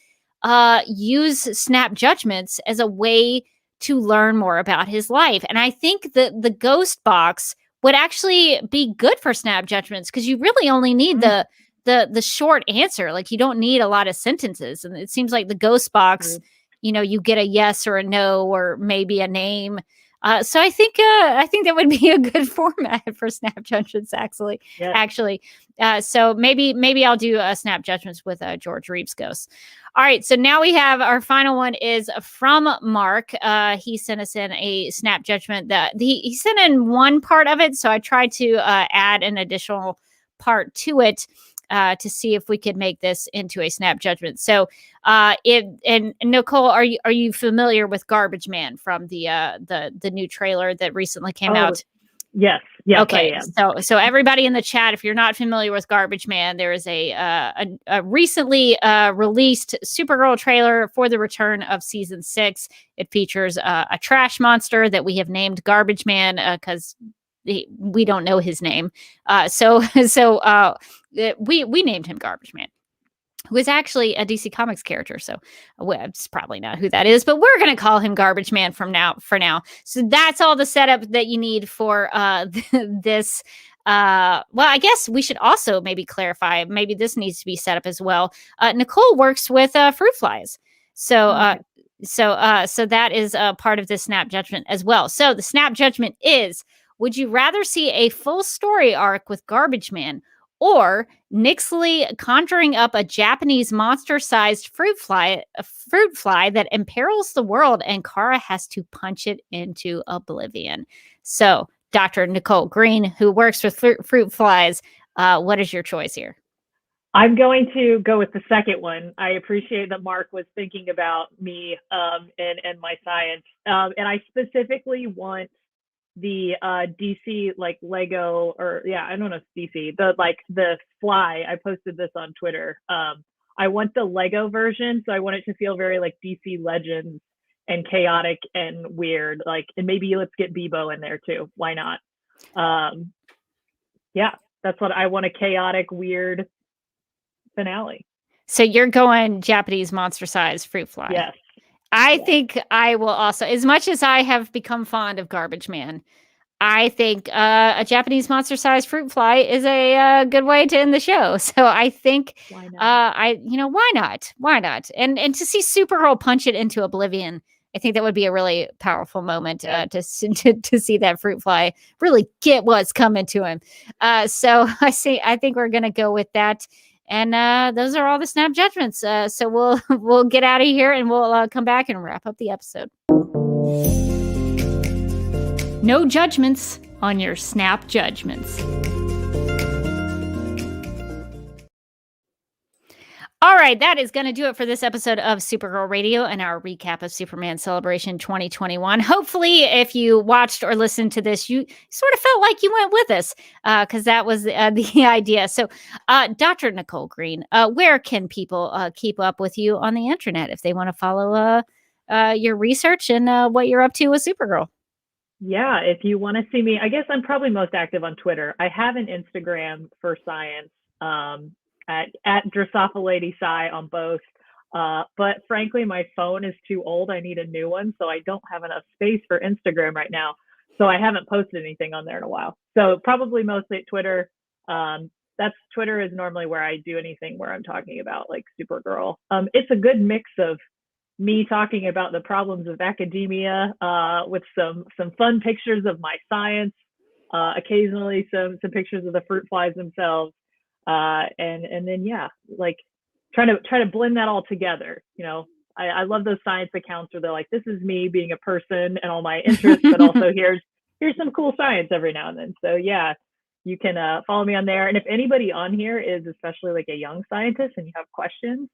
use snap judgments as a way to learn more about his life. And I think the ghost box would actually be good for snap judgments, because you really only need the short answer. Like, you don't need a lot of sentences. And it seems like the ghost box, you get a yes or a no or maybe a name. So I think that would be a good format for snap judgments, actually. So maybe I'll do snap judgments with George Reeves ghosts. All right. So now we have our final one is from Mark. He sent us in a snap judgment that he sent in one part of it. So I tried to add an additional part to it to see if we could make this into a snap judgment. So and Nicole, are you familiar with Garbage Man from the new trailer that recently came out? Yes. Okay. I am. So everybody in the chat, if you're not familiar with Garbage Man, there is a recently released Supergirl trailer for the return of season 6. It features a trash monster that we have named Garbage Man because we don't know his name. So we named him Garbage Man, who is actually a DC Comics character. So it's probably not who that is, but we're going to call him Garbage Man for now. So that's all the setup that you need for this. Well, I guess we should also maybe clarify, maybe this needs to be set up as well. Nicole works with fruit flies. So that is a part of this snap judgment as well. So the snap judgment is, would you rather see a full story arc with Garbage Man, or Nicholle conjuring up a Japanese monster-sized fruit fly that imperils the world, and Kara has to punch it into oblivion? So, Dr. Nicole Green, who works with fruit flies, what is your choice here? I'm going to go with the second one. I appreciate that Mark was thinking about me and my science. And I specifically want the DC like Lego, or I don't know if it's DC, the fly. I posted this on Twitter. I want the Lego version, so I want it to feel very like DC Legends and chaotic and weird. Like, and maybe let's get Bebo in there too. Why not? That's what I want, a chaotic, weird finale. So you're going Japanese monster-sized fruit fly. Yes. I think I will also, as much as I have become fond of Garbage Man, I think a Japanese monster-sized fruit fly is a good way to end the show. So I think, why not? Why not? And to see Supergirl punch it into oblivion, I think that would be a really powerful moment to see that fruit fly really get what's coming to him. So I think we're going to go with that. And those are all the snap judgments. So we'll get out of here, and we'll come back and wrap up the episode. No judgments on your snap judgments. All right, that is going to do it for this episode of Supergirl Radio and our recap of Superman Celebration 2021. Hopefully, if you watched or listened to this, you sort of felt like you went with us, because that was the idea. So, Dr. Nicole Green, where can people keep up with you on the internet if they want to follow your research and what you're up to with Supergirl? Yeah, if you want to see me, I guess I'm probably most active on Twitter. I have an Instagram for science. at Drosophila Lady Sci on both. But frankly, my phone is too old. I need a new one, so I don't have enough space for Instagram right now. So I haven't posted anything on there in a while. So probably mostly at Twitter. Twitter is normally where I do anything where I'm talking about like Supergirl. It's a good mix of me talking about the problems of academia with some fun pictures of my science, occasionally some pictures of the fruit flies themselves, and then like trying to blend that all together. I love those science accounts where they're like, this is me being a person and all my interests, but also here's some cool science every now and then. So yeah, you can follow me on there. And if anybody on here is especially like a young scientist and you have questions,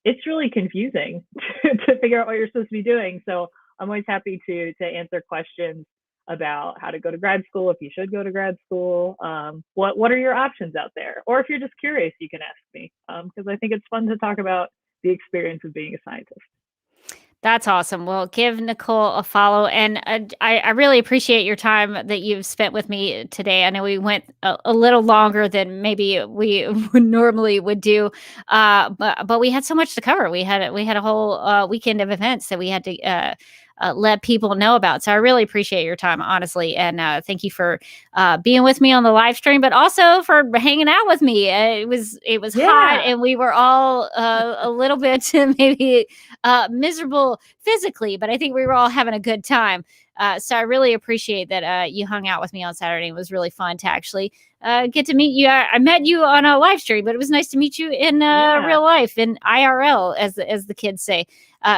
it's really confusing to figure out what you're supposed to be doing. So I'm always happy to answer questions about how to go to grad school, if you should go to grad school, what are your options out there? Or if you're just curious, you can ask me, because I think it's fun to talk about the experience of being a scientist. That's awesome. Well, give Nicole a follow. And I really appreciate your time that you've spent with me today. I know we went a little longer than maybe we normally would do, but we had so much to cover. We had a whole weekend of events that we had to let people know about. So I really appreciate your time, honestly. And thank you for being with me on the live stream, but also for hanging out with me. It was hot, and we were all a little bit maybe miserable physically, but I think we were all having a good time. So I really appreciate that you hung out with me on Saturday. It was really fun to actually get to meet you. I met you on a live stream, but it was nice to meet you in real life, in IRL, as the kids say.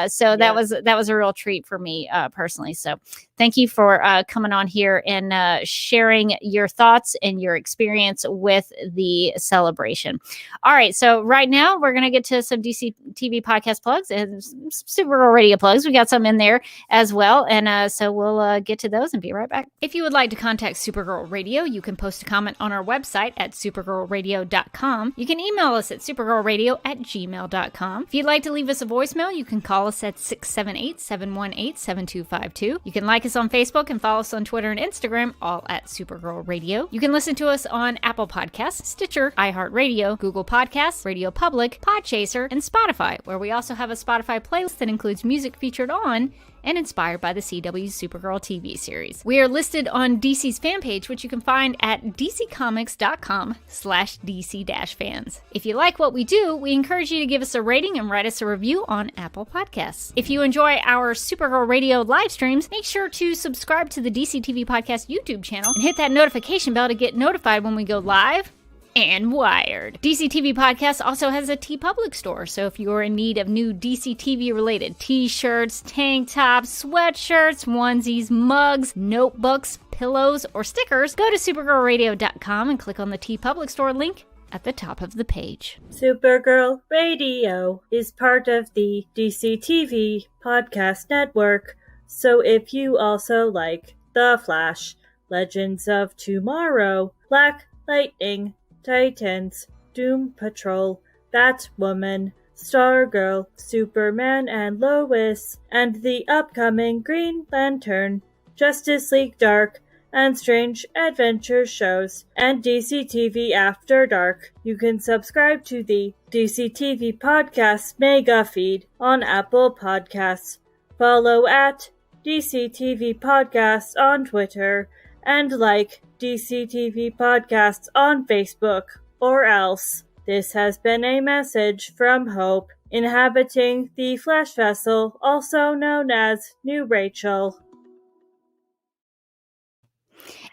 So that was a real treat for me personally. So thank you for coming on here and sharing your thoughts and your experience with the celebration. All right. So right now we're going to get to some DC TV podcast plugs and Supergirl Radio plugs. We got some in there as well. And so we'll get to those and be right back. If you would like to contact Supergirl Radio, you can post a comment on our website at supergirlradio.com. You can email us at supergirlradio@gmail.com. If you'd like to leave us a voicemail, you can call us at 678-718-7252. You can like us on Facebook and follow us on Twitter and Instagram, all at Supergirl Radio. You can listen to us on Apple Podcasts, Stitcher, iHeartRadio, Google Podcasts, Radio Public, Podchaser, and Spotify, where we also have a Spotify playlist that includes music featured on and inspired by the CW Supergirl TV series. We are listed on DC's fan page, which you can find at dccomics.com/DC-fans. If you like what we do, we encourage you to give us a rating and write us a review on Apple Podcasts. If you enjoy our Supergirl Radio live streams, make sure to subscribe to the DC TV Podcast YouTube channel and hit that notification bell to get notified when we go live and wired. DC TV Podcast also has a TeePublic store, so if you're in need of new DC TV related t-shirts, tank tops, sweatshirts, onesies, mugs, notebooks, pillows, or stickers, go to supergirlradio.com and click on the TeePublic store link at the top of the page. Supergirl Radio is part of the DC TV Podcast Network, so if you also like The Flash, Legends of Tomorrow, Black Lightning, Titans, Doom Patrol, Batwoman, Stargirl, Superman and Lois, and the upcoming Green Lantern, Justice League Dark, and Strange Adventure shows, and DC TV After Dark, you can subscribe to the DC TV Podcast Mega Feed on Apple Podcasts. Follow at DC TV Podcasts on Twitter, and like DC TV Podcasts on Facebook, or else. This has been a message from Hope, inhabiting the Flash Vessel, also known as New Rachel.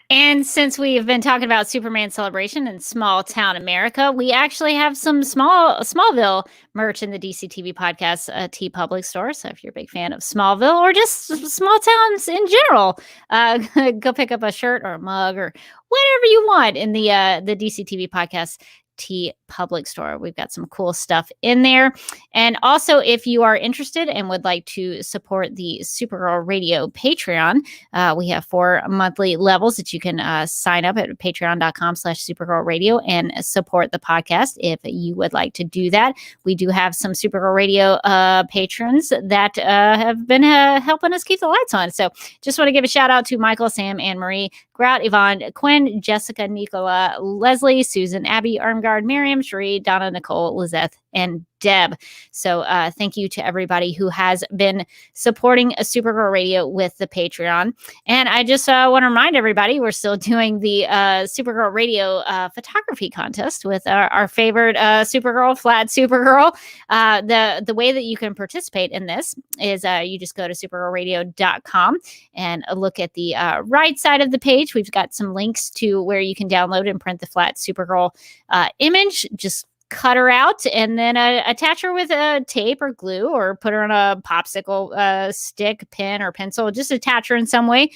And since we've been talking about Superman Celebration in small town America, we actually have some Smallville merch in the DC TV Podcast TeePublic store. So if you're a big fan of Smallville or just small towns in general, go pick up a shirt or a mug or whatever you want in the DC TV Podcast TeePublic store. We've got some cool stuff in there. And also, if you are interested and would like to support the Supergirl Radio Patreon, we have 4 monthly levels that you can sign up at patreon.com/Supergirl Radio and support the podcast if you would like to do that. We do have some Supergirl Radio patrons that have been helping us keep the lights on. So just want to give a shout out to Michael, Sam, Anne Marie, Grout, Yvonne, Quinn, Jessica, Nicola, Leslie, Susan, Abby, Armgard, Vanguard, Miriam, Cherie, Donna, Nicole, Lizeth, and Deb. So thank you to everybody who has been supporting Supergirl Radio with the Patreon. And I just want to remind everybody, we're still doing the Supergirl Radio photography contest with our favorite Supergirl, Flat Supergirl. The way that you can participate in this is you just go to supergirlradio.com and look at the right side of the page. We've got some links to where you can download and print the Flat Supergirl image. Just cut her out and then attach her with a tape or glue, or put her on a popsicle stick, pen, or pencil. Just attach her in some way.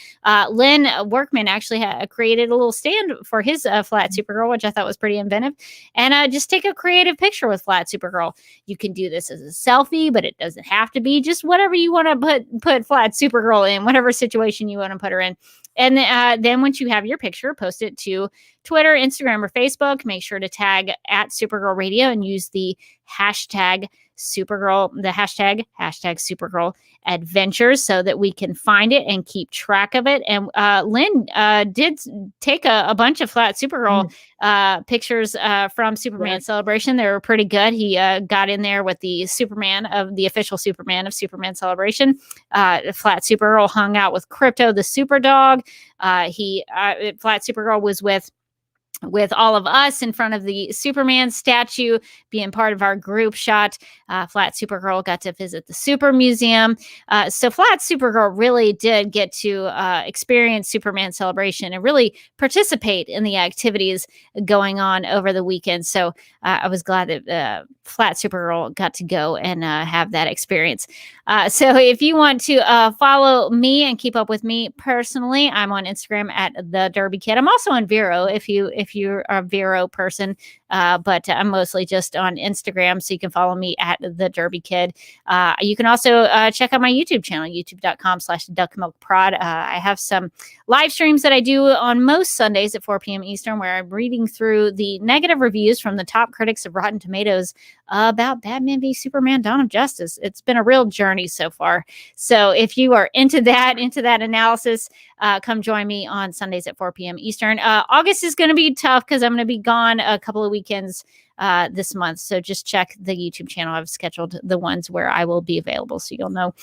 Lin Workman actually created a little stand for his Flat Supergirl, which I thought was pretty inventive. And just take a creative picture with Flat Supergirl. You can do this as a selfie, but it doesn't have to be. Just whatever you want to put Flat Supergirl in, whatever situation you want to put her in. And then once you have your picture, post it to Twitter, Instagram, or Facebook. Make sure to tag at Supergirl Radio and use the hashtag Supergirl, the hashtag Supergirl Adventures, so that we can find it and keep track of it. And Lin did take a bunch of Flat Supergirl pictures from Superman Celebration. They were pretty good. He got in there with the official Superman of Superman Celebration. Flat Supergirl hung out with Krypto, the super dog. Flat Supergirl was with all of us in front of the Superman statue, being part of our group shot. Flat Supergirl got to visit the Super Museum. So Flat Supergirl really did get to experience Superman Celebration and really participate in the activities going on over the weekend. So I was glad that Flat Supergirl got to go and have that experience. So if you want to follow me and keep up with me personally, I'm on Instagram at The Derby Kid. I'm also on Vero if you're a Vero person, but I'm mostly just on Instagram, so you can follow me at The Derby Kid. You can also check out my YouTube channel, youtube.com/duckmilkprod. I have some live streams that I do on most Sundays at 4 p.m. Eastern, where I'm reading through the negative reviews from the top critics of Rotten Tomatoes about Batman v Superman: Dawn of Justice. It's been a real journey so far. So if you are into that analysis, come join me on Sundays at 4 p.m. Eastern. August is going to be tough because I'm going to be gone a couple of weekends this month. So just check the YouTube channel. I've scheduled the ones where I will be available, so you'll know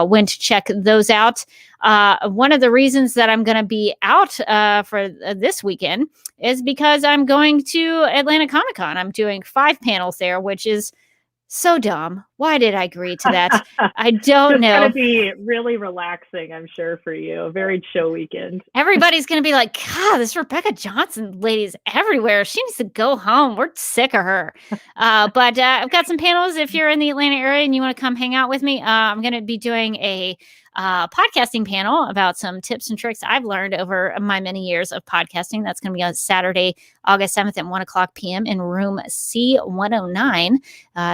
when to check those out. One of the reasons that I'm going to be out for this weekend is because I'm going to Atlanta Comic Con. I'm doing 5 panels there, which is so dumb. Why did I agree to that? I don't know. It's going to be really relaxing, I'm sure, for you. A very chill weekend. Everybody's going to be like, God, this Rebecca Johnson lady's everywhere. She needs to go home. We're sick of her. But I've got some panels. If you're in the Atlanta area and you want to come hang out with me, I'm going to be doing a podcasting panel about some tips and tricks I've learned over my many years of podcasting. That's going to be on Saturday, August 7th at 1:00 p.m. in room C109.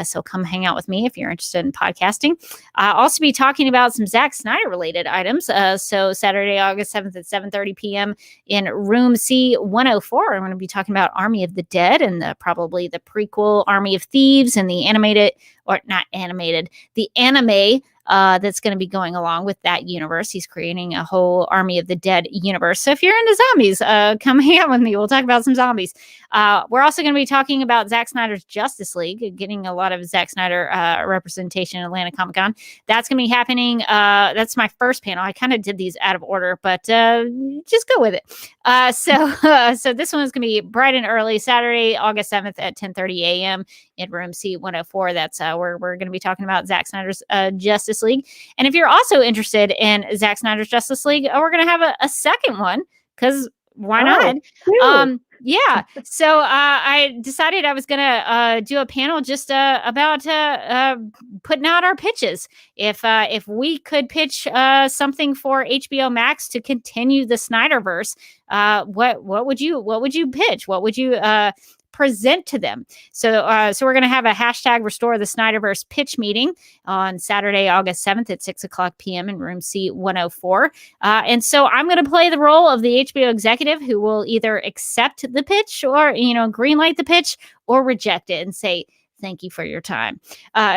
So come hang out with me if you're interested in podcasting. I'll also be talking about some Zack Snyder related items. So Saturday, August 7th at 7:30 p.m. in room C104. I'm going to be talking about Army of the Dead and probably the prequel Army of Thieves and the the anime that's going to be going along with that universe. He's creating a whole Army of the Dead universe. So if you're into zombies, come hang out with me. We'll talk about some zombies. We're also going to be talking about Zack Snyder's Justice League, getting a lot of Zack Snyder representation in Atlanta Comic Con. That's going to be happening. That's my first panel. I kind of did these out of order, but just go with it. So this one is going to be bright and early, Saturday, August 7th at 10:30 a.m. in room C104. That's where we're going to be talking about Zack Snyder's Justice League. And if you're also interested in Zack Snyder's Justice League, we're going to have a second one, because why not? Yeah. So I decided I was going to do a panel just about putting out our pitches. If we could pitch something for HBO Max to continue the Snyderverse, what would you pitch? What would you present to them? So we're going to have a hashtag Restore the Snyderverse pitch meeting on Saturday, August 7th at 6:00 p.m. in room C104. And so I'm going to play the role of the HBO executive who will either accept the pitch or, green light the pitch or reject it and say, Thank you for your time.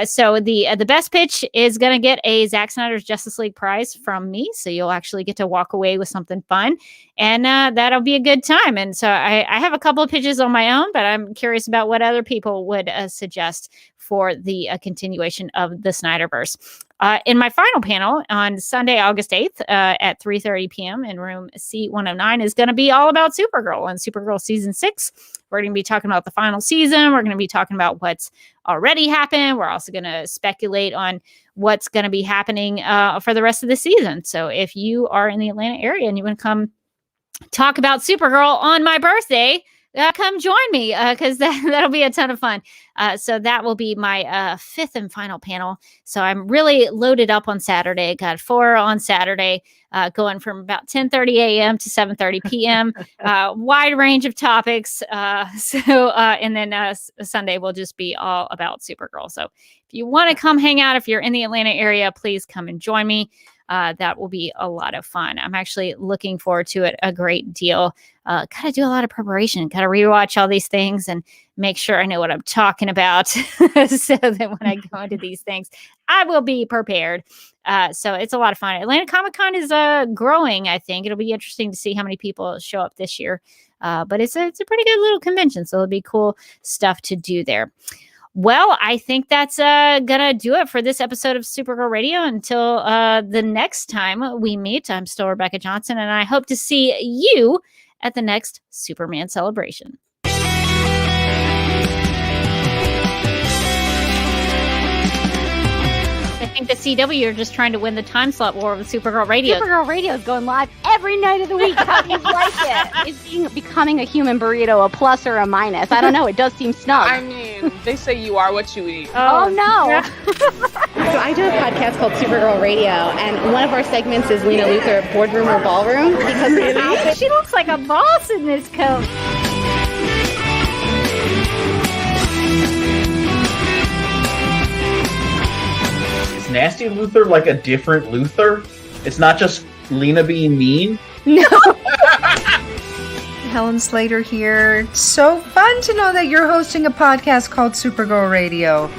So the best pitch is going to get a Zack Snyder's Justice League prize from me. So you'll actually get to walk away with something fun, and that'll be a good time. And so I have a couple of pitches on my own, but I'm curious about what other people would suggest for the continuation of the Snyderverse. In my final panel on Sunday, August 8th at 3:30 p.m. in room C109 is going to be all about Supergirl and Supergirl season 6. We're going to be talking about the final season. We're going to be talking about what's already happened. We're also going to speculate on what's going to be happening for the rest of the season. So if you are in the Atlanta area and you want to come talk about Supergirl on my birthday, come join me because that'll be a ton of fun. So that will be my fifth and final panel. So I'm really loaded up on Saturday. Got 4 on Saturday, going from about 10:30 a.m. to 7:30 p.m. Wide range of topics. And then Sunday will just be all about Supergirl. So if you want to come hang out, if you're in the Atlanta area, please come and join me. That will be a lot of fun. I'm actually looking forward to it a great deal. Got to do a lot of preparation. Got to rewatch all these things and make sure I know what I'm talking about so that when I go into these things, I will be prepared. So it's a lot of fun. Atlanta Comic-Con is growing, I think. It'll be interesting to see how many people show up this year. But it's a pretty good little convention, so it'll be cool stuff to do there. Well, I think that's going to do it for this episode of Supergirl Radio. Until the next time we meet, I'm still Rebecca Johnson, and I hope to see you at the next Superman celebration. I think the CW are just trying to win the time slot war with Supergirl Radio. Supergirl Radio is going live every night of the week. How do you like it? Is becoming a human burrito a plus or a minus? I don't know. It does seem snug. I mean, they say you are what you eat. Oh no. So I do a podcast called Supergirl Radio, and one of our segments is Lena Luthor, Boardroom or Ballroom, because she looks like a boss in this coat. Nasty Luthor like a different Luthor? It's not just Lena being mean? No. Helen Slater here. It's so fun to know that you're hosting a podcast called Supergirl Radio.